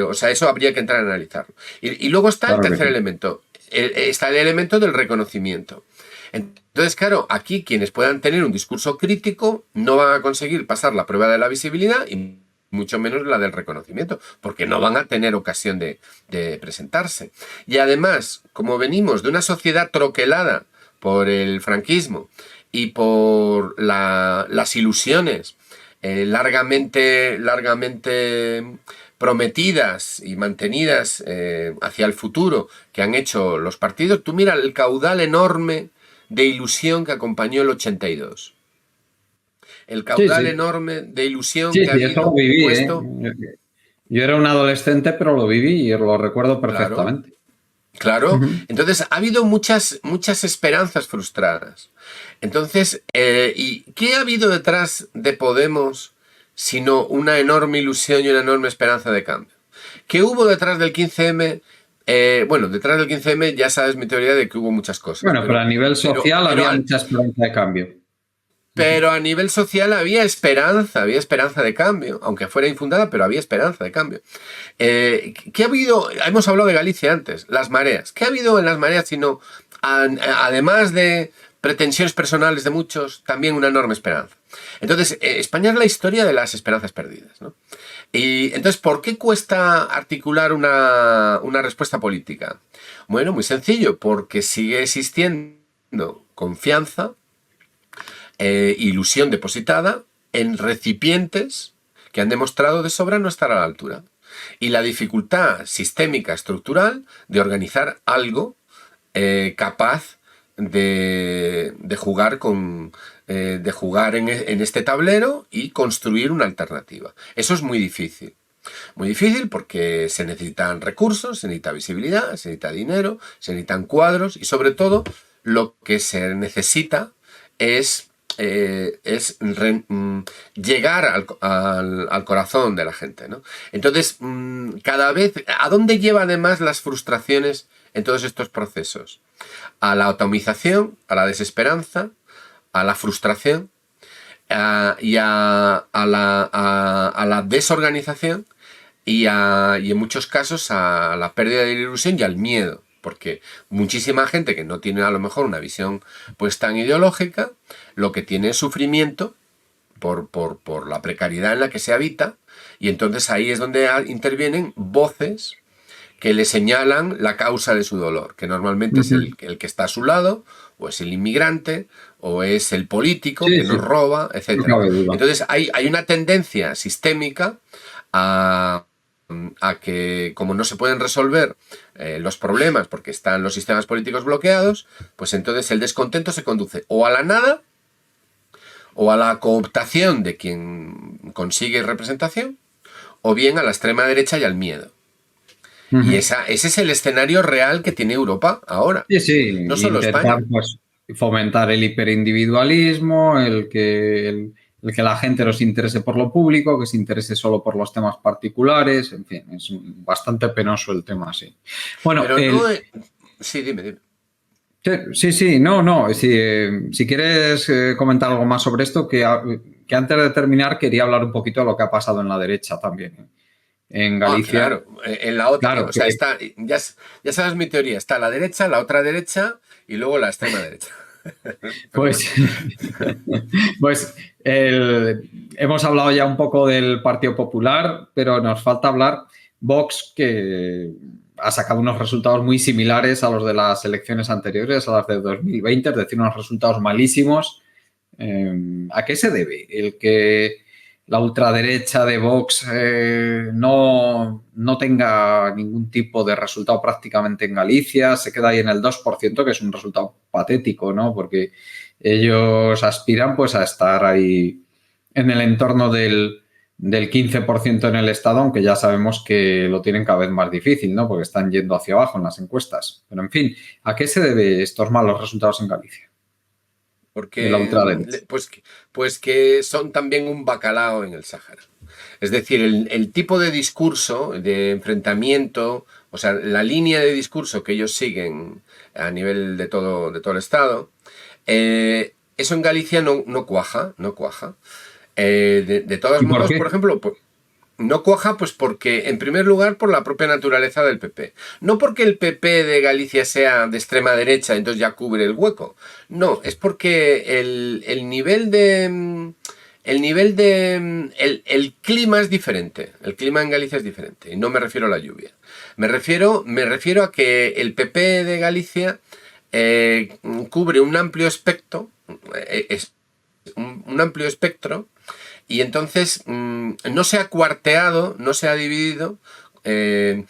O sea, eso habría que entrar a analizarlo. Y luego está el tercer elemento. Está el elemento del reconocimiento. Entonces, claro, aquí quienes puedan tener un discurso crítico no van a conseguir pasar la prueba de la visibilidad y mucho menos la del reconocimiento, porque no van a tener ocasión de presentarse. Y además, como venimos de una sociedad troquelada por el franquismo y por las ilusiones largamente prometidas y mantenidas hacia el futuro que han hecho los partidos, tú mira el caudal enorme de ilusión que acompañó el 82. El caudal enorme de ilusión que ha habido puesto. Yo era un adolescente, pero lo viví y lo recuerdo perfectamente. Claro, entonces ha habido muchas esperanzas frustradas. Entonces, ¿y qué ha habido detrás de Podemos sino una enorme ilusión y una enorme esperanza de cambio? ¿Qué hubo detrás del 15M? Bueno, detrás del 15M ya sabes mi teoría de que hubo muchas cosas. Bueno, pero a nivel social había mucha esperanza de cambio. Pero a nivel social había esperanza de cambio, aunque fuera infundada, pero había esperanza de cambio. ¿Qué ha habido? Hemos hablado de Galicia antes, las mareas. ¿Qué ha habido en las mareas sino, además de pretensiones personales de muchos, también una enorme esperanza? Entonces, España es la historia de las esperanzas perdidas, ¿no? Y entonces, ¿por qué cuesta articular una respuesta política? Bueno, muy sencillo, porque sigue existiendo confianza, ilusión depositada en recipientes que han demostrado de sobra no estar a la altura. Y la dificultad sistémica, estructural, de organizar algo capaz de jugar en este tablero y construir una alternativa. Eso es muy difícil. Muy difícil porque se necesitan recursos, se necesita visibilidad, se necesita dinero, se necesitan cuadros y sobre todo lo que se necesita es llegar al corazón de la gente, ¿no? Entonces, cada vez, ¿a dónde lleva además las frustraciones en todos estos procesos? A la atomización, a la desesperanza, a la frustración y a la desorganización y en muchos casos a la pérdida de la ilusión y al miedo. Porque muchísima gente que no tiene a lo mejor una visión pues tan ideológica, lo que tiene es sufrimiento por la precariedad en la que se habita, y entonces ahí es donde intervienen voces que le señalan la causa de su dolor, que normalmente es el que está a su lado, o es el inmigrante, o es el político que nos roba, etc. Entonces hay una tendencia sistémica a que, como no se pueden resolver los problemas porque están los sistemas políticos bloqueados, pues entonces el descontento se conduce o a la nada o a la cooptación de quien consigue representación, o bien a la extrema derecha y al miedo. Y ese es el escenario real que tiene Europa ahora. No solo España. Pues, fomentar el hiperindividualismo, el que la gente no se interese por lo público, que se interese solo por los temas particulares, en fin, es bastante penoso el tema, sí. Bueno, sí, dime. Sí, si quieres comentar algo más sobre esto, que antes de terminar quería hablar un poquito de lo que ha pasado en la derecha también. En Galicia. Claro, en la otra, claro, o sea, está, ya sabes mi teoría, está la derecha, la otra derecha y luego la extrema derecha. Pues hemos hablado ya un poco del Partido Popular, pero nos falta hablar Vox, que ha sacado unos resultados muy similares a los de las elecciones anteriores, a las de 2020, es decir, unos resultados malísimos. ¿A qué se debe el que la ultraderecha de Vox no tenga ningún tipo de resultado prácticamente en Galicia, se queda ahí en el 2%, que es un resultado patético, ¿no? Porque ellos aspiran pues a estar ahí en el entorno del 15% en el Estado, aunque ya sabemos que lo tienen cada vez más difícil, ¿no? Porque están yendo hacia abajo en las encuestas. Pero, en fin, ¿a qué se debe estos malos resultados en Galicia? De la ultraderecha. Pues que son también un bacalao en el Sáhara. Es decir, el tipo de discurso, de enfrentamiento, o sea, la línea de discurso que ellos siguen a nivel de todo el Estado, eso en Galicia no cuaja. De todos modos, por ejemplo, no cuaja pues porque, en primer lugar, por la propia naturaleza del PP. No porque el PP de Galicia sea de extrema derecha, entonces ya cubre el hueco. No, es porque el nivel de... El clima es diferente. El clima en Galicia es diferente. Y no me refiero a la lluvia. Me refiero a que el PP de Galicia cubre un amplio espectro. Un amplio espectro. Y entonces no se ha cuarteado, no se ha dividido. Tiene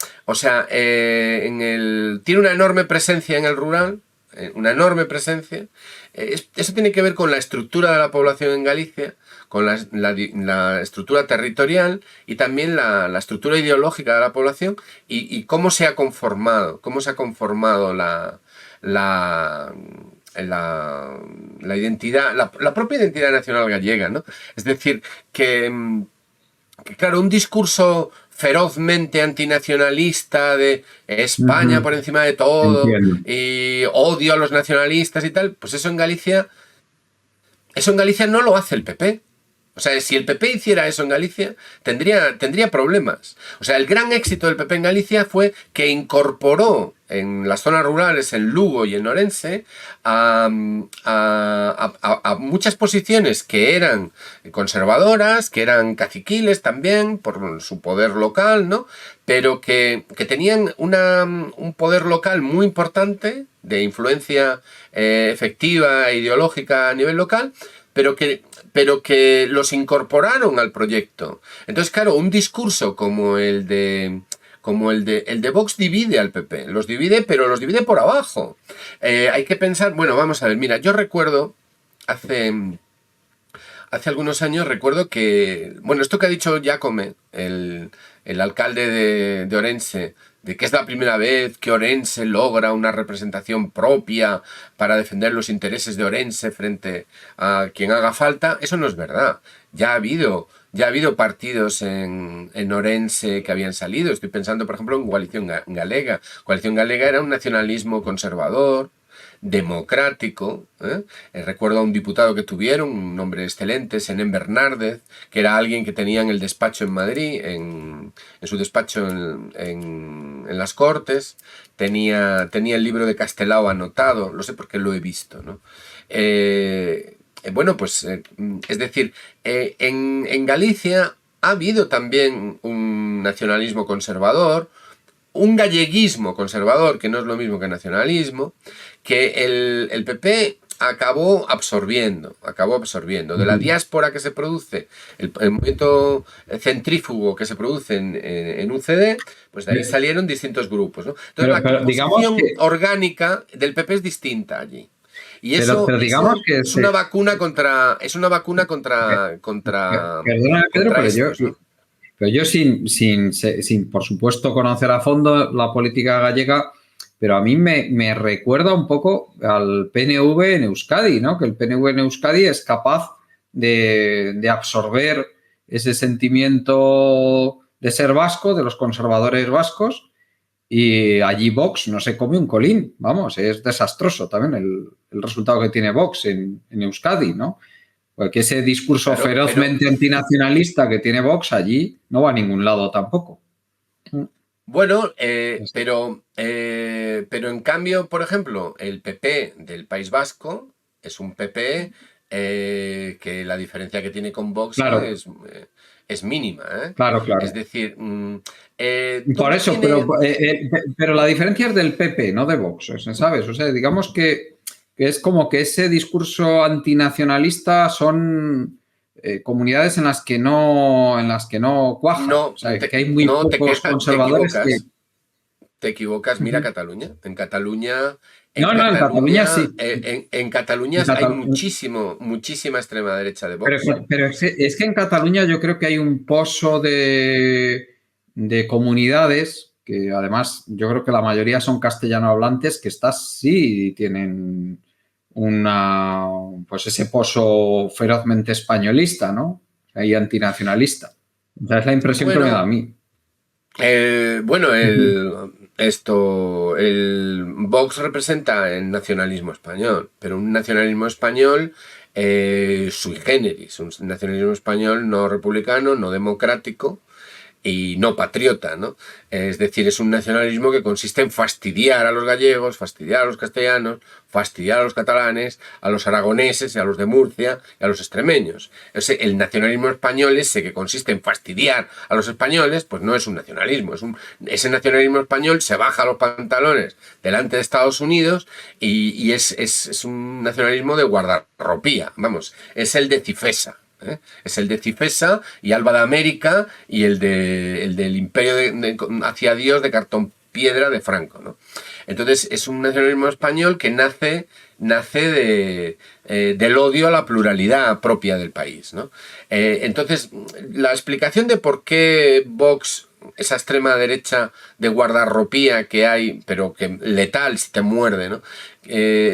una enorme presencia en el rural. Una enorme presencia. Eso tiene que ver con la estructura de la población en Galicia, con la estructura territorial y también la estructura ideológica de la población y cómo se ha conformado la identidad, la propia identidad nacional gallega, ¿no? Es decir, que claro, un discurso ferozmente antinacionalista de España por encima de todo, y odio a los nacionalistas y tal, pues eso en Galicia no lo hace el PP. O sea, si el PP hiciera eso en Galicia, tendría problemas. O sea, el gran éxito del PP en Galicia fue que incorporó en las zonas rurales, en Lugo y en Orense, a muchas posiciones que eran conservadoras, que eran caciquiles también, por su poder local, ¿no? Pero que tenían un poder local muy importante, de influencia efectiva e ideológica a nivel local, pero que los incorporaron al proyecto. Entonces, claro, un discurso como el de Vox divide al PP, los divide, pero los divide por abajo. Hay que pensar, bueno, vamos a ver, mira, yo recuerdo hace algunos años, recuerdo que, bueno, esto que ha dicho Jacome, el alcalde de Orense, de que es la primera vez que Orense logra una representación propia para defender los intereses de Orense frente a quien haga falta, eso no es verdad. Ya ha habido partidos en Orense que habían salido. Estoy pensando, por ejemplo, en Coalición Galega. Coalición Galega era un nacionalismo conservador, democrático. Recuerdo a un diputado que tuvieron, un hombre excelente, Senén Bernárdez, que era alguien que tenía en el despacho en Madrid, en su despacho en las Cortes, tenía el libro de Castelao anotado, lo sé porque lo he visto, ¿no? Bueno, pues, es decir, en Galicia ha habido también un nacionalismo conservador, un galleguismo conservador, que no es lo mismo que nacionalismo, que el PP acabó absorbiendo. De la diáspora que se produce, el movimiento centrífugo que se produce en UCD, pues de ahí salieron distintos grupos, ¿no? Entonces la composición orgánica del PP es distinta allí. Y eso, digamos que es una vacuna contra... Perdona, Pedro, pero yo sin, por supuesto, conocer a fondo la política gallega, pero a mí me recuerda un poco al PNV en Euskadi, ¿no? Que el PNV en Euskadi es capaz de absorber ese sentimiento de ser vasco, de los conservadores vascos, y allí Vox no se come un colín. Vamos, es desastroso también el resultado que tiene Vox en Euskadi, ¿no? Porque ese discurso ferozmente antinacionalista que tiene Vox allí no va a ningún lado tampoco. Bueno, pero en cambio, por ejemplo, el PP del País Vasco es un PP que la diferencia que tiene con Vox es mínima. Claro. Es decir... por eso, pero la diferencia es del PP, no de Vox, ¿sabes? O sea, digamos que es como que ese discurso antinacionalista son comunidades en las que no cuaja. No, o sea, que hay muy pocos conservadores que... Te equivocas, mira Cataluña. En Cataluña, en Cataluña sí. En Cataluña hay muchísima extrema derecha de Vox. Pero es que en Cataluña yo creo que hay un pozo de comunidades que además yo creo que la mayoría son castellano hablantes que sí tienen pues ese pozo ferozmente españolista, ¿no? Y antinacionalista. O sea, es la impresión que me da a mí. El Vox representa el nacionalismo español, pero un nacionalismo español sui generis, un nacionalismo español no republicano, no democrático y no patriota, ¿no? Es decir, es un nacionalismo que consiste en fastidiar a los gallegos, fastidiar a los castellanos, fastidiar a los catalanes, a los aragoneses, a los de Murcia y a los extremeños. El nacionalismo español ese que consiste en fastidiar a los españoles, pues no es un nacionalismo. Ese nacionalismo español se baja los pantalones delante de Estados Unidos y es un nacionalismo de guardarropía, vamos, es el de Cifesa. Es el de Cifesa y Alba de América y el del imperio hacia Dios de cartón piedra de Franco, ¿no? Entonces es un nacionalismo español que nace del odio a la pluralidad propia del país, ¿no? Entonces la explicación de por qué Vox, esa extrema derecha de guardarropía que hay, pero que letal si te muerde, ¿no?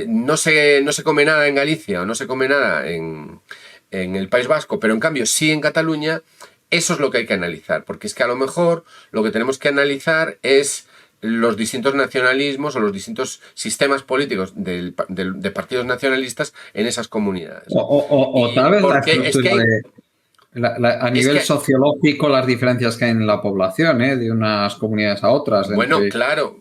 No se come nada en Galicia o no se come nada en el País Vasco, pero en cambio sí en Cataluña, eso es lo que hay que analizar, porque es que a lo mejor lo que tenemos que analizar es los distintos nacionalismos o los distintos sistemas políticos de partidos nacionalistas en esas comunidades. O tal vez la estructura a nivel sociológico, las diferencias que hay en la población, de unas comunidades a otras. Bueno, claro.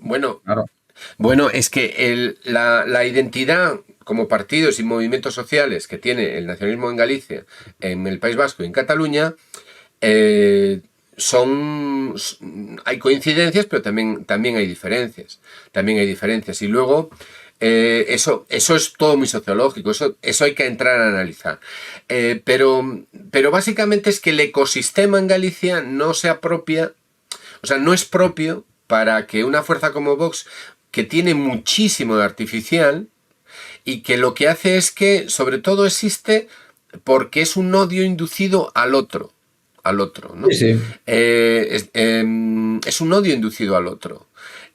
Bueno, es que la identidad como partidos y movimientos sociales que tiene el nacionalismo en Galicia, en el País Vasco y en Cataluña, hay coincidencias, pero también hay diferencias. Y luego, eso es todo muy sociológico, eso hay que entrar a analizar. Pero básicamente es que el ecosistema en Galicia no se apropia, o sea, no es propio para que una fuerza como Vox, que tiene muchísimo de artificial y que lo que hace es que sobre todo existe porque es un odio inducido al otro, ¿no? Sí. Es un odio inducido al otro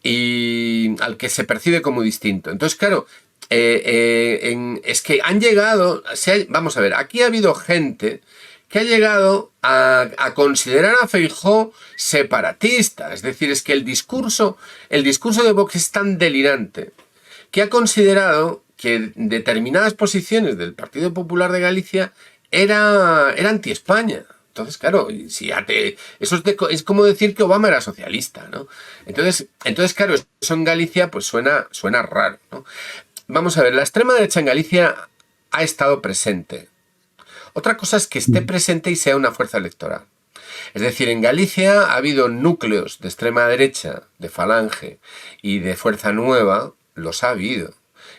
y al que se percibe como distinto. Entonces, claro, es que han llegado, vamos a ver, aquí ha habido gente que ha llegado a considerar a Feijóo separatista. Es decir, es que el discurso de Vox es tan delirante que ha considerado que determinadas posiciones del Partido Popular de Galicia era anti-España. Entonces, claro, eso es como decir que Obama era socialista, ¿no? Entonces claro, eso en Galicia pues suena raro, ¿no? Vamos a ver, la extrema derecha en Galicia ha estado presente. Otra cosa es que esté presente y sea una fuerza electoral. Es decir, en Galicia ha habido núcleos de extrema derecha, de Falange y de Fuerza Nueva, los ha habido.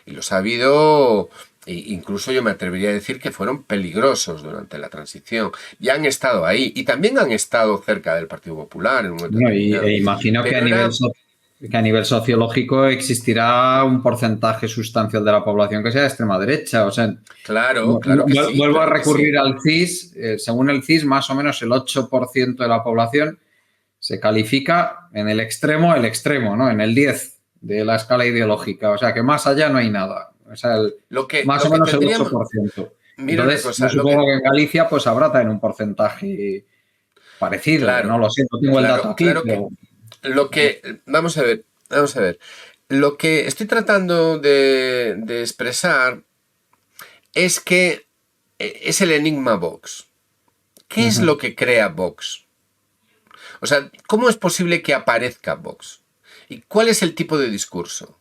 Y los ha habido, incluso yo me atrevería a decir que fueron peligrosos durante la transición. Y han estado ahí. Y también han estado cerca del Partido Popular. En un momento imagino que a nivel sociológico existirá un porcentaje sustancial de la población que sea de extrema derecha. O sea, claro que sí. Vuelvo a recurrir al CIS. Según el CIS, más o menos el 8% de la población se califica en el extremo, ¿no? En el 10% de la escala ideológica. O sea, que más allá no hay nada. O sea, más o menos el 8%. Entonces, yo supongo que en Galicia pues habrá también un porcentaje parecido. Claro, no lo sé, no tengo el dato aquí. Vamos a ver. Lo que estoy tratando de expresar es que es el enigma Vox. ¿Qué es lo que crea Vox? O sea, ¿cómo es posible que aparezca Vox? ¿Y cuál es el tipo de discurso?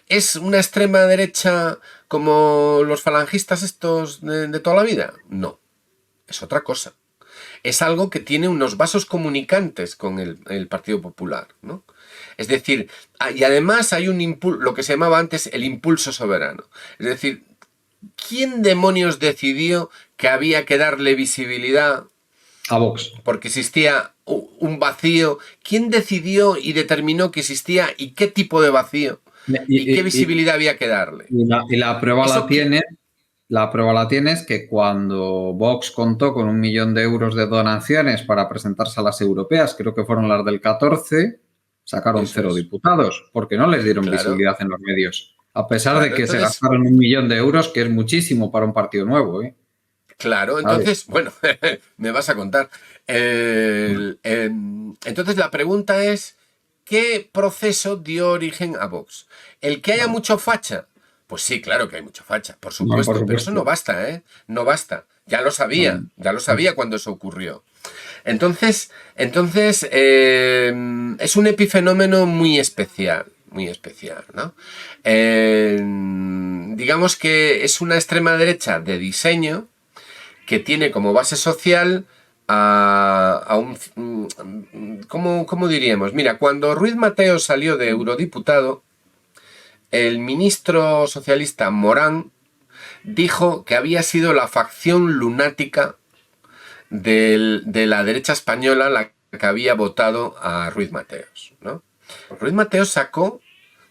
¿Es una extrema derecha como los falangistas estos de toda la vida? No, es otra cosa. Es algo que tiene unos vasos comunicantes con el Partido Popular, ¿no? Es decir, y además hay un impulso, lo que se llamaba antes el impulso soberano. Es decir, ¿quién demonios decidió que había que darle visibilidad a Vox? Porque existía un vacío. ¿Quién decidió y determinó que existía y qué tipo de vacío? ¿Y qué visibilidad había que darle? Y la prueba la tiene. La prueba la tienes que cuando Vox contó con 1 millón de euros de donaciones para presentarse a las europeas, creo que fueron las del 14, sacaron Eso 0 es. diputados, porque no les dieron Claro. visibilidad en los medios. A pesar Claro, de que entonces, se gastaron 1 millón de euros, que es muchísimo para un partido nuevo. Claro, entonces, bueno, me vas a contar. Entonces la pregunta es, ¿qué proceso dio origen a Vox? ¿El que haya mucho facha? Pues sí, claro que hay mucho facha, por supuesto, por pero eso no basta, ¿eh? No basta. Ya lo sabía cuando eso ocurrió. Entonces es un epifenómeno muy especial, ¿no? Digamos que es una extrema derecha de diseño que tiene como base social a un... ¿Cómo diríamos? Mira, cuando Ruiz Mateos salió de eurodiputado, el ministro socialista Morán dijo que había sido la facción lunática de la derecha española la que había votado a Ruiz Mateos, ¿no? Ruiz Mateos sacó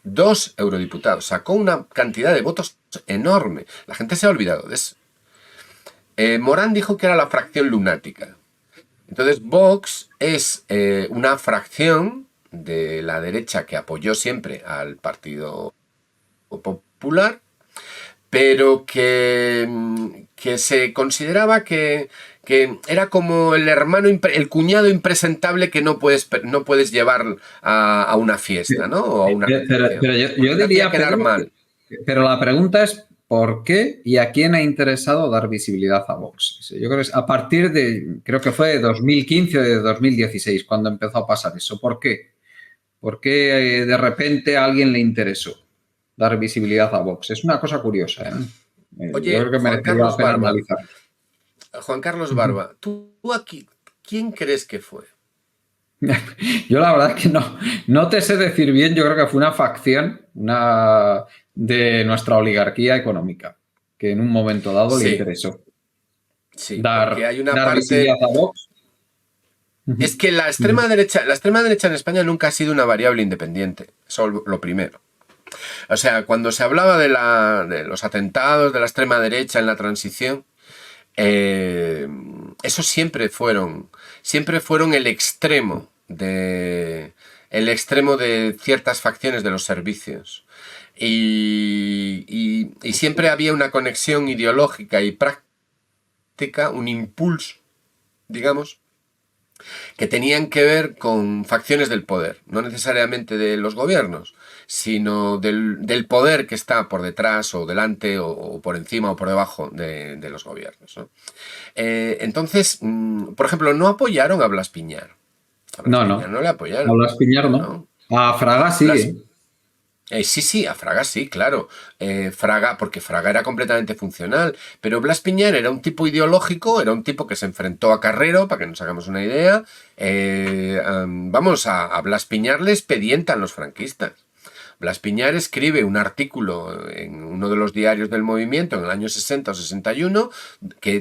2 eurodiputados, sacó una cantidad de votos enorme. La gente se ha olvidado de eso. Morán dijo que era la fracción lunática. Entonces Vox es una fracción de la derecha que apoyó siempre al Partido Popular, pero que se consideraba que era como el hermano, el cuñado impresentable que no puedes llevar a una fiesta, ¿no? O a una pero yo diría quedar mal. Pero la pregunta es ¿por qué y a quién ha interesado dar visibilidad a Vox? Yo creo que es a partir de, creo que fue de 2015 o de 2016 cuando empezó a pasar eso. ¿Por qué? ¿Por qué de repente a alguien le interesó dar visibilidad a Vox? Es una cosa curiosa, ¿eh? Oye, yo creo que merece la pena analizar. Juan Carlos Barba, ¿tú aquí quién crees que fue? Yo la verdad es que no te sé decir bien, yo creo que fue una facción de nuestra oligarquía económica, que en un momento dado le interesó. Sí, porque hay una parte... visibilidad a Vox. Es que la extrema derecha en España nunca ha sido una variable independiente, eso es lo primero. O sea, cuando se hablaba de los atentados de la extrema derecha en la transición, esos siempre fueron el extremo de ciertas facciones de los servicios. Y siempre había una conexión ideológica y práctica, un impulso, digamos, que tenían que ver con facciones del poder, no necesariamente de los gobiernos, sino del poder que está por detrás o delante o por encima o por debajo de los gobiernos, ¿no? Entonces, por ejemplo, no apoyaron a Blas Piñar. No le apoyaron. A Blas Piñar no. A Fraga sí. Sí, a Fraga sí, claro. Porque Fraga era completamente funcional. Pero Blas Piñar era un tipo ideológico, era un tipo que se enfrentó a Carrero, para que nos hagamos una idea. A Blas Piñar le expedientan los franquistas. Blas Piñar escribe un artículo en uno de los diarios del movimiento en el año 60 o 61,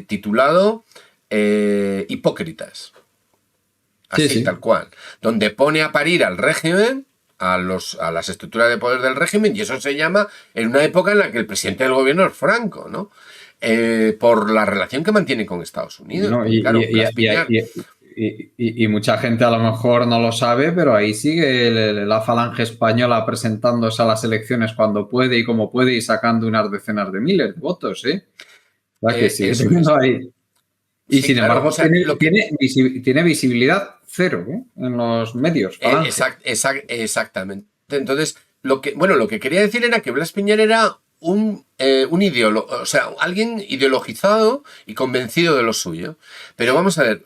titulado Hipócritas. Así, tal cual. Donde pone a parir al régimen, a las estructuras de poder del régimen, y eso se llama en una época en la que el presidente del gobierno es Franco, ¿no? Por la relación que mantiene con Estados Unidos. No, y mucha gente a lo mejor no lo sabe, pero ahí sigue la falange española presentándose a las elecciones cuando puede y como puede y sacando unas decenas de miles de votos, ¿eh? O sea que sigue teniendo ahí. Y sin embargo, tiene visibilidad cero, ¿eh? En los medios. Exactamente. Entonces, lo que quería decir era que Blas Piñar era un ideólogo, o sea, alguien ideologizado y convencido de lo suyo. Pero vamos a ver,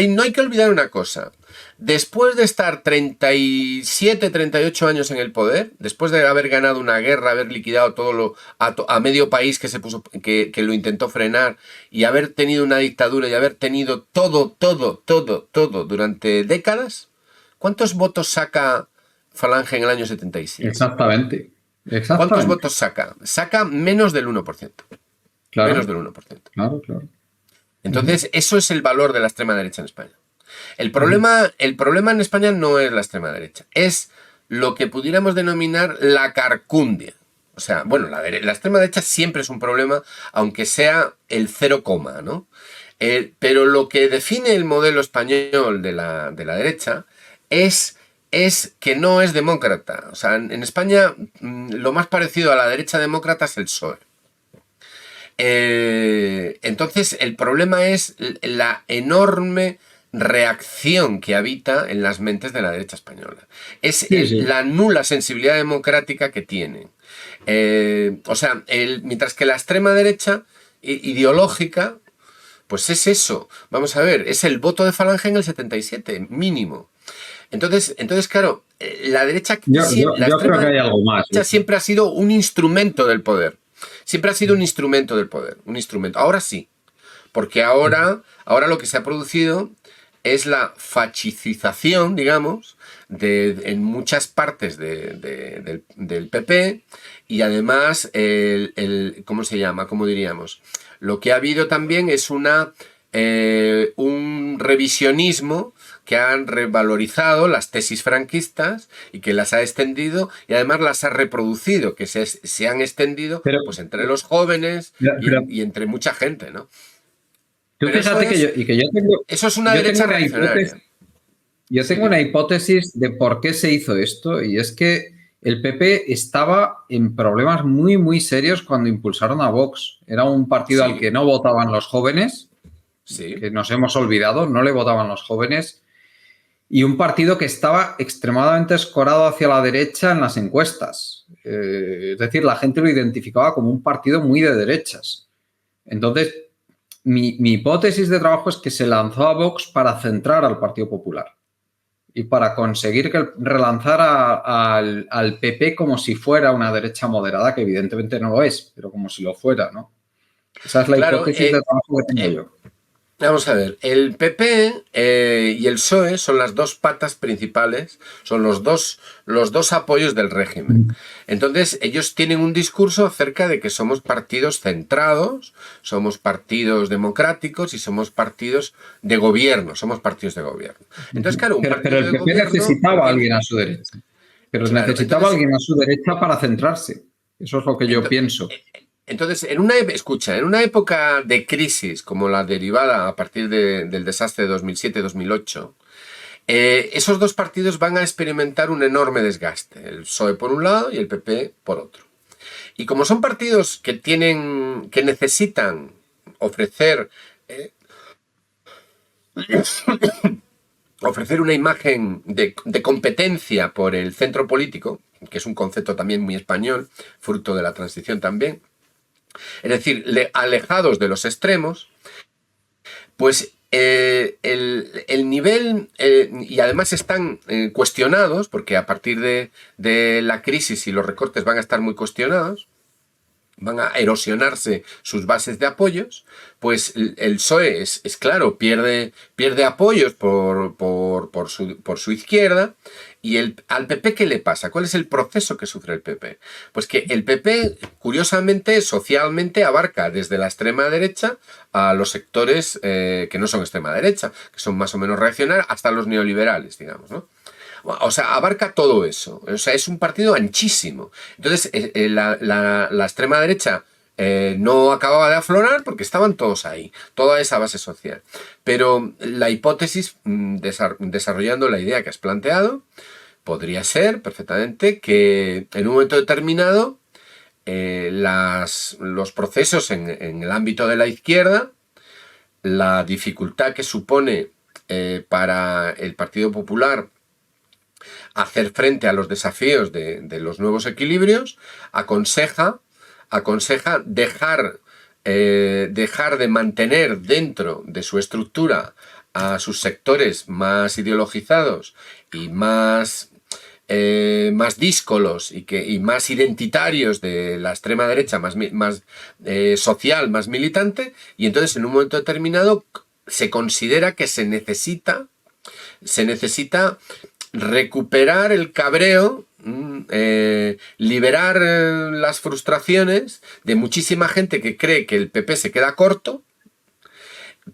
no hay que olvidar una cosa. Después de estar 37, 38 años en el poder, después de haber ganado una guerra, haber liquidado todo a medio país que lo intentó frenar, y haber tenido una dictadura y haber tenido todo durante décadas, ¿cuántos votos saca Falange en el año 77? Exactamente. ¿Cuántos Exactamente. votos saca? Saca menos del 1%. Claro, Menos del 1%. claro, claro. Entonces, eso es el valor de la extrema derecha en España. El Ujú. problema en España no es la extrema derecha, es lo que pudiéramos denominar la carcundia. O sea, bueno, la extrema derecha siempre es un problema, aunque sea el 0, ¿no? Pero lo que define el modelo español de la derecha es, es que no es demócrata. O sea, en España lo más parecido a la derecha demócrata es el PSOE. Entonces, el problema es la enorme reacción que habita en las mentes de la derecha española. Es Sí, sí. la nula sensibilidad democrática que tienen. O sea, mientras que la extrema derecha ideológica, pues es eso. Vamos a ver, es el voto de Falange en el 77, mínimo. Entonces claro, la derecha, la Yo creo extrema que hay algo más. derecha siempre ha sido un instrumento del poder. Siempre ha sido un instrumento del poder, un instrumento. Ahora sí, porque ahora lo que se ha producido es la fachicización, digamos, en muchas partes del PP y además ¿cómo se llama? ¿Cómo diríamos? Lo que ha habido también es un revisionismo que han revalorizado las tesis franquistas y que las ha extendido y además las ha reproducido, que se han extendido Pero, pues entre los jóvenes pero y entre mucha gente, ¿no? tú Pero fíjate que eso es una yo tengo derecha una hipótesis. reaccionaria. Yo Sí, tengo una hipótesis de por qué se hizo esto, y es que el PP estaba en problemas muy, muy serios cuando impulsaron a Vox. Era un partido al sí, que no votaban los jóvenes, sí. que nos hemos olvidado, no le votaban los jóvenes, y un partido que estaba extremadamente escorado hacia la derecha en las encuestas. Es decir, la gente lo identificaba como un partido muy de derechas. Entonces, mi hipótesis de trabajo es que se lanzó a Vox para centrar al Partido Popular y para conseguir que relanzara al PP como si fuera una derecha moderada, que evidentemente no lo es, pero como si lo fuera, ¿no? Esa es la Claro, hipótesis de trabajo que tengo eh, yo. vamos a ver, el PP y el PSOE son las dos patas principales, son los dos apoyos del régimen. Entonces, ellos tienen un discurso acerca de que somos partidos centrados, somos partidos democráticos y somos partidos de gobierno, somos partidos de gobierno. Entonces, claro, un Pero partido el de PP gobierno necesitaba a tiene... alguien a su derecha. Pero Claro, necesitaba a entonces, alguien a su derecha para centrarse. Eso es lo que yo ento- pienso. Entonces, en una época de crisis como la derivada a partir del desastre de 2007-2008, esos dos partidos van a experimentar un enorme desgaste, el PSOE por un lado y el PP por otro. Y como son partidos que necesitan ofrecer, ofrecer una imagen de competencia por el centro político, que es un concepto también muy español, fruto de la transición también, es decir, alejados de los extremos, pues el nivel, y además están cuestionados, porque a partir de la crisis y los recortes van a estar muy cuestionados, van a erosionarse sus bases de apoyos, pues el PSOE es claro, pierde apoyos por su izquierda. ¿Y al PP qué le pasa? ¿Cuál es el proceso que sufre el PP? Pues que el PP, curiosamente, socialmente, abarca desde la extrema derecha a los sectores que no son extrema derecha, que son más o menos reaccionarios, hasta los neoliberales, digamos, ¿no? O sea, abarca todo eso. O sea, es un partido anchísimo. Entonces, la extrema derecha no acababa de aflorar porque estaban todos ahí, toda esa base social. Pero la hipótesis, desarrollando la idea que has planteado, podría ser perfectamente que en un momento determinado los procesos en el ámbito de la izquierda, la dificultad que supone para el Partido Popular hacer frente a los desafíos de los nuevos equilibrios, aconseja dejar de mantener dentro de su estructura a sus sectores más ideologizados y más díscolos y más identitarios de la extrema derecha, más social, más militante, y entonces en un momento determinado se considera que se necesita recuperar el cabreo, liberar las frustraciones de muchísima gente que cree que el PP se queda corto,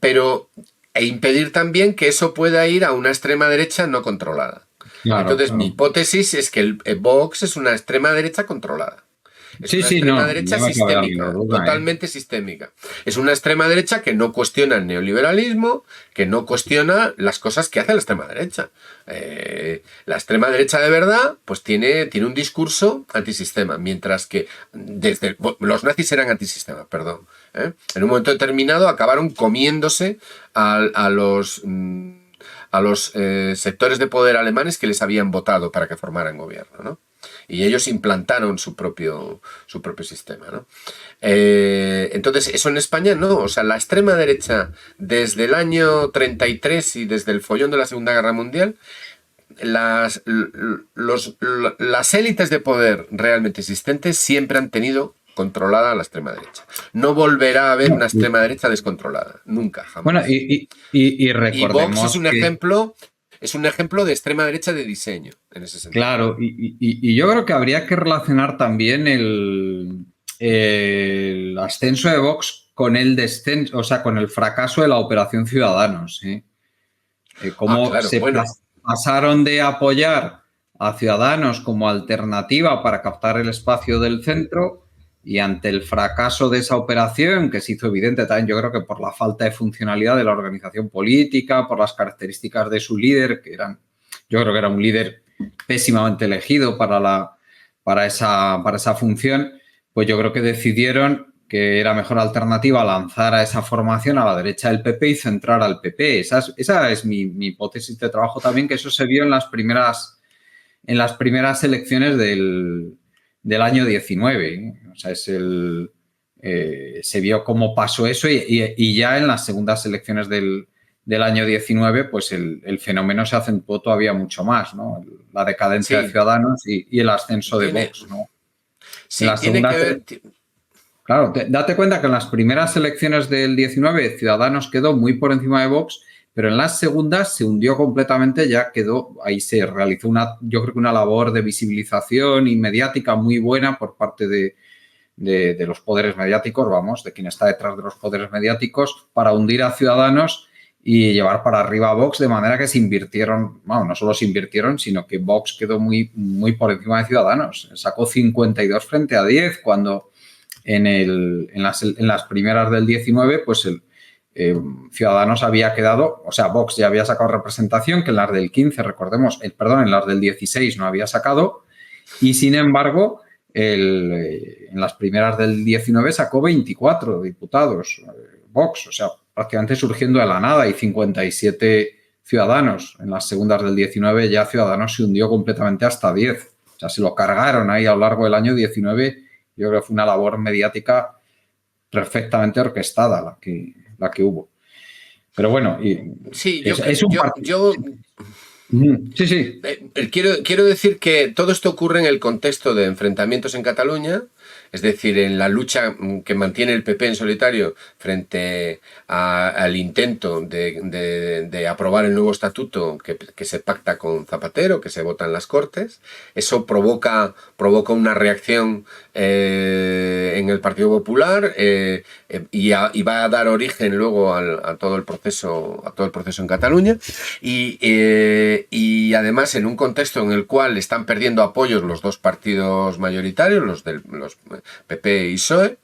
pero e impedir también que eso pueda ir a una extrema derecha no controlada. Claro, entonces, mi hipótesis es que el Vox es una extrema derecha controlada. Es una extrema derecha sistémica, totalmente sistémica. Es una extrema derecha que no cuestiona el neoliberalismo, que no cuestiona las cosas que hace la extrema derecha. La extrema derecha de verdad pues tiene un discurso antisistema, mientras que los nazis eran antisistema, perdón. En un momento determinado acabaron comiéndose a los sectores de poder alemanes que les habían votado para que formaran gobierno, ¿no? Y ellos implantaron su propio sistema, ¿no? Entonces, eso en España no. O sea, la extrema derecha, desde el año 33 y desde el follón de la Segunda Guerra Mundial, las élites de poder realmente existentes siempre han tenido controlada a la extrema derecha. No volverá a haber una extrema derecha descontrolada. Nunca, jamás. Bueno, y recordemos y Vox es un ejemplo... Es un ejemplo de extrema derecha de diseño, en ese sentido. Claro, y yo creo que habría que relacionar también el ascenso de Vox con el descenso, o sea, con el fracaso de la Operación Ciudadanos. Cómo se pasaron de apoyar a Ciudadanos como alternativa para captar el espacio del centro, y ante el fracaso de esa operación, que se hizo evidente también, yo creo que por la falta de funcionalidad de la organización política, por las características de su líder, yo creo que era un líder pésimamente elegido para esa función, pues yo creo que decidieron que era mejor alternativa lanzar a esa formación a la derecha del PP y centrar al PP. Esa es mi hipótesis de trabajo también, que eso se vio en las primeras elecciones del año 19. O sea, se vio cómo pasó eso y ya en las segundas elecciones del año 19, pues el fenómeno se acentuó todavía mucho más, ¿no? La decadencia de Ciudadanos y el ascenso de Vox, ¿no? Sí, tiene que ver... Claro, date cuenta que en las primeras elecciones del 19 Ciudadanos quedó muy por encima de Vox, pero en las segundas se hundió completamente, ya quedó, ahí se realizó yo creo que una labor de visibilización y mediática muy buena por parte de los poderes mediáticos, de quien está detrás de los poderes mediáticos, para hundir a Ciudadanos y llevar para arriba a Vox, de manera que se invirtieron, no solo se invirtieron, sino que Vox quedó muy, muy por encima de Ciudadanos. Sacó 52 frente a 10, cuando en las primeras del 19, pues Ciudadanos había quedado, o sea, Vox ya había sacado representación, que en las del 15, recordemos, en las del 16 no había sacado, y sin embargo, en las primeras del 19 sacó 24 diputados, Vox, o sea, prácticamente surgiendo de la nada, y 57 Ciudadanos. En las segundas del 19 ya Ciudadanos se hundió completamente hasta 10. O sea, se lo cargaron ahí a lo largo del año 19. Yo creo que fue una labor mediática perfectamente orquestada la que hubo. Pero bueno, sí, es un partido. Sí. Quiero decir que todo esto ocurre en el contexto de enfrentamientos en Cataluña, es decir, en la lucha que mantiene el PP en solitario frente al intento de aprobar el nuevo estatuto que se pacta con Zapatero, que se vota en las Cortes. Eso provoca una reacción en el Partido Popular y va a dar origen luego a todo el proceso en Cataluña y además en un contexto en el cual están perdiendo apoyos los dos partidos mayoritarios, los PP y PSOE,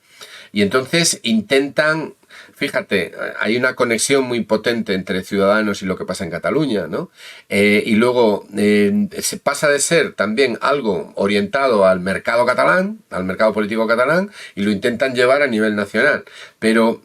y entonces intentan, fíjate, hay una conexión muy potente entre Ciudadanos y lo que pasa en Cataluña, ¿no? Y luego se pasa de ser también algo orientado al mercado catalán, al mercado político catalán, y lo intentan llevar a nivel nacional. Pero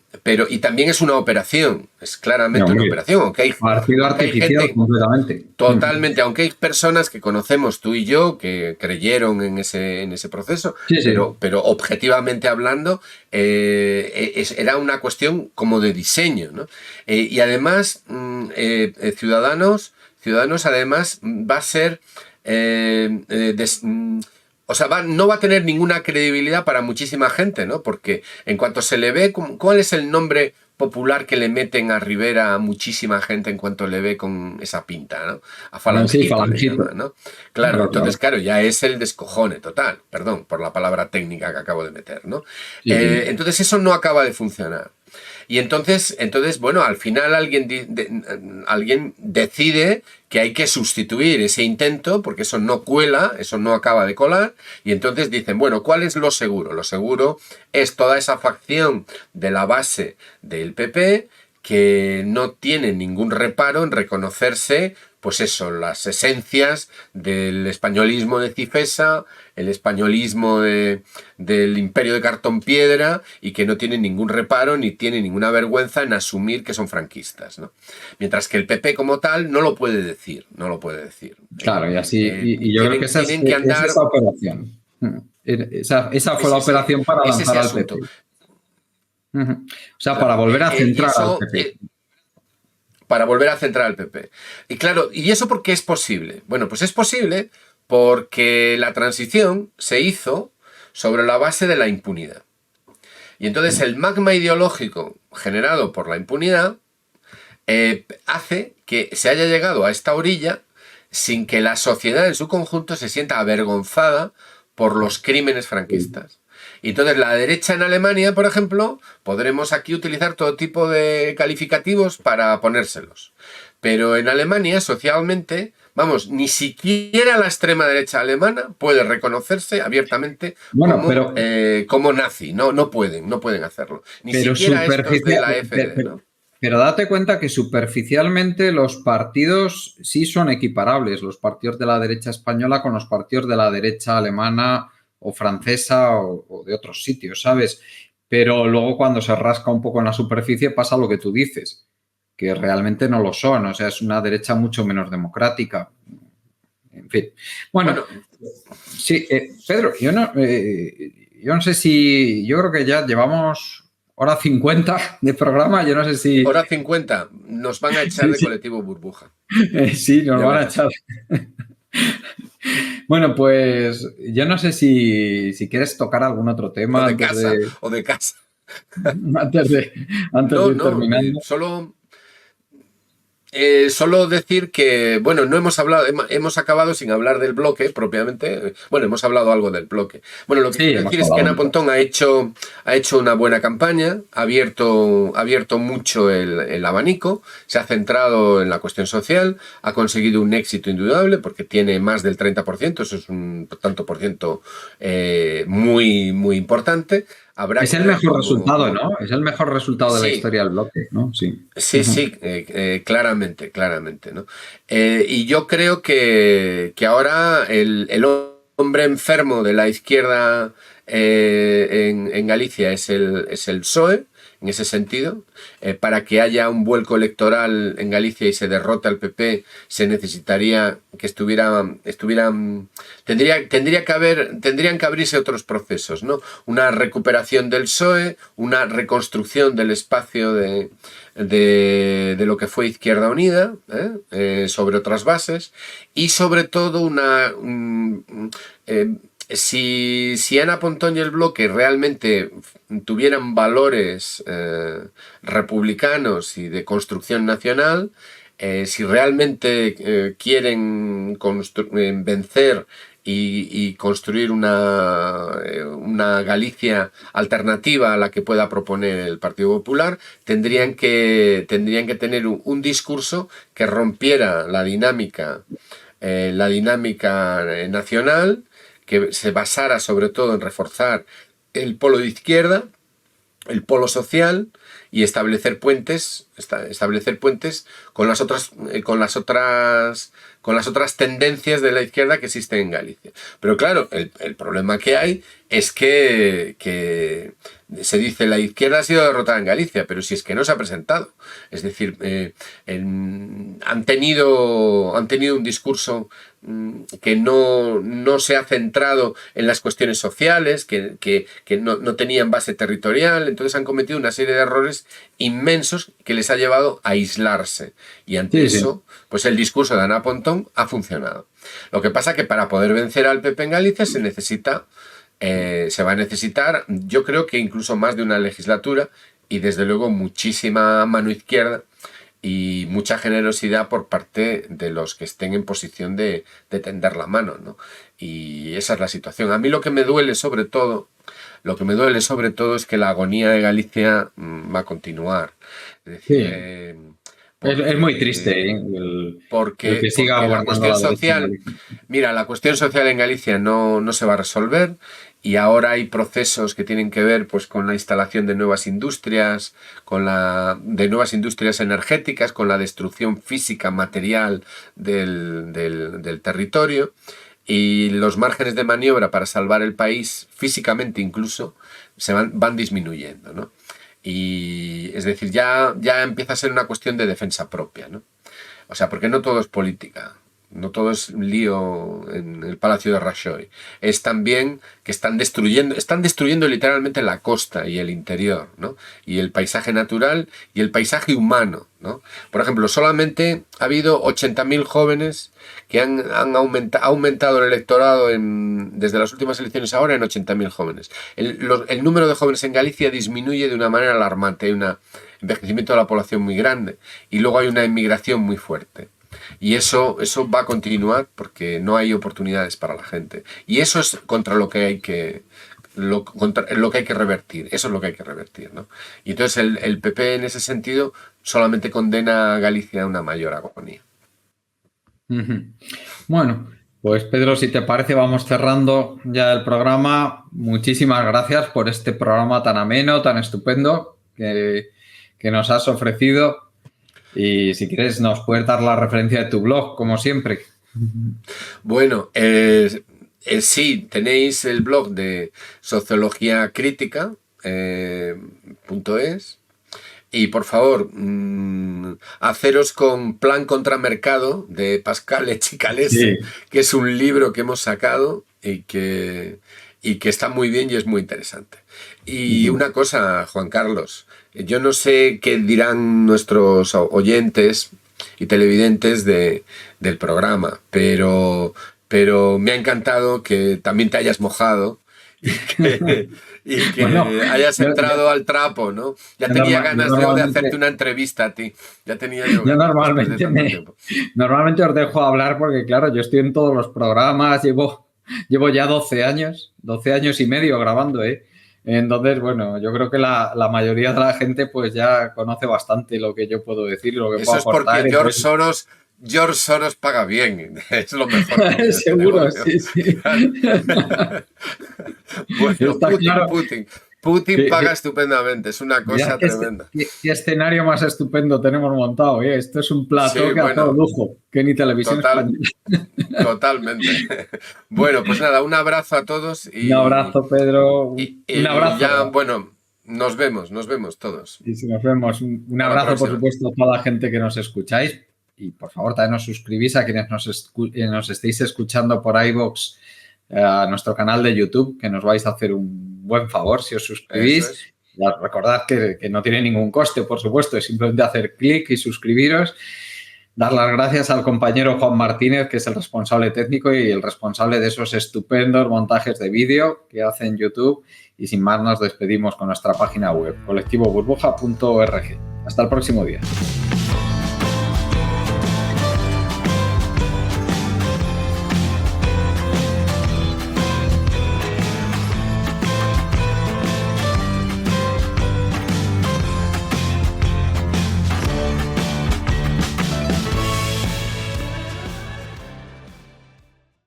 y también es una operación, es claramente una operación, aunque hay gente completamente. Totalmente, aunque hay personas que conocemos, tú y yo, que creyeron en ese proceso, sí. Pero objetivamente hablando, era una cuestión como de diseño, ¿no? Y además, Ciudadanos además va a ser... no va a tener ninguna credibilidad para muchísima gente, ¿no? Porque en cuanto se le ve, ¿cuál es el nombre popular que le meten a Rivera a muchísima gente en cuanto le ve con esa pinta, ¿no? A Sí, Falangito le Falangito. llaman, ¿no? Claro, Claro, entonces, claro, ya es el descojone total, perdón por la palabra técnica que acabo de meter, ¿no? Sí, sí. Entonces eso no acaba de funcionar. Y entonces bueno, al final alguien decide que hay que sustituir ese intento porque eso no cuela, eso no acaba de colar, y entonces dicen, bueno, ¿cuál es lo seguro? Lo seguro es toda esa facción de la base del PP que no tiene ningún reparo en reconocerse, pues eso, las esencias del españolismo de Cifesa, el españolismo del imperio de cartón piedra, y que no tienen ningún reparo ni tienen ninguna vergüenza en asumir que son franquistas, ¿no? Mientras que el PP como tal no lo puede decir, no lo puede decir. Claro, y así, y yo creo que Tienen que es andar... esa operación. Esa fue la Es operación para es lanzar ese al PP. asunto. O sea, para Claro, volver a y centrar al eso... PP. para volver a centrar al PP. Y claro, ¿y eso por qué es posible? Bueno, pues es posible porque la transición se hizo sobre la base de la impunidad. Y entonces el magma ideológico generado por la impunidad hace que se haya llegado a esta orilla sin que la sociedad en su conjunto se sienta avergonzada por los crímenes franquistas. Y entonces la derecha en Alemania, por ejemplo, podremos aquí utilizar todo tipo de calificativos para ponérselos. Pero en Alemania, socialmente, vamos, ni siquiera la extrema derecha alemana puede reconocerse abiertamente Bueno, como nazi. No pueden hacerlo. Ni siquiera estos de la FD, ¿no? Pero date cuenta que superficialmente los partidos sí son equiparables, los partidos de la derecha española con los partidos de la derecha alemana o francesa o de otros sitios, ¿sabes? Pero luego cuando se rasca un poco en la superficie pasa lo que tú dices, que realmente no lo son, o sea, es una derecha mucho menos democrática. En fin. Bueno, sí, Pedro, yo no sé si, yo creo que ya llevamos hora 50 de programa, yo no sé si... Hora 50, nos van a echar de Colectivo Burbuja. Sí, nos Ya van a verás. echar. Bueno, pues yo no sé si quieres tocar algún otro tema O de antes casa, o de casa. antes de ir No, terminando. solo decir que, bueno, no hemos hablado, hemos acabado sin hablar del bloque propiamente. Bueno, hemos hablado algo del bloque. Bueno, lo que Sí, quiero hemos decir es que hablado Ana un poco. Pontón ha hecho una buena campaña, ha abierto mucho el abanico, se ha centrado en la cuestión social, ha conseguido un éxito indudable porque tiene más del 30%, eso es un tanto por ciento muy, muy importante. Habrá Es que el ver mejor resultado, cómo... ¿no? Es el mejor resultado de la Sí, historia del bloque, ¿no? Sí. Sí, claramente, ¿no? Y yo creo que ahora el hombre enfermo de la izquierda en Galicia es el PSOE, en ese sentido. Para que haya un vuelco electoral en Galicia y se derrote al PP, se necesitaría que tendrían que abrirse otros procesos, ¿no? Una recuperación del PSOE, una reconstrucción del espacio de lo que fue Izquierda Unida, sobre otras bases, y sobre todo si Ana Pontón y el bloque realmente tuvieran valores republicanos y de construcción nacional, si realmente quieren vencer y construir una Galicia alternativa a la que pueda proponer el Partido Popular, tendrían que tener un discurso que rompiera la dinámica nacional, que se basara sobre todo en reforzar el polo de izquierda, el polo social, y establecer puentes con las otras tendencias de la izquierda que existen en Galicia. Pero claro, el problema que hay es que se dice la izquierda ha sido derrotada en Galicia, pero si es que no se ha presentado. Es decir, han tenido un discurso que no se ha centrado en las cuestiones sociales, que no tenían base territorial, entonces han cometido una serie de errores inmensos que les ha llevado a aislarse. Y ante eso, pues el discurso de Ana Pontón ha funcionado. Lo que pasa que para poder vencer al PP en Galicia se va a necesitar, yo creo que incluso más de una legislatura, y desde luego muchísima mano izquierda y mucha generosidad por parte de los que estén en posición de tender la mano, ¿no? Y esa es la situación. A mí lo que me duele sobre todo es que la agonía de Galicia va a continuar. Es decir, es muy triste, ¿eh? Porque que siga la aguantando cuestión la derecha en social, Galicia. mira, la cuestión social en Galicia no se va a resolver, y ahora hay procesos que tienen que ver pues con la instalación de nuevas industrias, de nuevas industrias energéticas, con la destrucción física, material del territorio, y los márgenes de maniobra para salvar el país, físicamente incluso, van disminuyendo, ¿no? Y es decir, ya empieza a ser una cuestión de defensa propia, ¿no? O sea, porque no todo es política, no todo es lío en el Palacio de Rajoy. Es también que están destruyendo literalmente la costa y el interior, ¿no? Y el paisaje natural y el paisaje humano, ¿no? Por ejemplo, solamente ha habido 80.000 jóvenes que ha aumentado el electorado desde las últimas elecciones ahora en 80.000 jóvenes. El número de jóvenes en Galicia disminuye de una manera alarmante. Hay un envejecimiento de la población muy grande y luego hay una inmigración muy fuerte. Y eso va a continuar porque no hay oportunidades para la gente. Y eso es contra lo que hay que revertir. Eso es lo que hay que revertir, ¿no? Y entonces el PP en ese sentido solamente condena a Galicia a una mayor agonía. Bueno, pues Pedro, si te parece, vamos cerrando ya el programa. Muchísimas gracias por este programa tan ameno, tan estupendo que nos has ofrecido. Y si quieres, nos puedes dar la referencia de tu blog, como siempre. Bueno, sí, tenéis el blog de Sociología Crítica, .es. Y por favor, haceros con Plan contra Mercado de Pascal Echicalese, sí, que es un libro que hemos sacado y que está muy bien y es muy interesante. Y una cosa, Juan Carlos, yo no sé qué dirán nuestros oyentes y televidentes del programa, pero me ha encantado que también te hayas mojado y que bueno, hayas entrado al trapo, ¿no? Ya tenía ganas de hacerte una entrevista a ti. Ya tenía yo ganas. Normalmente os dejo hablar porque, claro, yo estoy en todos los programas, llevo ya 12 años y medio grabando, ¿eh? Entonces, bueno, yo creo que la mayoría de la gente pues ya conoce bastante lo que yo puedo decir, lo que puedo aportar. Eso es porque George Soros paga bien, es lo mejor. Seguro, sí. Bueno, Putin paga estupendamente, es una cosa tremenda. ¿Qué escenario más estupendo tenemos montado? Esto es un plató que a todo lujo, que ni televisión española. Totalmente. Bueno, pues nada, un abrazo a todos. Un abrazo, Pedro. Un abrazo. Ya, bueno, nos vemos todos. Y si nos vemos, un abrazo, por supuesto, a toda la gente que nos escucháis. Y por favor, también os suscribís a quienes nos estéis escuchando por iVoox, a nuestro canal de YouTube, que nos vais a hacer un buen favor si os suscribís. Recordad que no tiene ningún coste, por supuesto, es simplemente hacer clic y suscribiros. Dar las gracias al compañero Juan Martínez, que es el responsable técnico y el responsable de esos estupendos montajes de vídeo que hace en YouTube. Y sin más, nos despedimos con nuestra página web, colectivoburbuja.org. Hasta el próximo día.